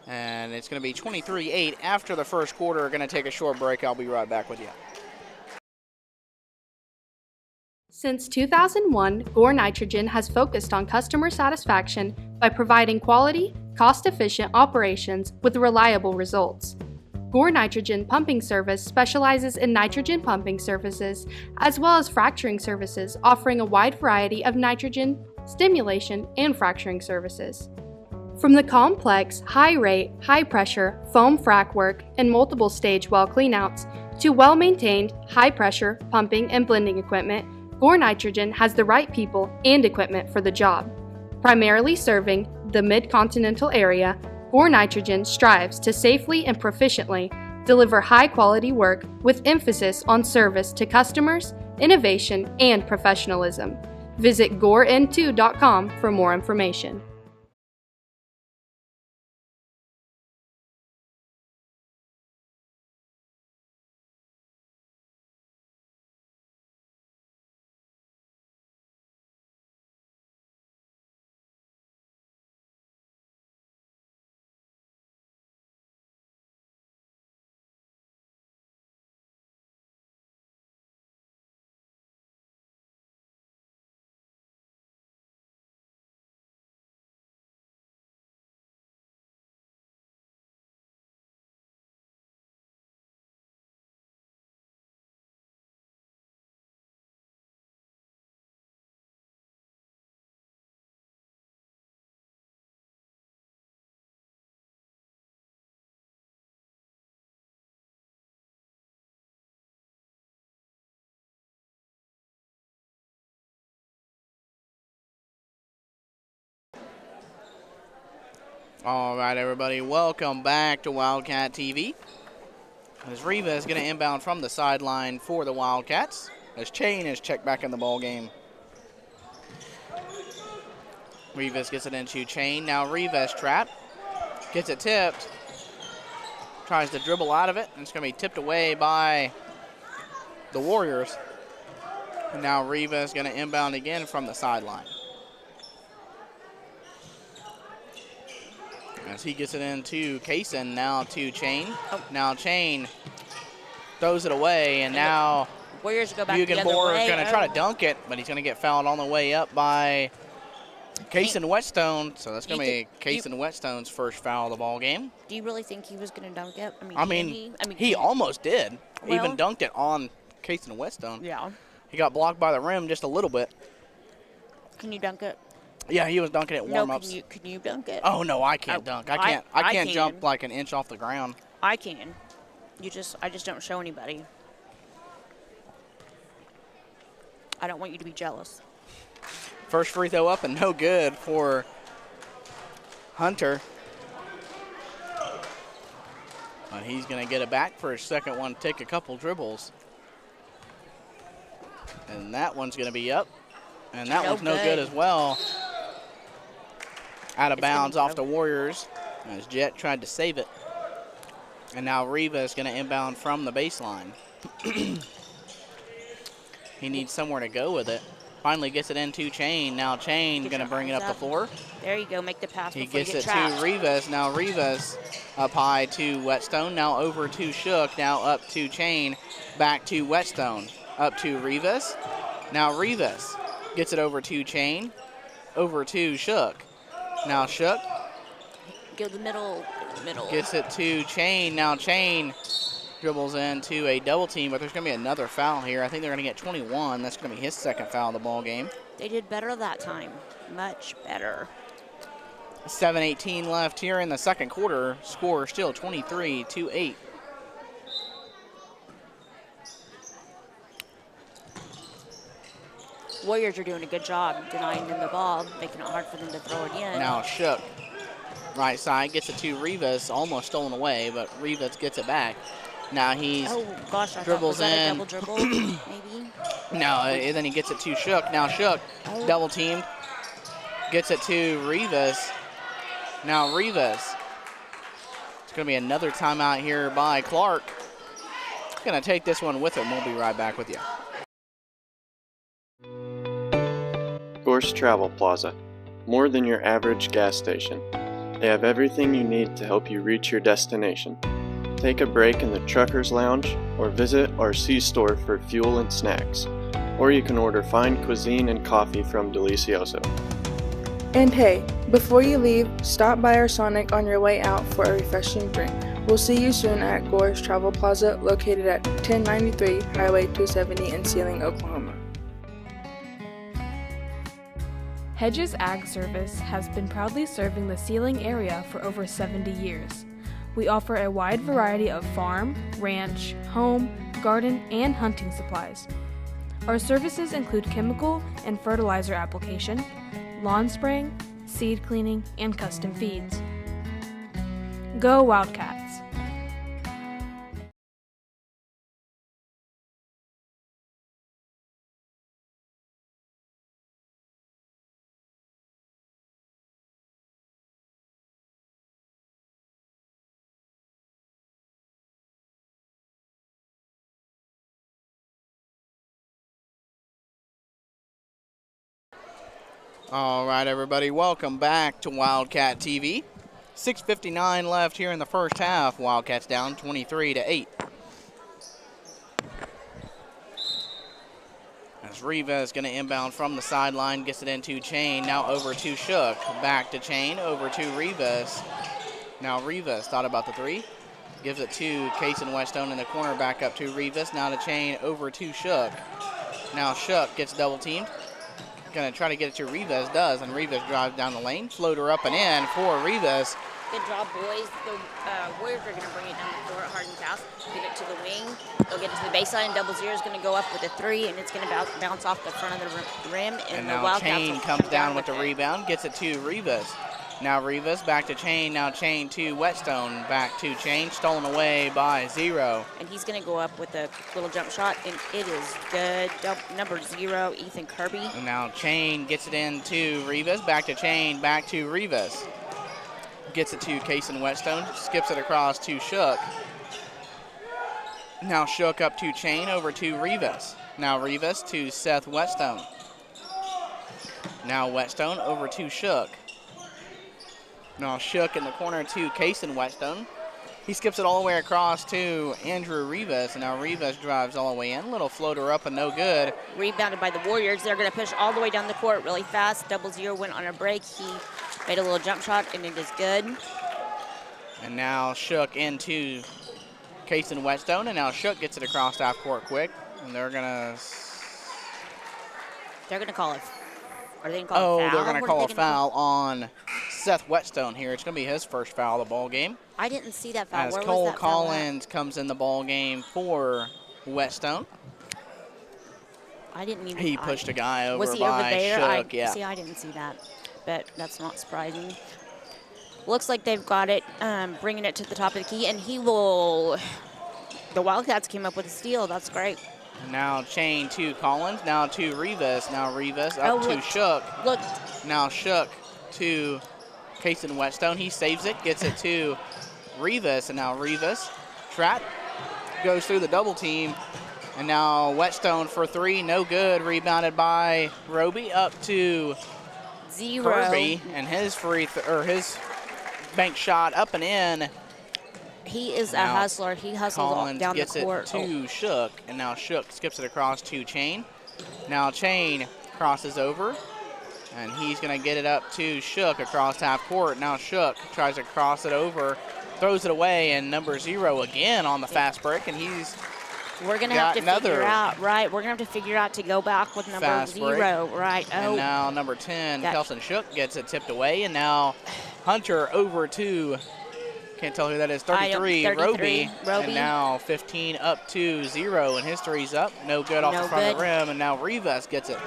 Speaker 9: And it's going to be 23-8 after the first quarter. We're going to take a short break. I'll be right back with you.
Speaker 2: Since 2001, Gore Nitrogen has focused on customer satisfaction by providing quality, cost-efficient operations with reliable results. Gore Nitrogen Pumping Service specializes in nitrogen pumping services as well as fracturing services, offering a wide variety of nitrogen, stimulation, and fracturing services. From the complex, high-rate, high-pressure foam frac work and multiple stage well cleanouts to well-maintained, high-pressure pumping and blending equipment, Gore Nitrogen has the right people and equipment for the job. Primarily serving the mid-continental area, Gore Nitrogen strives to safely and proficiently deliver high-quality work with emphasis on service to customers, innovation, and professionalism. Visit gorend2.com for more information.
Speaker 9: All right, everybody, welcome back to Wildcat TV. As Reva is going to inbound from the sideline for the Wildcats, as Chain is checked back in the ball game. Rivas gets it into Chain. Now Rivas trapped, gets it tipped, tries to dribble out of it, and it's going to be tipped away by the Warriors. And now Rivas is going to inbound again from the sideline. As he gets it into Kaysen, now to Chain. Now Chain throws it away, and now
Speaker 8: Warriors go back the other
Speaker 9: Hugenborg
Speaker 8: way.
Speaker 9: is going to try to dunk it, but he's going to get fouled on the way up by Kaysen Whetstone. So that's going to be Kaysen Whetstone's first foul of the ball game.
Speaker 8: Do you really think he was going to dunk it?
Speaker 9: He almost did.
Speaker 8: Well,
Speaker 9: Even dunked it on Kaysen Whetstone.
Speaker 8: Yeah.
Speaker 9: He got blocked by the rim just a little bit.
Speaker 8: Can you dunk it?
Speaker 9: Yeah, he was dunking at warm-ups.
Speaker 8: No, can you dunk it?
Speaker 9: Oh no, I can't dunk. I can't jump like an inch off the ground.
Speaker 8: I can. I just don't show anybody. I don't want you to be jealous.
Speaker 9: First free throw up and no good for Hunter. But he's going to get it back for his second one, take a couple dribbles. And that one's going to be up. And that one's no good as well. Out of bounds off the Warriors as Jet tried to save it. And now Reva is going to inbound from the baseline. He needs somewhere to go with it. Finally gets it into Chain. Now Chain going to bring it up the floor.
Speaker 8: There you go. Make the pass
Speaker 9: He
Speaker 8: before you
Speaker 9: gets
Speaker 8: get
Speaker 9: it
Speaker 8: trapped.
Speaker 9: to Rivas. Now Rivas up high to Whetstone. Now over to Shook. Now up to Chain. Back to Whetstone. Up to Rivas. Now Rivas gets it over to Chain. Over to Shook. Now Shook.
Speaker 8: Go to the middle.
Speaker 9: Gets it to Chain. Now Chain dribbles into a double team, but there's going to be another foul here. I think they're going to get 21. That's going to be his second foul of the ball game.
Speaker 8: They did better that time. Much better.
Speaker 9: 7:18 left here in the second quarter. Score still 23-8.
Speaker 8: Warriors are doing a good job denying them the ball, making it hard for them to throw it in.
Speaker 9: Now Shook, right side, gets it to Rivas, almost stolen away, but Rivas gets it back. Now he's dribbles in.
Speaker 8: A double dribble, maybe?
Speaker 9: No, and then he gets it to Shook. Now Shook, double teamed, gets it to Rivas. Now Rivas. It's going to be another timeout here by Clark. Going to take this one with him. We'll be right back with you.
Speaker 10: Gorse Travel Plaza. More than your average gas station. They have everything you need to help you reach your destination. Take a break in the Truckers Lounge or visit our C-store for fuel and snacks. Or you can order fine cuisine and coffee from Delicioso.
Speaker 11: And hey, before you leave, stop by our Sonic on your way out for a refreshing drink. We'll see you soon at Gorse Travel Plaza, located at 1093 Highway 270 in Sealing, Oklahoma.
Speaker 12: Hedges Ag Service has been proudly serving the Sealing area for over 70 years. We offer a wide variety of farm, ranch, home, garden, and hunting supplies. Our services include chemical and fertilizer application, lawn spraying, seed cleaning, and custom feeds. Go Wildcats!
Speaker 9: All right, everybody, welcome back to Wildcat TV. 6:59 left here in the first half. Wildcats down 23-8. As Reva is going to inbound from the sideline, gets it into Chain, now over to Shook, back to Chain, over to Rivas. Now Rivas thought about the three, gives it to Kaysen Whetstone in the corner, back up to Rivas, now to Chain, over to Shook. Now Shook gets double teamed. Going to try to get it to Rivas, does, and Rivas drives down the lane. Floater up and in for Rivas.
Speaker 8: Good job, boys. The Warriors are going to bring it down the floor at Hardin House, get it to the wing. They'll get it to the baseline. Double zero is going to go up with a three, and it's going to bounce off the front of the rim.
Speaker 9: And
Speaker 8: the
Speaker 9: now
Speaker 8: Wildcats
Speaker 9: Chain comes down with the rebound, gets it to Rivas. Now Rivas back to Chain. Now Chain to Whetstone. Back to Chain. Stolen away by 0.
Speaker 8: And he's going to go up with a little jump shot, and it is good. Number 0, Ethan Kirby.
Speaker 9: And now Chain gets it into Rivas. Back to Chain. Back to Rivas. Gets it to Kason Whetstone. Skips it across to Shook. Now Shook up to Chain. Over to Rivas. Now Rivas to Seth Whetstone. Now Whetstone over to Shook. Now Shook in the corner to Kason Whetstone. He skips it all the way across to Andrew Rivas, and now Rivas drives all the way in. Little floater up and no good.
Speaker 8: Rebounded by the Warriors. They're going to push all the way down the court really fast. 0-0 went on a break. He made a little jump shot, and it is good.
Speaker 9: And now Shook into Kason Whetstone, and now Shook gets it across half court quick, and they're going to
Speaker 8: call it. Are they going to call a foul?
Speaker 9: They're going to call a foul on Seth Whetstone here. It's going to be his first foul of the ball game.
Speaker 8: I didn't see that foul.
Speaker 9: As
Speaker 8: Where
Speaker 9: Cole
Speaker 8: was that foul
Speaker 9: Collins comes in the ball game for Whetstone.
Speaker 8: I didn't even.
Speaker 9: He pushed a guy over
Speaker 8: was he
Speaker 9: by
Speaker 8: over there?
Speaker 9: Shook. Yeah.
Speaker 8: See, I didn't see that, but that's not surprising. Looks like they've got it, bringing it to the top of the key, and he will. The Wildcats came up with a steal. That's great.
Speaker 9: Now Chain to Collins. Now to Rivas. Now Rivas up to Shook.
Speaker 8: Look.
Speaker 9: Now Shook to Kason Whetstone. He saves it, gets it to Rivas, and now Rivas trap goes through the double team, and now Whetstone for 3, no good. Rebounded by Roby up to
Speaker 8: 0.
Speaker 9: Kirby, and his his bank shot up and in.
Speaker 8: He is
Speaker 9: now
Speaker 8: a hustler. He hustles
Speaker 9: Collins
Speaker 8: down
Speaker 9: gets
Speaker 8: the court.
Speaker 9: it to Shook, and now Shook skips it across to Chain. Now Chain crosses over, and he's going to get it up to Shook across half court. Now Shook tries to cross it over, throws it away, and number 0 again on the fast break, and
Speaker 8: we're going to have to figure out, right, we're going to have to figure out to go back with number 0, right.
Speaker 9: And now number 10, Kelson Shook, gets it tipped away, and now Hunter over to, can't tell who that is, 33, Roby. And now 15 up to 0, and his three's up. No good off the front of the rim, and now Rivas gets it.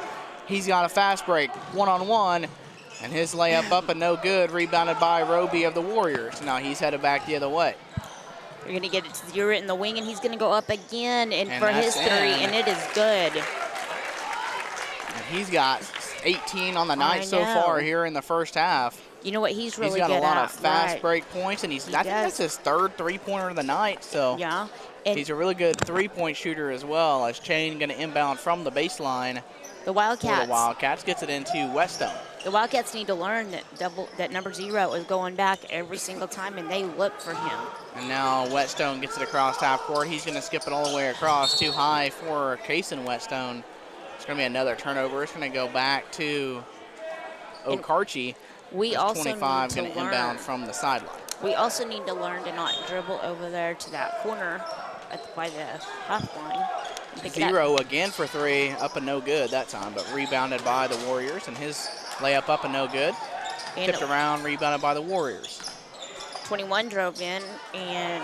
Speaker 9: He's got a fast break, one-on-one, and his layup up and no good, rebounded by Roby of the Warriors. Now he's headed back the other way.
Speaker 8: They're going to get it to 0 in the wing, and he's going to go up again and for his 3, and it is good.
Speaker 9: And he's got 18 on the night so far here in the first half.
Speaker 8: You know what he's really good at?
Speaker 9: He's got a lot of fast break points, and I think that's his 3rd three-pointer of the night. So
Speaker 8: yeah,
Speaker 9: he's a really good three-point shooter as well. As Chain going to inbound from the baseline.
Speaker 8: The Wildcats
Speaker 9: gets it into Whetstone.
Speaker 8: The Wildcats need to learn that number 0 is going back every single time, and they look for him.
Speaker 9: And now Whetstone gets it across half court. He's going to skip it all the way across, too high for Kason Whetstone. It's going to be another turnover. It's going to go back to Okarche.
Speaker 8: We also
Speaker 9: 25
Speaker 8: need
Speaker 9: going to inbound from the sideline.
Speaker 8: We also need to learn to not dribble over there to that corner by the half line.
Speaker 9: 0 again for 3, up and no good that time, but rebounded by the Warriors, and his layup up and no good. Tipped around, rebounded by the Warriors.
Speaker 8: 21 drove in and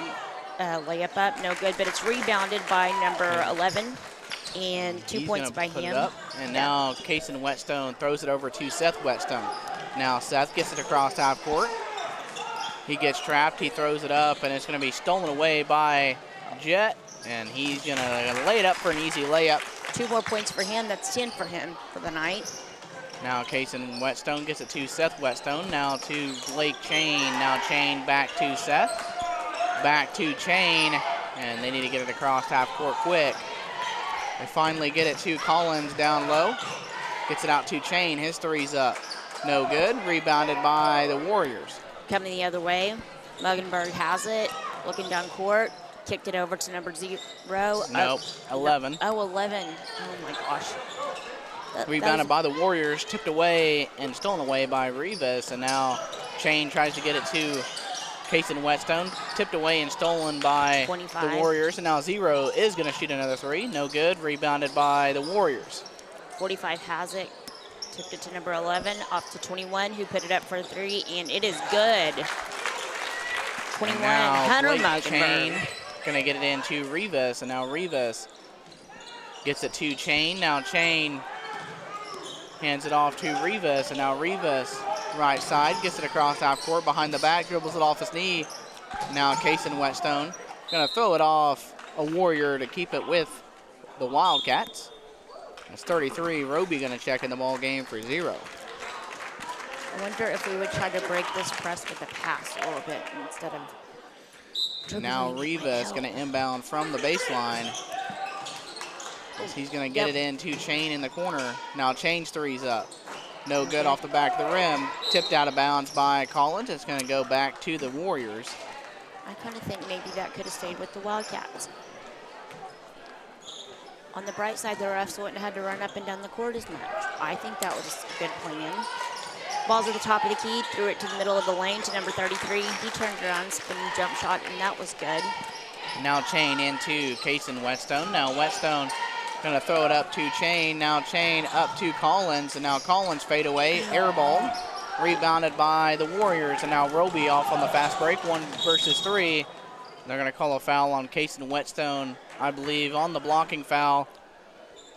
Speaker 8: layup up, no good, but it's rebounded by number 11, and 2 points by him.
Speaker 9: And now Kason Whetstone throws it over to Seth Whetstone. Now Seth gets it across half court. He gets trapped, he throws it up, and it's going to be stolen away by Jet, and he's going to lay it up for an easy layup.
Speaker 8: 2 more points for him. That's 10 for him for the night.
Speaker 9: Now Kason Whetstone gets it to Seth Whetstone. Now to Blake Chain. Now Chain back to Seth. Back to Chain, and they need to get it across half court quick. They finally get it to Collins down low. Gets it out to Chain. His three's up. No good. Rebounded by the Warriors.
Speaker 8: Coming the other way. Muggenberg has it. Looking down court. Kicked it over to number 0.
Speaker 9: Nope, 11.
Speaker 8: Oh, 11. Oh, my gosh.
Speaker 9: Rebounded by the Warriors, tipped away and stolen away by Rivas. And now Chain tries to get it to Kason Whetstone. Tipped away and stolen by
Speaker 8: 25.
Speaker 9: The Warriors. And now 0 is going to shoot another 3. No good. Rebounded by the Warriors.
Speaker 8: 45 has it. Tipped it to number 11. Off to 21, who put it up for 3. And it is good. 21. Hunter Muggenberg.
Speaker 9: Going to get it into Rivas, and now Rivas gets it to Chain. Now Chain hands it off to Rivas, and now Rivas right side, gets it across half court, behind the back, dribbles it off his knee. Now Kaysen Whetstone gonna throw it off a Warrior to keep it with the Wildcats. That's 33. Roby gonna check in the ball game for 0.
Speaker 8: I wonder if we would try to break this press with a pass a little bit instead of dribbling.
Speaker 9: Now Rivas gonna inbound from the baseline. He's gonna get it in to Chain in the corner. Now Chain's three's up. No good off the back of the rim. Tipped out of bounds by Collins. It's gonna go back to the Warriors.
Speaker 8: I kind of think maybe that could have stayed with the Wildcats. On the bright side, the refs wouldn't have had to run up and down the court as much. I think that was a good plan. Ball's at the top of the key, threw it to the middle of the lane to number 33. He turned around, spinning jump shot, and that was good.
Speaker 9: Now Chain into Kaysen Whetstone. Now Whetstone gonna throw it up to Chain. Now Chain up to Collins, and now Collins fade away, air ball. Rebounded by the Warriors, and now Roby off on the fast break, 1 versus 3. They're gonna call a foul on Kaysen Whetstone, I believe, on the blocking foul.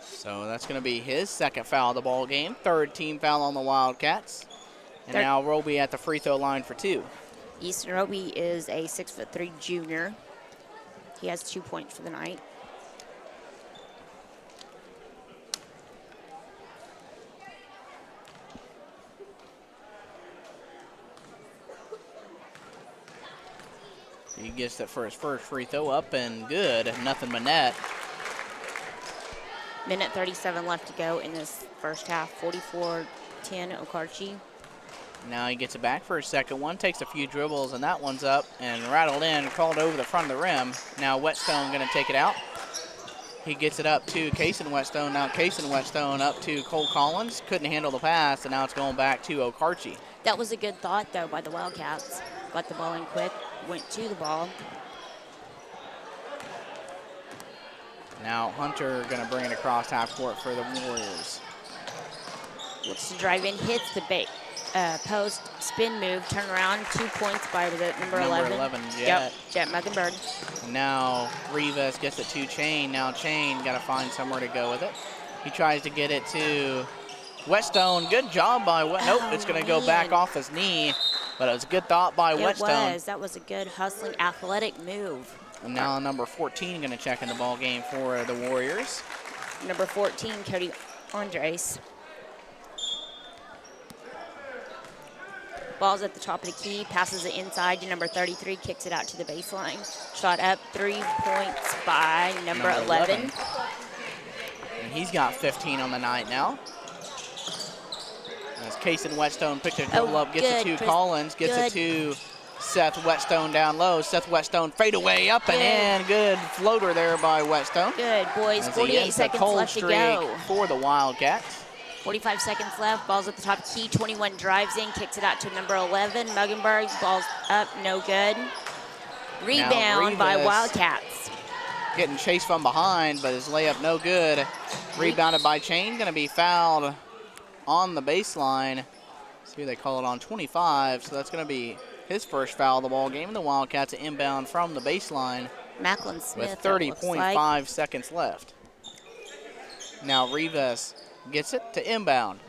Speaker 9: So that's gonna be his second foul of the ball game. 3rd team foul on the Wildcats. And now Roby at the free throw line for 2.
Speaker 8: Easton Roby is a 6'3" junior. He has 2 points for the night.
Speaker 9: He gets it for his first free throw up and good. Nothing but net.
Speaker 8: Minute 37 left to go in this first half. 44-10 Okarche.
Speaker 9: Now he gets it back for his second one. Takes a few dribbles, and that one's up and rattled in. Crawled over the front of the rim. Now Whetstone going to take it out. He gets it up to Kaysen Whetstone. Now Kaysen Whetstone up to Cole Collins. Couldn't handle the pass, and now it's going back to Okarche.
Speaker 8: That was a good thought, though, by the Wildcats. Got the ball in quick, went to the ball.
Speaker 9: Now Hunter going to bring it across half court for the Warriors.
Speaker 8: Looks to drive in, hits the post, spin move, turn around, 2 points by the number 11.
Speaker 9: 11, Jet.
Speaker 8: Yep, Jet Muckenberg.
Speaker 9: Now Rivas gets it to Chain. Now Chain got to find somewhere to go with it. He tries to get it to Whetstone. Good job by Nope, it's going to go back off his knee. But it was a good thought by Whetstone.
Speaker 8: That was a good hustling, athletic move.
Speaker 9: And now number 14 going to check in the ball game for the Warriors.
Speaker 8: Number 14, Cody Andres. Ball's at the top of the key, passes it inside to number 33, kicks it out to the baseline. Shot up, 3 points by number 11.
Speaker 9: And he's got 15 on the night now. As Kaysen Whetstone picked a dribble up, gets it to Collins, gets it to Seth Whetstone down low. Seth Whetstone fade away, up and in. Good floater there by Whetstone.
Speaker 8: Good, boys. 48 seconds left to go.
Speaker 9: For the Wildcats.
Speaker 8: 45 seconds left. Ball's at the top key. 21 drives in, kicks it out to number 11. Muggenberg, ball's up, no good. Rebound by Wildcats.
Speaker 9: Getting chased from behind, but his layup no good. Rebounded by Chain, going to be fouled on the baseline. See, they call it on 25, so that's going to be his first foul of the ball game. The Wildcats inbound from the baseline.
Speaker 8: Macklin Smith
Speaker 9: with 30.5 seconds left. Now Rivas gets it to inbound.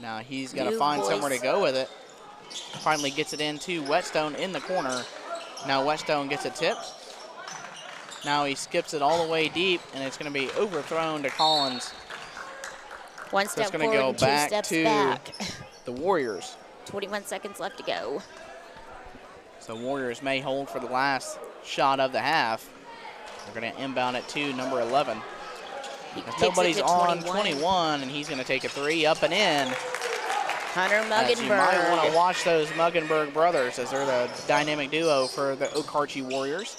Speaker 9: Now he's got to find somewhere to go with it. Finally gets it into Whetstone in the corner. Now Whetstone gets a tip. Now he skips it all the way deep, and it's going to be overthrown to Collins.
Speaker 8: One step
Speaker 9: so it's going to go back to the Warriors.
Speaker 8: 21 seconds left to go.
Speaker 9: So Warriors may hold for the last shot of the half. They're going to inbound it to number 11. Nobody's on 21, and he's going to take a three up and in.
Speaker 8: Hunter Muggenberg.
Speaker 9: You might want to watch those Muggenberg brothers, as they're the dynamic duo for the Okarche Warriors.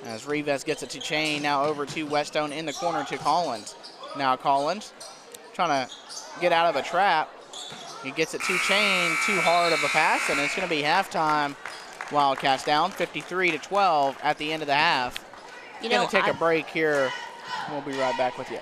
Speaker 9: As Rivas gets it to Chain, now over to Whetstone in the corner to Collins. Now Collins trying to get out of a trap. He gets it to Chain, too hard of a pass, and it's going to be halftime. Wildcats down 53-12 at the end of the half. Going to take a break here. We'll be right back with you.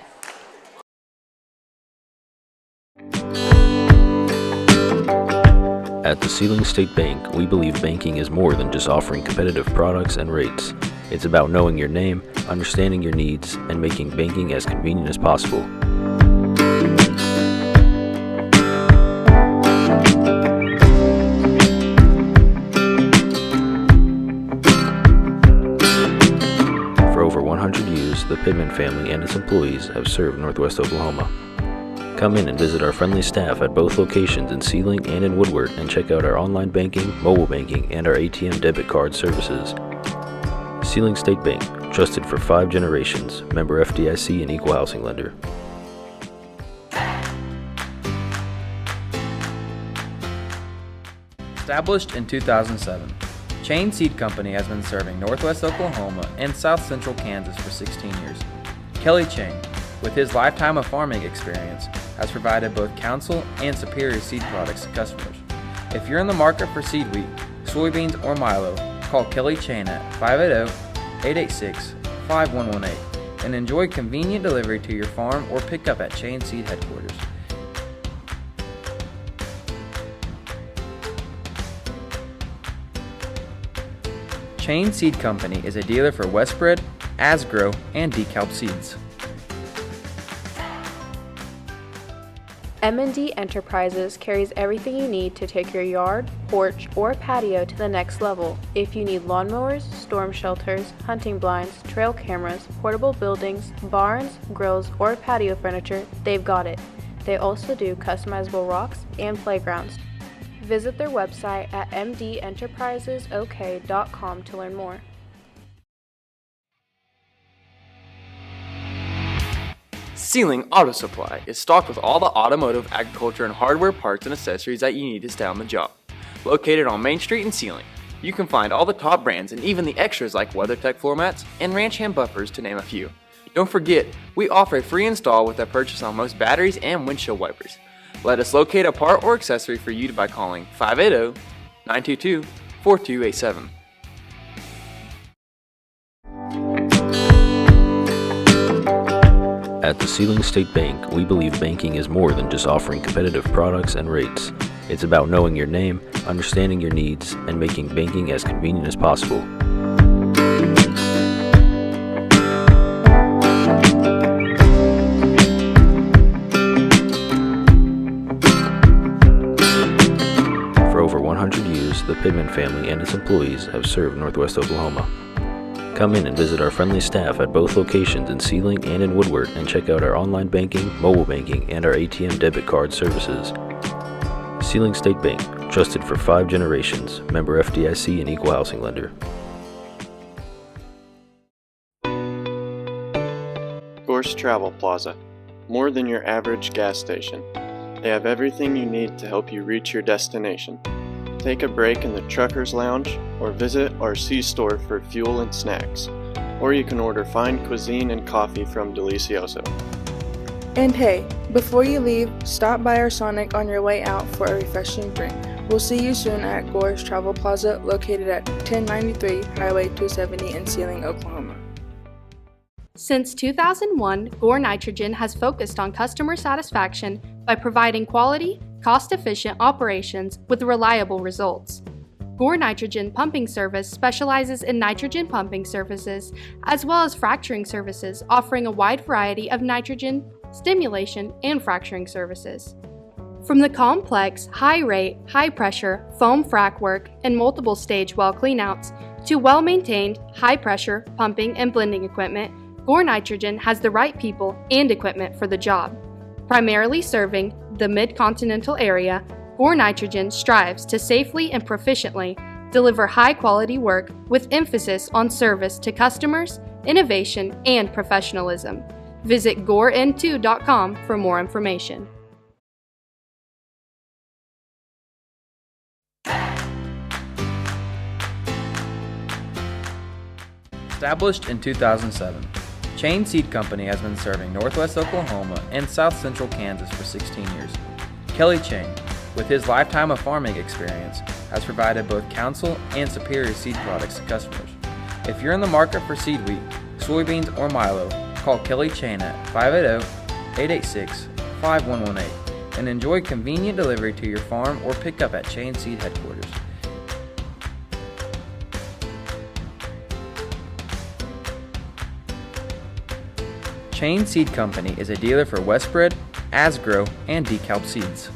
Speaker 3: At the Sealing State Bank, we believe banking is more than just offering competitive products and rates. It's about knowing your name, understanding your needs, and making banking as convenient as possible. over 100 years, the Pittman family and its employees have served Northwest Oklahoma. Come in and visit our friendly staff at both locations in Sealing and in Woodward and check out our online banking, mobile banking, and our ATM debit card services. Sealing State Bank, trusted for 5 generations, member FDIC and equal housing lender.
Speaker 13: Established in 2007, Chain Seed Company has been serving Northwest Oklahoma and South Central Kansas for 16 years. Kelly Chain, with his lifetime of farming experience, has provided both counsel and superior seed products to customers. If you're in the market for seed wheat, soybeans, or milo, call Kelly Chain at 580-886-5118 and enjoy convenient delivery to your farm or pickup at Chain Seed headquarters. Chain Seed Company is a dealer for Westbred, Asgrow, and DeKalb seeds.
Speaker 4: M&D Enterprises carries everything you need to take your yard, porch, or patio to the next level. If you need lawnmowers, storm shelters, hunting blinds, trail cameras, portable buildings, barns, grills, or patio furniture, they've got it. They also do customizable rocks and playgrounds. Visit their website at mdenterprisesok.com to learn more.
Speaker 1: Sealing Auto Supply is stocked with all the automotive, agriculture, and hardware parts and accessories that you need to stay on the job. Located on Main Street in Sealing, you can find all the top brands and even the extras like WeatherTech floor mats and ranch hand buffers, to name a few. Don't forget, we offer a free install with a purchase on most batteries and windshield wipers. Let us locate a part or accessory for you by calling 580-922-4287.
Speaker 3: At the Sealing State Bank, we believe banking is more than just offering competitive products and rates. It's about knowing your name, understanding your needs, and making banking as convenient as possible. For over 100 years, the Pittman family and its employees have served Northwest Oklahoma. Come in and visit our friendly staff at both locations in Sealing and in Woodward and check out our online banking, mobile banking, and our ATM debit card services. Sealing State Bank, trusted for 5 generations, member FDIC and equal housing lender.
Speaker 10: Gorse Travel Plaza, more than your average gas station. They have everything you need to help you reach your destination. Take a break in the Trucker's Lounge or visit our C-store for fuel and snacks. Or you can order fine cuisine and coffee from Delicioso.
Speaker 11: And hey, before you leave, stop by our Sonic on your way out for a refreshing drink. We'll see you soon at Gorse Travel Plaza, located at 1093 Highway 270 in Sealing, Oklahoma.
Speaker 2: Since 2001, Gore Nitrogen has focused on customer satisfaction by providing quality, cost-efficient operations with reliable results. Gore Nitrogen Pumping Service specializes in nitrogen pumping services as well as fracturing services, offering a wide variety of nitrogen, stimulation, and fracturing services. From the complex, high-rate, high-pressure foam frac work and multiple stage well cleanouts to well-maintained, high-pressure pumping and blending equipment, Gore Nitrogen has the right people and equipment for the job. Primarily serving the mid-continental area, Gore Nitrogen strives to safely and proficiently deliver high-quality work with emphasis on service to customers, innovation, and professionalism. Visit gorend2.com for more information.
Speaker 13: Established in 2007, Chain Seed Company has been serving Northwest Oklahoma and South Central Kansas for 16 years. Kelly Chain, with his lifetime of farming experience, has provided both counsel and superior seed products to customers. If you're in the market for seed wheat, soybeans, or milo, call Kelly Chain at 580-886-5118 and enjoy convenient delivery to your farm or pickup at Chain Seed headquarters. Chain Seed Company is a dealer for Westbred, Asgrow, and DeKalb seeds.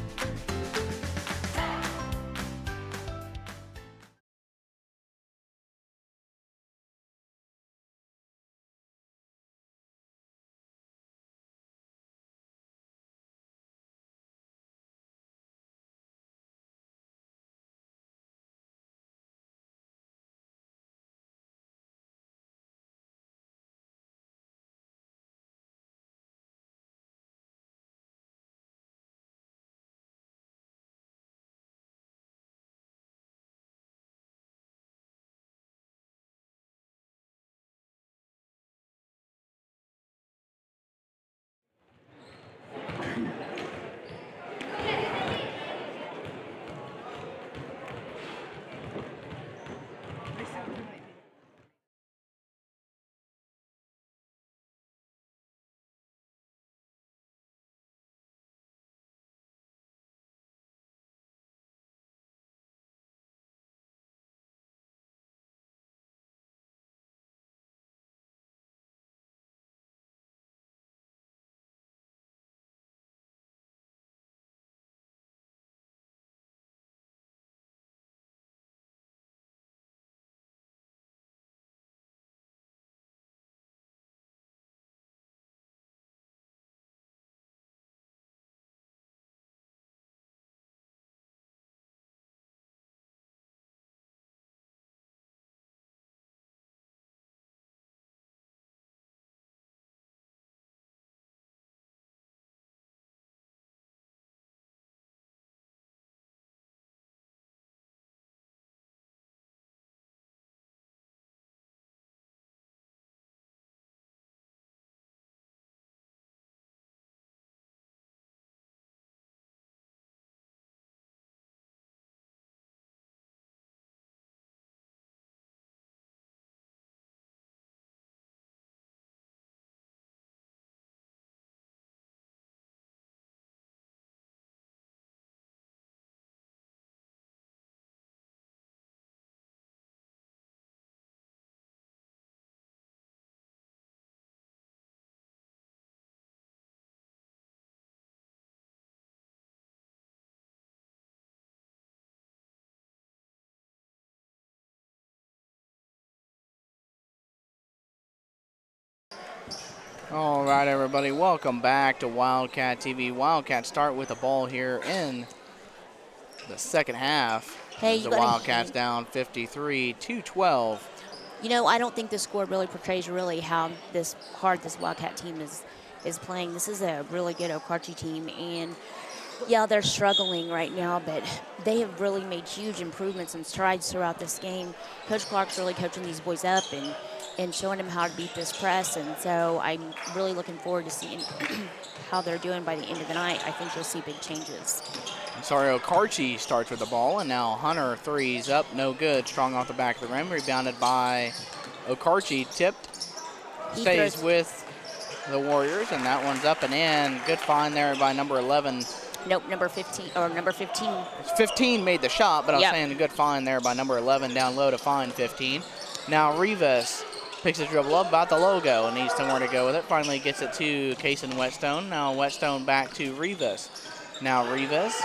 Speaker 9: All right, everybody, welcome back to Wildcat TV. Wildcats start with the ball here in the second half.
Speaker 8: Hey,
Speaker 9: the Wildcats down 53-12.
Speaker 8: You know, I don't think this score really portrays really how hard this Wildcat team is playing. This is a really good Okarche team, and yeah, they're struggling right now, but they have really made huge improvements and strides throughout this game. Coach Clark's really coaching these boys up and showing them how to beat this press, and so I'm really looking forward to seeing how they're doing by the end of the night. I think you'll see big changes.
Speaker 9: Okarche starts with the ball, and now Hunter threes up, no good. Strong off the back of the rim, rebounded by Okarche, tipped, stays with the Warriors, and that one's up and in. Good find there by number 11.
Speaker 8: Nope, number 15, or number 15.
Speaker 9: 15 made the shot, but I was saying a good find there by number 11 down low to find 15. Now Rivas picks his dribble up, about the logo, and needs somewhere to go with it. Finally gets it to Kason Whetstone. Now Whetstone back to Rivas. Now Rivas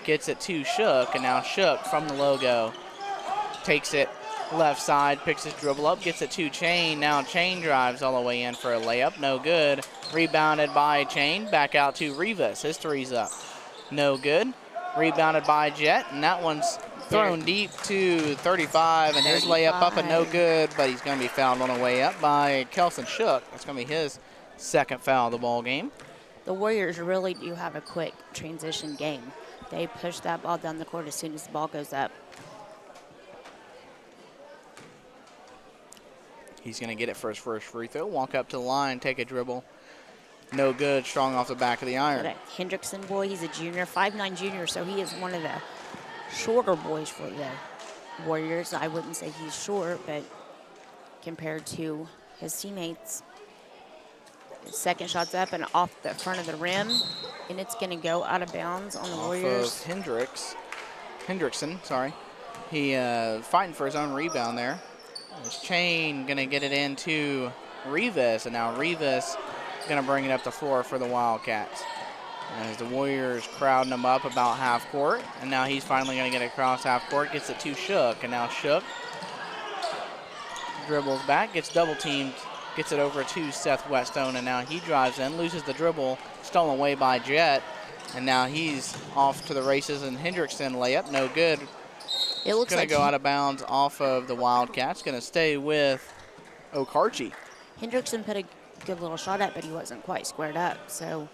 Speaker 9: gets it to Shook, and now Shook from the logo takes it left side, picks his dribble up, gets it to Chain. Now Chain drives all the way in for a layup, no good. Rebounded by Chain, back out to Rivas. His three's up, no good. Rebounded by Jet, and that one's thrown deep to 35, and his layup up and no good, but he's going to be fouled on the way up by Kelson Shook. That's going to be his second foul of the ball game.
Speaker 8: The Warriors really do have a quick transition game. They push that ball down the court as soon as the ball goes up.
Speaker 9: He's going to get it for his first free throw, walk up to the line, take a dribble. No good, Strong off the back of the iron.
Speaker 8: That Hendrickson boy, he's a junior, 5'9" junior, so he is one of the shorter boys for the Warriors. I wouldn't say he's short, but compared to his teammates. His second shot's up and off the front of the rim, and it's going to go out of bounds on the Warriors.
Speaker 9: Of Hendrickson, sorry. He fighting for his own rebound there. His Chain going to get it into Rivas, and now Rivas going to bring it up the floor for the Wildcats. As the Warriors crowding him up about half court, and now he's finally going to get across half court, gets it to Shook, and now Shook dribbles back, gets double teamed, gets it over to Seth Whetstone, and now he drives in, loses the dribble, stolen away by Jet, and now he's off to the races, and Hendrickson layup, no good.
Speaker 8: It looks
Speaker 9: going to
Speaker 8: like
Speaker 9: go out of bounds off of the Wildcats, going to stay with Okarche.
Speaker 8: Hendrickson put a good little shot at, but he wasn't quite squared up, so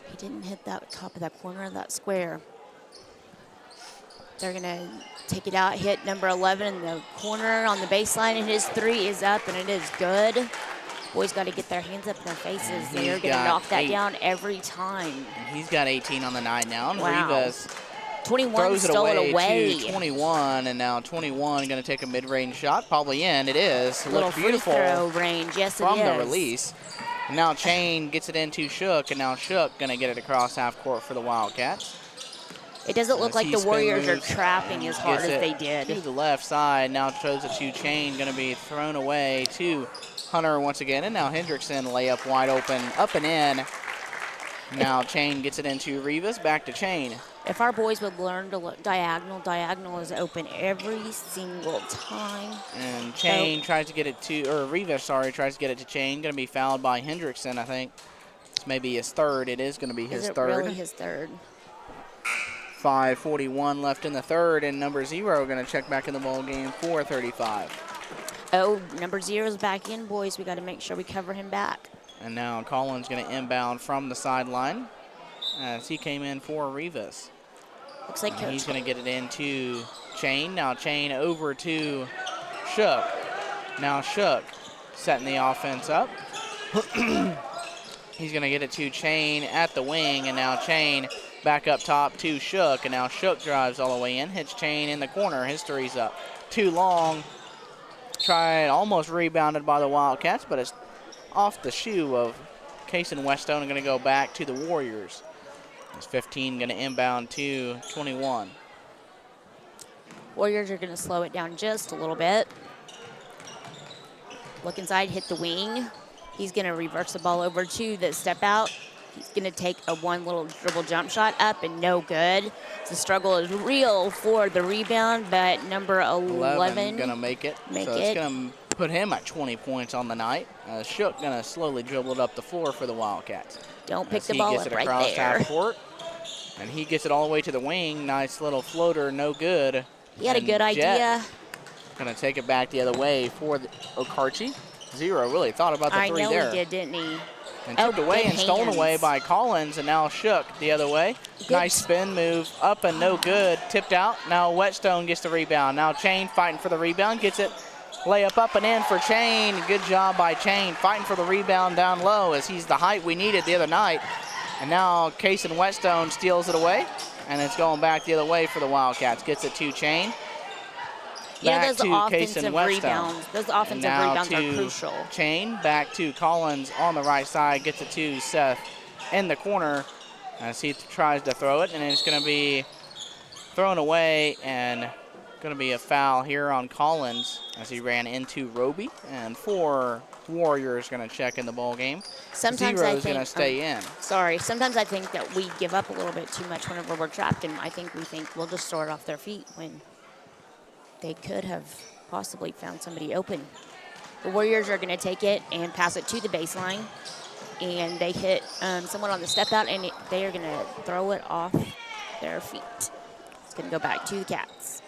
Speaker 8: he didn't hit that top of that corner of that square. They're going to take it out, hit number 11 in the corner on the baseline, and his three is up, and it is good. Boys got to get their hands up in their faces. They're going to knock that down every time.
Speaker 9: And he's got 18 on the night now, and
Speaker 8: wow.
Speaker 9: Rivas
Speaker 8: 21
Speaker 9: throws
Speaker 8: stole
Speaker 9: it away
Speaker 8: to
Speaker 9: 21, and now 21 going to take a mid-range shot, probably in. It is. It
Speaker 8: little
Speaker 9: looks beautiful
Speaker 8: free throw range, yes it is.
Speaker 9: From the release. And now Chain gets it into Shook, and now Shook going to get it across half court for the Wildcats.
Speaker 8: It doesn't look like the Warriors are trapping as hard as they did.
Speaker 9: To the left side, now throws it to Chain, going to be thrown away to Hunter once again, and now Hendrickson layup wide open, up and in. Now Chain gets it into Rivas, back to Chain.
Speaker 8: If our boys would learn to look diagonal, diagonal is open every single time.
Speaker 9: And Chain tries to get it to, or Rivas, sorry, tries to get it to Chain. Going to be fouled by Hendrickson, I think. It's maybe his third. It is going to be his third.
Speaker 8: Is it really his third?
Speaker 9: 5:41 left in the third, and number 0 going to check back in the ball game for 35.
Speaker 8: Oh, number 0's back in, boys. We got to make sure we cover him back.
Speaker 9: And now Collins going to inbound from the sideline as he came in for Rivas.
Speaker 8: Looks like
Speaker 9: he's going to get it into Chain. Now Chain over to Shook. Now Shook setting the offense up. He's going to get it to Chain at the wing, and now Chain back up top to Shook, and now Shook drives all the way in, hits Chain in the corner. His three's up. Too long. Tried, almost rebounded by the Wildcats, but it's off the shoe of Kason Whetstone and going to go back to the Warriors. It's 15 going to inbound to 21.
Speaker 8: Warriors are going to slow it down just a little bit. Look inside, hit the wing. He's going to reverse the ball over to the step out. He's going to take a one little dribble jump shot up and no good. The struggle is real for the rebound, but number 11
Speaker 9: going to make it.
Speaker 8: It's
Speaker 9: going to put him at 20 points on the night. Shook going to slowly dribble it up the floor for the Wildcats.
Speaker 8: Don't pick the ball up right there.
Speaker 9: He gets it across half court, and he gets it all the way to the wing. Nice little floater, no good.
Speaker 8: He had a good idea.
Speaker 9: Going to take it back the other way for the Okarche. Zero really thought about the three there.
Speaker 8: I know he did, didn't he?
Speaker 9: And tipped away and stolen away by Collins, and now Shook the other way. Nice spin move, up and no good. Tipped out. Now Whetstone gets the rebound. Now Chain fighting for the rebound, gets it. Layup up and in for Chain. Good job by Chain, fighting for the rebound down low as he's the height we needed the other night. And now Kason Whetstone steals it away, and it's going back the other way for the Wildcats. Gets it to Chain.
Speaker 8: Yeah, those offensive rebounds. Those offensive rebounds are crucial.
Speaker 9: Chain back to Collins on the right side. Gets it to Seth in the corner as he tries to throw it, and it's going to be thrown away and going to be a foul here on Collins as he ran into Roby. And 4 Warriors going to check in the ball game.
Speaker 8: Sometimes
Speaker 9: Zero's going to stay in.
Speaker 8: Sometimes I think that we give up a little bit too much whenever we're trapped, and I think we think we'll just throw it off their feet when they could have possibly found somebody open. The Warriors are going to take it and pass it to the baseline, and they hit someone on the step out, and they are going to throw it off their feet. It's going to go back to the Cats.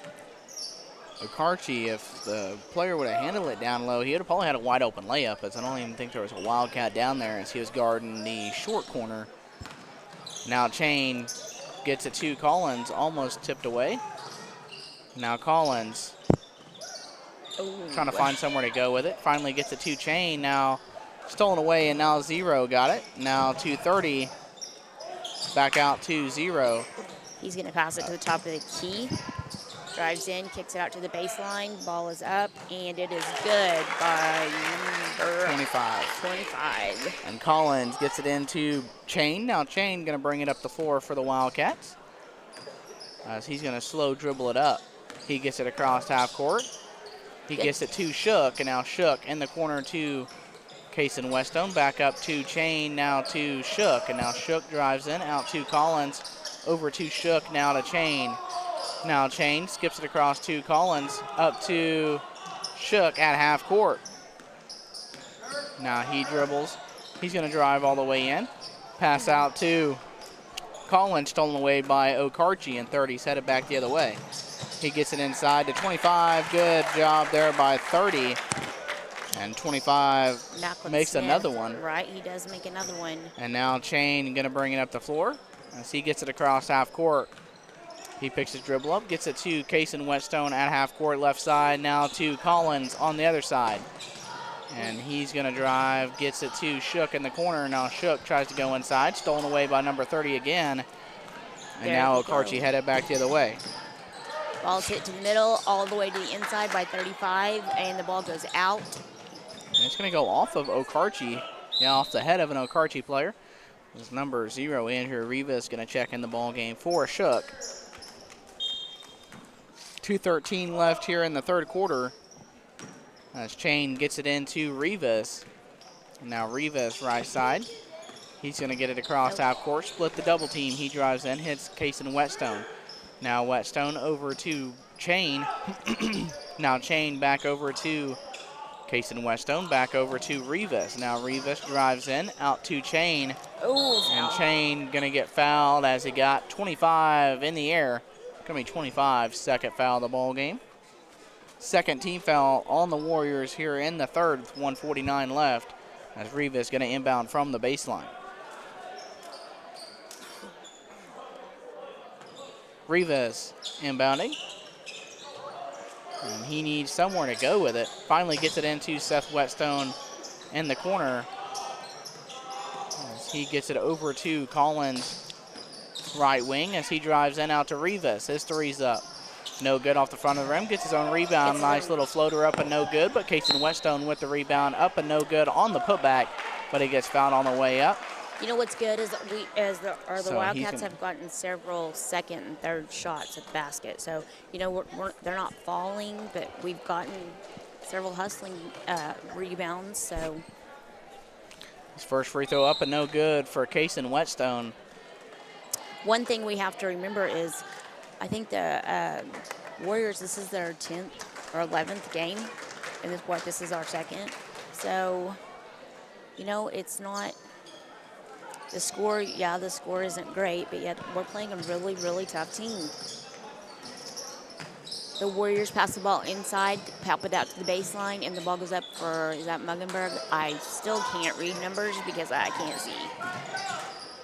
Speaker 9: Okarche, if the player would have handled it down low, he would have probably had a wide open layup, as I don't even think there was a Wildcat down there as he was guarding the short corner. Now Chain gets it to Collins, almost tipped away. Now Collins trying to find somewhere to go with it. Finally gets it to Chain. Now stolen away, and now Zero got it. Now 2:30. Back out to Zero.
Speaker 8: He's going to pass it to the top of the key. Drives in, kicks it out to the baseline. Ball is up, and it is good by number 25.
Speaker 9: And Collins gets it into Chain. Now Chain going to bring it up the floor for the Wildcats, as he's going to slow dribble it up. He gets it across half court. He gets it to Shook, and now Shook in the corner to Kason Whetstone. Back up to Chain, now to Shook, and now Shook drives in, out to Collins, over to Shook, now to Chain. Now Chain skips it across to Collins, up to Shook at half court. Now he dribbles. He's going to drive all the way in. Pass out to Collins, stolen away by Okarche, and 30's headed back the other way. He gets it inside to 25. Good job there by 30. And 25 makes another one.
Speaker 8: Right, he does make another one.
Speaker 9: And now Chain going to bring it up the floor as he gets it across half court. He picks his dribble up, gets it to Kason Whetstone at half court left side. Now to Collins on the other side. And he's going to drive, gets it to Shook in the corner. Now Shook tries to go inside, stolen away by number 30 again. And now Okarche headed back the other way.
Speaker 8: Ball's hit to the middle, all the way to the inside by 35, and the ball goes out.
Speaker 9: And it's going to go off of Okarche, off the head of an Okarche player. This number 0, Andrew Rivas, going to check in the ball game for Shook. 2:13 left here in the third quarter. As Chain gets it into Rivas. Now Rivas right side. He's going to get it across half court, split the double team. He drives in, hits Kason Whetstone. Now Whetstone over to Chain. Now Chain back over to Kason Whetstone, back over to Rivas. Now Rivas drives in, out to Chain. And Chain going to get fouled as he got 25 in the air. Going to be 25, second foul of the ball game. Second team foul on the Warriors here in the third with 1:49 left, as Rivas going to inbound from the baseline. Rivas inbounding. And he needs somewhere to go with it. Finally gets it into Seth Whetstone in the corner. As he gets it over to Collins, right wing, as he drives in out to Rivas. His three's up. No good off the front of the rim. Gets his own rebound. Nice little floater up and no good. But Kason Whetstone with the rebound up and no good on the putback. But he gets fouled on the way up.
Speaker 8: You know what's good is the Wildcats have gotten several second and third shots at the basket. So, they're not falling, but we've gotten several hustling rebounds. So
Speaker 9: his first free throw up and no good for Kason Whetstone.
Speaker 8: One thing we have to remember is I think the Warriors, this is their 10th or 11th game. and this is our second. So, you know, it's not the score. Yeah, the score isn't great, but yet we're playing a really, really tough team. The Warriors pass the ball inside, pop it out to the baseline, and the ball goes up for, is that Muggenberg? I still can't read numbers because I can't see.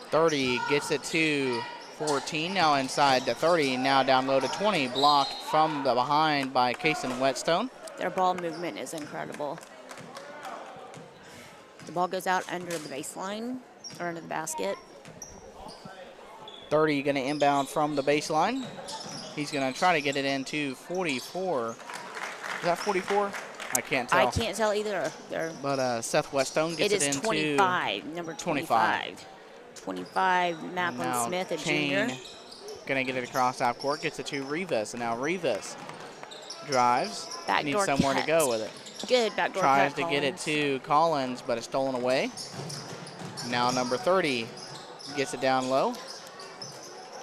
Speaker 9: 30 gets it to 14, now inside to 30, now down low to 20, blocked from the behind by Kason Whetstone.
Speaker 8: Their ball movement is incredible. The ball goes out under the baseline, or under the basket.
Speaker 9: 30 going to inbound from the baseline. He's going to try to get it into 44. Is that 44? I can't tell.
Speaker 8: I can't tell either.
Speaker 9: But Seth Whetstone gets it into
Speaker 8: 25, number 25. 25, Macklin Smith, a junior.
Speaker 9: Going to get it across half court, gets it to Rivas, and now Rivas drives. Needs somewhere to go with it.
Speaker 8: Good backdoor
Speaker 9: Tries
Speaker 8: cut,
Speaker 9: to get it to Collins, but it's stolen away. Now number 30 gets it down low.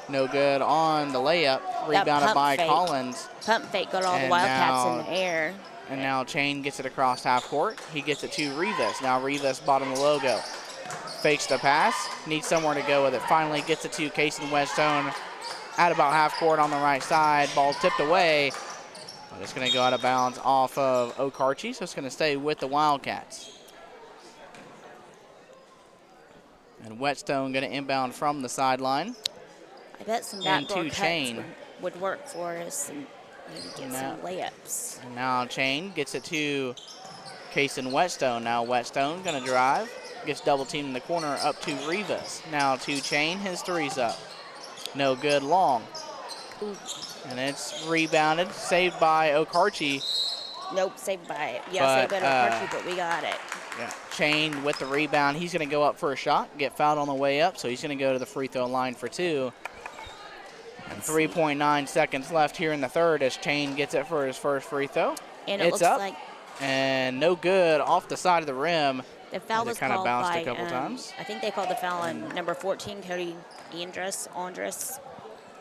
Speaker 9: No good on the layup. Rebounded by Collins.
Speaker 8: Pump fake got all the Wildcats in the air.
Speaker 9: And now Chain gets it across half court. He gets it to Rivas. Now Rivas bottom of the logo. Fakes the pass. Needs somewhere to go with it. Finally gets it to Kason Whetstone at about half court on the right side. Ball tipped away. But it's going to go out of bounds off of Okarche, so it's going to stay with the Wildcats. And Whetstone going to inbound from the sideline.
Speaker 8: I bet some backdoor cuts would work for us and maybe get some layups.
Speaker 9: And now Chain gets it to Kason Whetstone. Now Whetstone going to drive. Gets double teamed in the corner up to Rivas. Now to Chain, his three's up. No good, long.
Speaker 8: Ooh.
Speaker 9: And it's rebounded, saved by Okarche.
Speaker 8: Nope, saved by, saved by Okarche, but we got it.
Speaker 9: Yeah. Chain with the rebound. He's going to go up for a shot, get fouled on the way up, so he's going to go to the free throw line for two. And 3.9 seconds left here in the third as Chain gets it for his first free throw.
Speaker 8: And it looks
Speaker 9: up,
Speaker 8: like,
Speaker 9: and no good, off the side of the rim.
Speaker 8: The foul was
Speaker 9: kind of
Speaker 8: called
Speaker 9: bounced
Speaker 8: by,
Speaker 9: a couple times.
Speaker 8: I think they called the foul on number 14, Cody Andrus.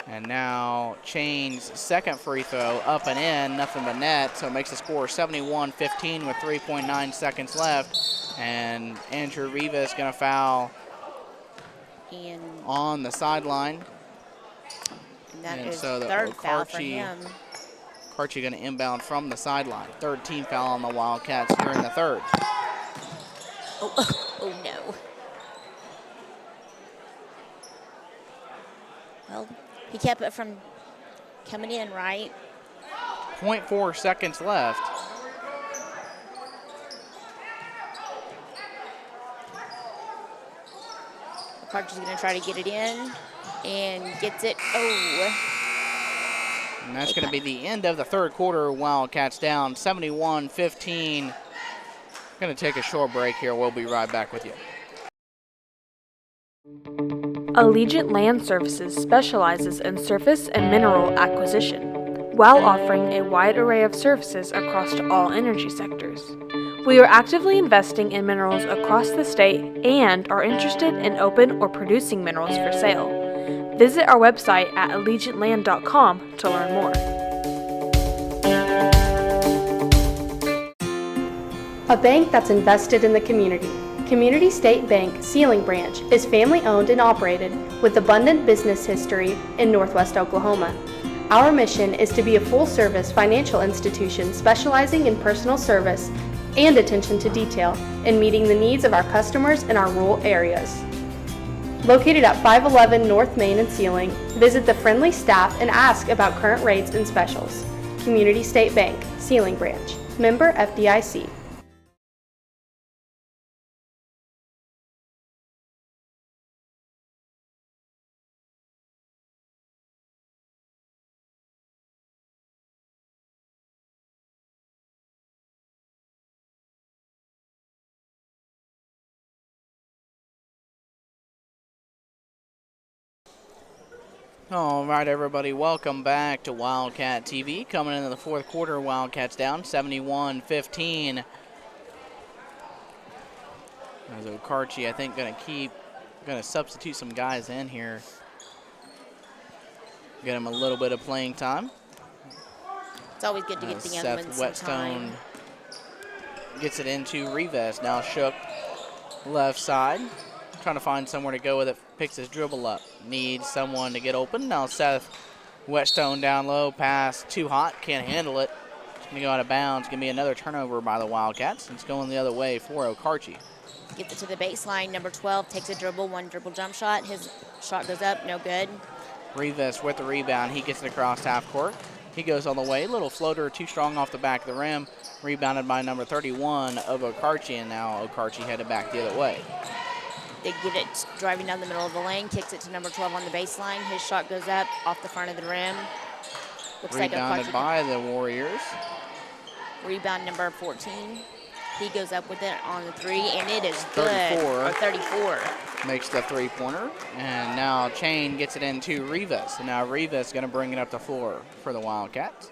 Speaker 9: And now Chain's second free throw up and in, nothing but net, so it makes the score 71-15 with 3.9 seconds left. And Andrew Rivas going to foul on the sideline.
Speaker 8: And that is so third foul for him.
Speaker 9: Okarche going to inbound from the sideline. Third team foul on the Wildcats here in the third.
Speaker 8: Oh no. Well, he kept it from coming in, right?
Speaker 9: 0.4 seconds left.
Speaker 8: Okarche's going to try to get it in and gets it. Oh.
Speaker 9: And that's going to be the end of the third quarter. Wildcats down 71-15. Going to take a short break here. We'll be right back with you.
Speaker 4: Allegiant Land Services specializes in surface and mineral acquisition, while offering a wide array of services across all energy sectors. We are actively investing in minerals across the state and are interested in open or producing minerals for sale. Visit our website at allegiantland.com to learn more.
Speaker 2: A bank that's invested in the community. Community State Bank Sealing Branch is family-owned and operated with abundant business history in Northwest Oklahoma. Our mission is to be a full-service financial institution specializing in personal service and attention to detail in meeting the needs of our customers in our rural areas. Located at 511 North Main in Sealing, visit the friendly staff and ask about current rates and specials. Community State Bank Sealing Branch, member FDIC.
Speaker 9: All right, everybody, welcome back to Wildcat TV. Coming into the fourth quarter, Wildcats down 71-15. As Okarche, I think, going to substitute some guys in here. Get them a little bit of playing time.
Speaker 8: It's always good to get the young ones some time.
Speaker 9: gets it into Rivas. Now Shook, left side, trying to find somewhere to go with it. Picks his dribble up. Needs someone to get open. Now Seth Whetstone down low. Pass too hot. Can't handle it. It's going to go out of bounds. Going to be another turnover by the Wildcats. It's going the other way for Okarche.
Speaker 8: Gets it to the baseline. Number 12 takes a dribble, one dribble jump shot. His shot goes up, no good.
Speaker 9: Rivas with the rebound. He gets it across half court. He goes all the way. Little floater, too strong off the back of the rim. Rebounded by number 31 of Okarche, and now Okarche headed back the other way.
Speaker 8: They get it driving down the middle of the lane, kicks it to number 12 on the baseline. His shot goes up off the front of the rim. Looks
Speaker 9: Rebounded
Speaker 8: like
Speaker 9: by the Warriors.
Speaker 8: Rebound number 14. He goes up with it on the three, and it is good. 34.
Speaker 9: Makes the three-pointer, and now Chain gets it into Rivas. And now Rivas going to bring it up the floor for the Wildcats.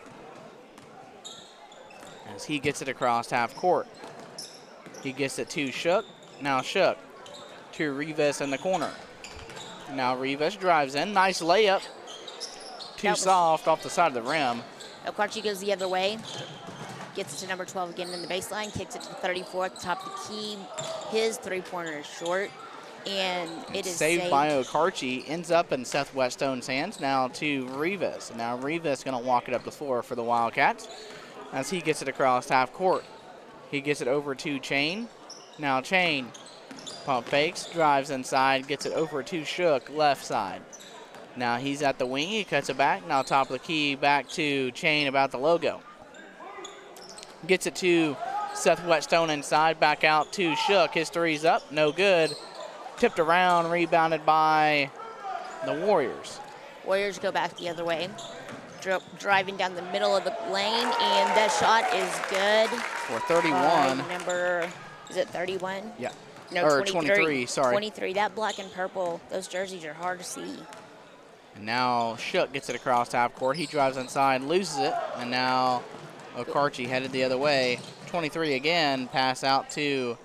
Speaker 9: As he gets it across half court. He gets it to Shook. Now Shook to Rivas in the corner. Now Rivas drives in. Nice layup. Too soft off the side of the rim.
Speaker 8: Okarche goes the other way. Gets it to number 12 again in the baseline. Kicks it to 34 at the top of the key. His three-pointer is short. And it is
Speaker 9: saved by Okarche. Ends up in Seth Whetstone's hands. Now to Rivas. Now Rivas going to walk it up the floor for the Wildcats as he gets it across half court. He gets it over to Chain. Now Chain pump fakes, drives inside, gets it over to Shook, left side. Now he's at the wing. He cuts it back. Now top of the key, back to Chain about the logo. Gets it to Seth Whetstone inside, back out to Shook. His three's up, no good. Tipped around, rebounded by the Warriors.
Speaker 8: Warriors go back the other way. Driving down the middle of the lane, and that shot is good.
Speaker 9: For 31.
Speaker 8: Number, is it 31?
Speaker 9: Yeah.
Speaker 8: No,
Speaker 9: or
Speaker 8: 23,
Speaker 9: sorry.
Speaker 8: 23, that black and purple, those jerseys are hard to see.
Speaker 9: And now Shook gets it across half court. He drives inside, loses it, and now Okarche headed the other way. 23 again, pass out to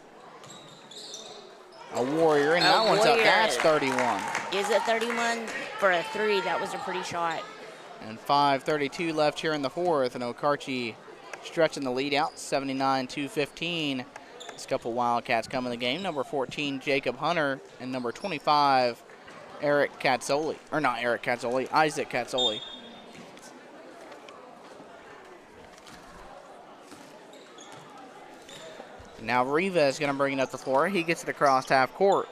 Speaker 9: a Warrior, and that one's up. That's 31.
Speaker 8: Is it 31? For a three, that was a pretty shot.
Speaker 9: And 5:32 left here in the fourth, and Okarche stretching the lead out, 79-15. This couple Wildcats come in the game. Number 14, Jacob Hunter, and number 25, Eric Katzoli. Or not Eric Katzoli, Isaac Katzoli. Now Riva is going to bring it up the floor. He gets it across half court.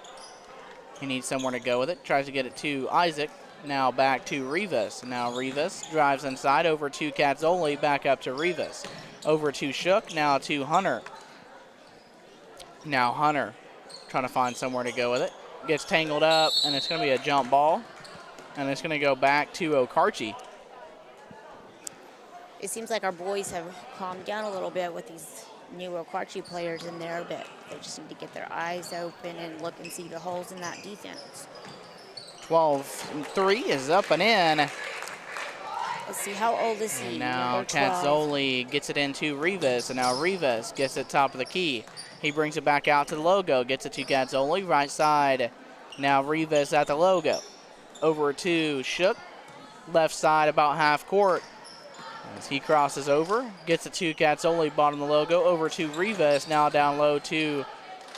Speaker 9: He needs somewhere to go with it. Tries to get it to Isaac. Now back to Rivas. Now Rivas drives inside over to Katzoli. Back up to Rivas. Over to Shook. Now to Hunter. Now Hunter trying to find somewhere to go with it. Gets tangled up, and it's going to be a jump ball. And it's going to go back to Okarche.
Speaker 8: It seems like our boys have calmed down a little bit with these new Okarche players in there, but they just need to get their eyes open and look and see the holes in that defense.
Speaker 9: 12-3 is up and in.
Speaker 8: Let's see, how old is he?
Speaker 9: And now Katzoli gets it into Rivas, and now Rivas gets it top of the key. He brings it back out to the logo, gets it to Katzoli, right side. Now Rivas at the logo. Over to Shook, left side about half court. As he crosses over, gets it to Katzoli, bottom of the logo, over to Rivas, now down low to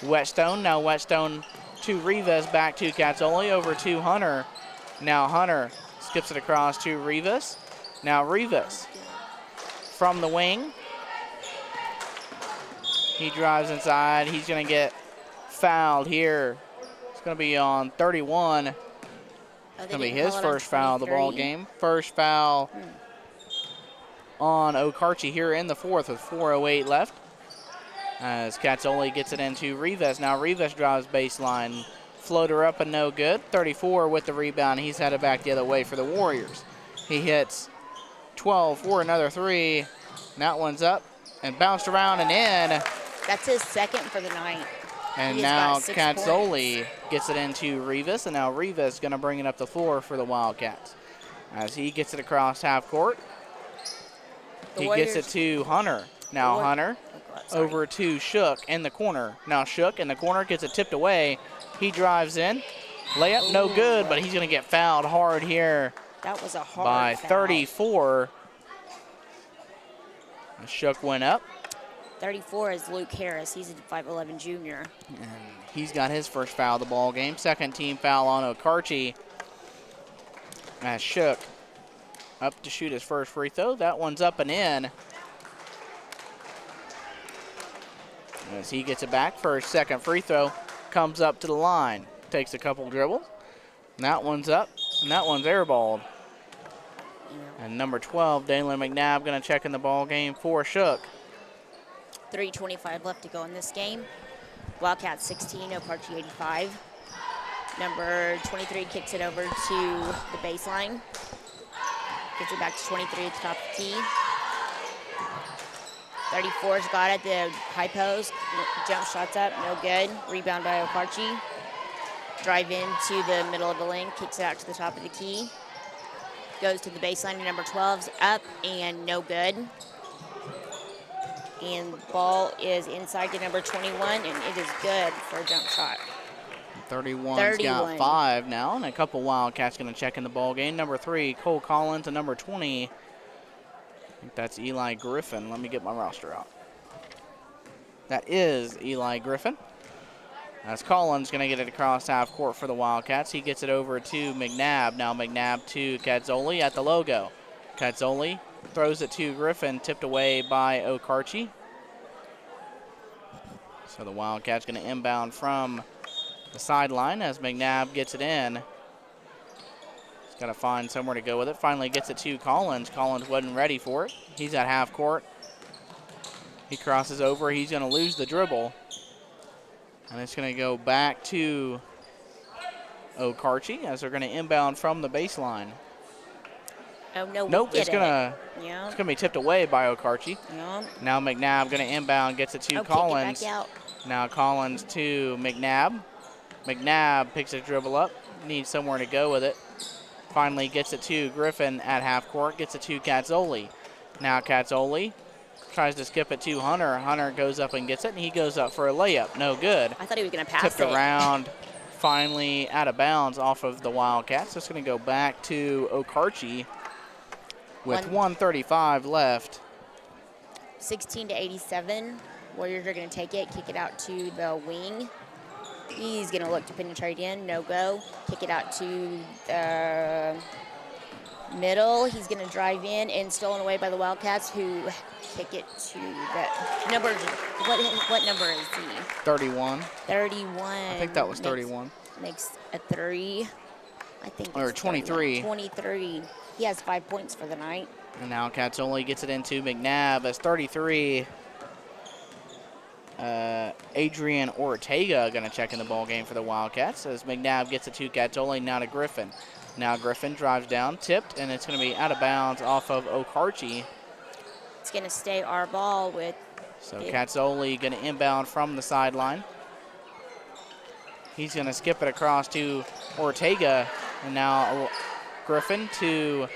Speaker 9: Whetstone. Now Whetstone to Rivas, back to Katzoli, over to Hunter. Now Hunter skips it across to Rivas. Now Rivas from the wing. He drives inside. He's going to get fouled here. It's going to be on 31. It's going to be his first foul of the ball game. First foul on Okarche here in the fourth with 4:08 left. As Katzoli gets it into Rivas. Now Rivas drives baseline. Floater up and no good. 34 with the rebound. He's headed back the other way for the Warriors. He hits 12 for another three. And that one's up and bounced around and in.
Speaker 8: That's his second for the night.
Speaker 9: And now Katzoli gets it into Rivas, and now Rivas is going to bring it up the floor for the Wildcats. As he gets it across half court, he gets it to Hunter. Now Hunter over to Shook in the corner. Now Shook in the corner gets it tipped away. He drives in. Layup no good, but he's going to get fouled hard here.
Speaker 8: That was a hard
Speaker 9: by
Speaker 8: foul.
Speaker 9: 34. Shook went up.
Speaker 8: 34 is Luke Harris. He's a 5'11 junior.
Speaker 9: And he's got his first foul of the ball game. Second team foul on Okarche. As Shook up to shoot his first free throw. That one's up and in. As he gets it back for his second free throw, comes up to the line, takes a couple dribbles. And that one's up, and that one's airballed. And number 12, Dalen McNabb, going to check in the ball game for Shook.
Speaker 8: 3:25 left to go in this game. Wildcats 16, Okarche 85. Number 23 kicks it over to the baseline. Gets it back to 23 at the top of the key. 34's got it, the high post. Jump shots up, no good. Rebound by Okarche. Drive into the middle of the lane, kicks it out to the top of the key. Goes to the baseline, number 12's up and no good. And the ball is inside to number 21, and it is good for a jump shot.
Speaker 9: 31's got 5 now, and a couple Wildcats going to check in the ball game. Number 3, Cole Collins, and number 20, I think that's Eli Griffin. Let me get my roster out. That is Eli Griffin. As Collins going to get it across half court for the Wildcats. He gets it over to McNabb. Now McNabb to Katzoli at the logo. Katzoli throws it to Griffin, tipped away by Okarche. So the Wildcats going to inbound from the sideline as McNabb gets it in. He's got to find somewhere to go with it. Finally gets it to Collins. Collins wasn't ready for it. He's at half court. He crosses over. He's going to lose the dribble. And it's going to go back to Okarche as they're going to inbound from the baseline.
Speaker 8: Oh, no,
Speaker 9: nope, it's gonna be tipped away by Okarche.
Speaker 8: Yeah.
Speaker 9: Now McNabb gonna inbound, gets it to Collins.
Speaker 8: Kick it back out.
Speaker 9: Now Collins to McNabb. McNabb picks a dribble up, needs somewhere to go with it. Finally gets it to Griffin at half court, gets it to Katzoli. Now Katzoli tries to skip it to Hunter. Hunter goes up and gets it, and he goes up for a layup. No good.
Speaker 8: I thought he was gonna pass
Speaker 9: Tipped
Speaker 8: it.
Speaker 9: around, finally out of bounds off of the Wildcats. So it's gonna go back to Okarche. With 1:35 left.
Speaker 8: 16-87. Warriors are going to take it, kick it out to the wing. He's going to look to penetrate in, no go. Kick it out to the middle. He's going to drive in and stolen away by the Wildcats, who kick it to the number. What number is he?
Speaker 9: 31.
Speaker 8: 31.
Speaker 9: I think that was 31.
Speaker 8: Makes a 3. I think.
Speaker 9: Or 23.
Speaker 8: 23. He has 5 points for the night.
Speaker 9: And now Katzoli gets it into McNabb as 33. Adrian Ortega going to check in the ball game for the Wildcats as McNabb gets it to Katzoli, now to Griffin. Now Griffin drives down, tipped, and it's going to be out of bounds off of Okarche.
Speaker 8: It's going to stay our ball with.
Speaker 9: So Katzoli going to inbound from the sideline. He's going to skip it across to Ortega, and now Griffin to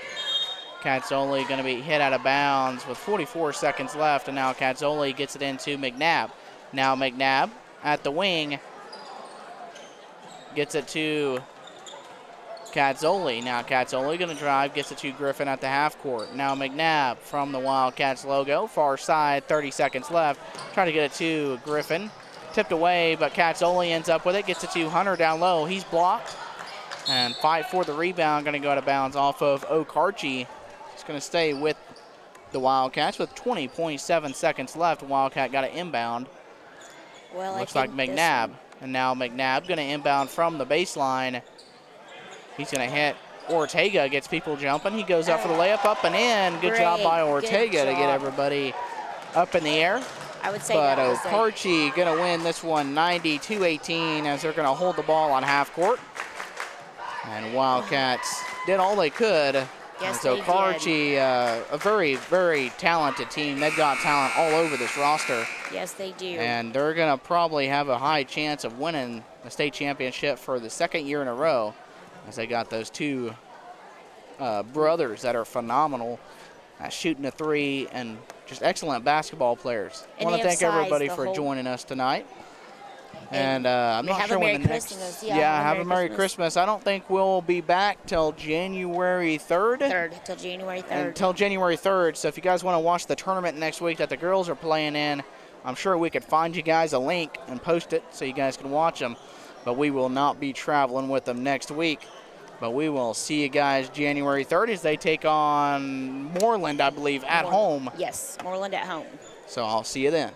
Speaker 9: Katzoli, going to be hit out of bounds with 44 seconds left, and now Katzoli gets it into McNabb. Now McNabb at the wing gets it to Katzoli. Now Katzoli going to drive, gets it to Griffin at the half court. Now McNabb from the Wildcats logo, far side, 30 seconds left. Trying to get it to Griffin. Tipped away, but Katzoli ends up with it, gets it to Hunter down low. He's blocked. And fight for the rebound, going to go out of bounds off of Okarche. It's going to stay with the Wildcats with 20.7 seconds left. Wildcat got an inbound.
Speaker 8: Well,
Speaker 9: looks like McNabb. And now McNabb going to inbound from the baseline. He's going to hit Ortega, gets people jumping. He goes up for the layup, up and in. Good job by Ortega to get everybody up in the air.
Speaker 8: I would say
Speaker 9: but
Speaker 8: that
Speaker 9: Okarche going to win this one 90-18 as they're going to hold the ball on half court. And Wildcats did all they could.
Speaker 8: Yes,
Speaker 9: and
Speaker 8: they
Speaker 9: Okarche, a very, very talented team. They've got talent all over this roster.
Speaker 8: Yes, they do.
Speaker 9: And they're going to probably have a high chance of winning the state championship for the second year in a row, as they got those two brothers that are phenomenal at shooting a three and just excellent basketball players. I want to thank everybody for joining us tonight. And I'm not sure when the next. Have a Merry Christmas. I don't think we'll be back till January 3rd.
Speaker 8: Till January 3rd.
Speaker 9: Until January 3rd. So if you guys want to watch the tournament next week that the girls are playing in, I'm sure we could find you guys a link and post it so you guys can watch them, but we will not be traveling with them next week. But we will see you guys January 3rd as they take on Moreland, I believe, at home.
Speaker 8: Yes, Moreland at home.
Speaker 9: So I'll see you then.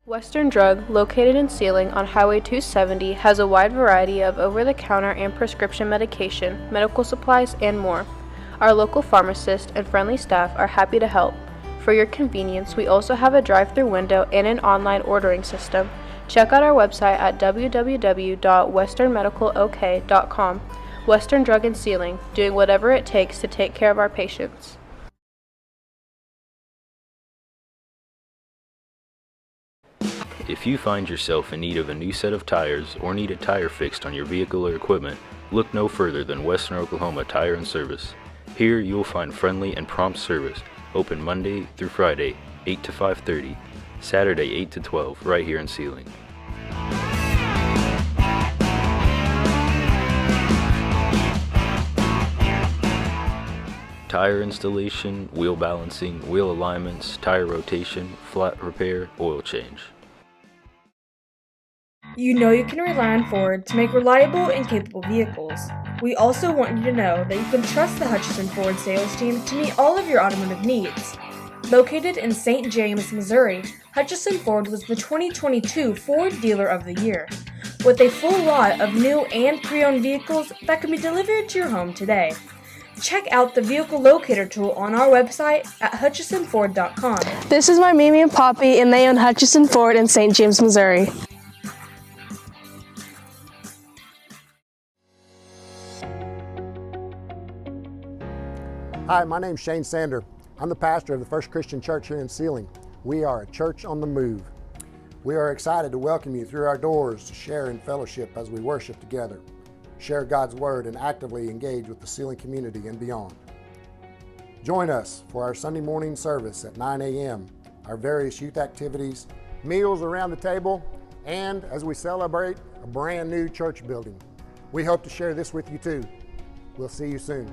Speaker 4: Western Drug, located in Sealing on Highway 270, has a wide variety of over-the-counter and prescription medication, medical supplies, and more. Our local pharmacist and friendly staff are happy to help. For your convenience, we also have a drive-through window and an online ordering system. Check out our website at www.westernmedicalok.com. Western Drug and Sealing, doing whatever it takes to take care of our patients.
Speaker 3: If you find yourself in need of a new set of tires or need a tire fixed on your vehicle or equipment, look no further than Western Oklahoma Tire and Service. Here you will find friendly and prompt service, open Monday through Friday, 8 to 5:30, Saturday 8 to 12, right here in Sealing. Tire installation, wheel balancing, wheel alignments, tire rotation, flat repair, oil change.
Speaker 12: You know you can rely on Ford to make reliable and capable vehicles. We also want you to know that you can trust the Hutchison Ford sales team to meet all of your automotive needs. Located in St. James, Missouri, Hutchison Ford was the 2022 Ford Dealer of the Year, with a full lot of new and pre-owned vehicles that can be delivered to your home today. Check out the vehicle locator tool on our website at hutchisonford.com.
Speaker 7: This is my Mimi and Poppy, and they own Hutchison Ford in St. James, Missouri.
Speaker 6: Hi, my name's Shane Sander. I'm the pastor of the First Christian Church here in Sealing. We are a church on the move. We are excited to welcome you through our doors to share in fellowship as we worship together, share God's Word, and actively engage with the Sealing community and beyond. Join us for our Sunday morning service at 9 a.m., our various youth activities, meals around the table, and as we celebrate a brand new church building. We hope to share this with you too. We'll see you soon.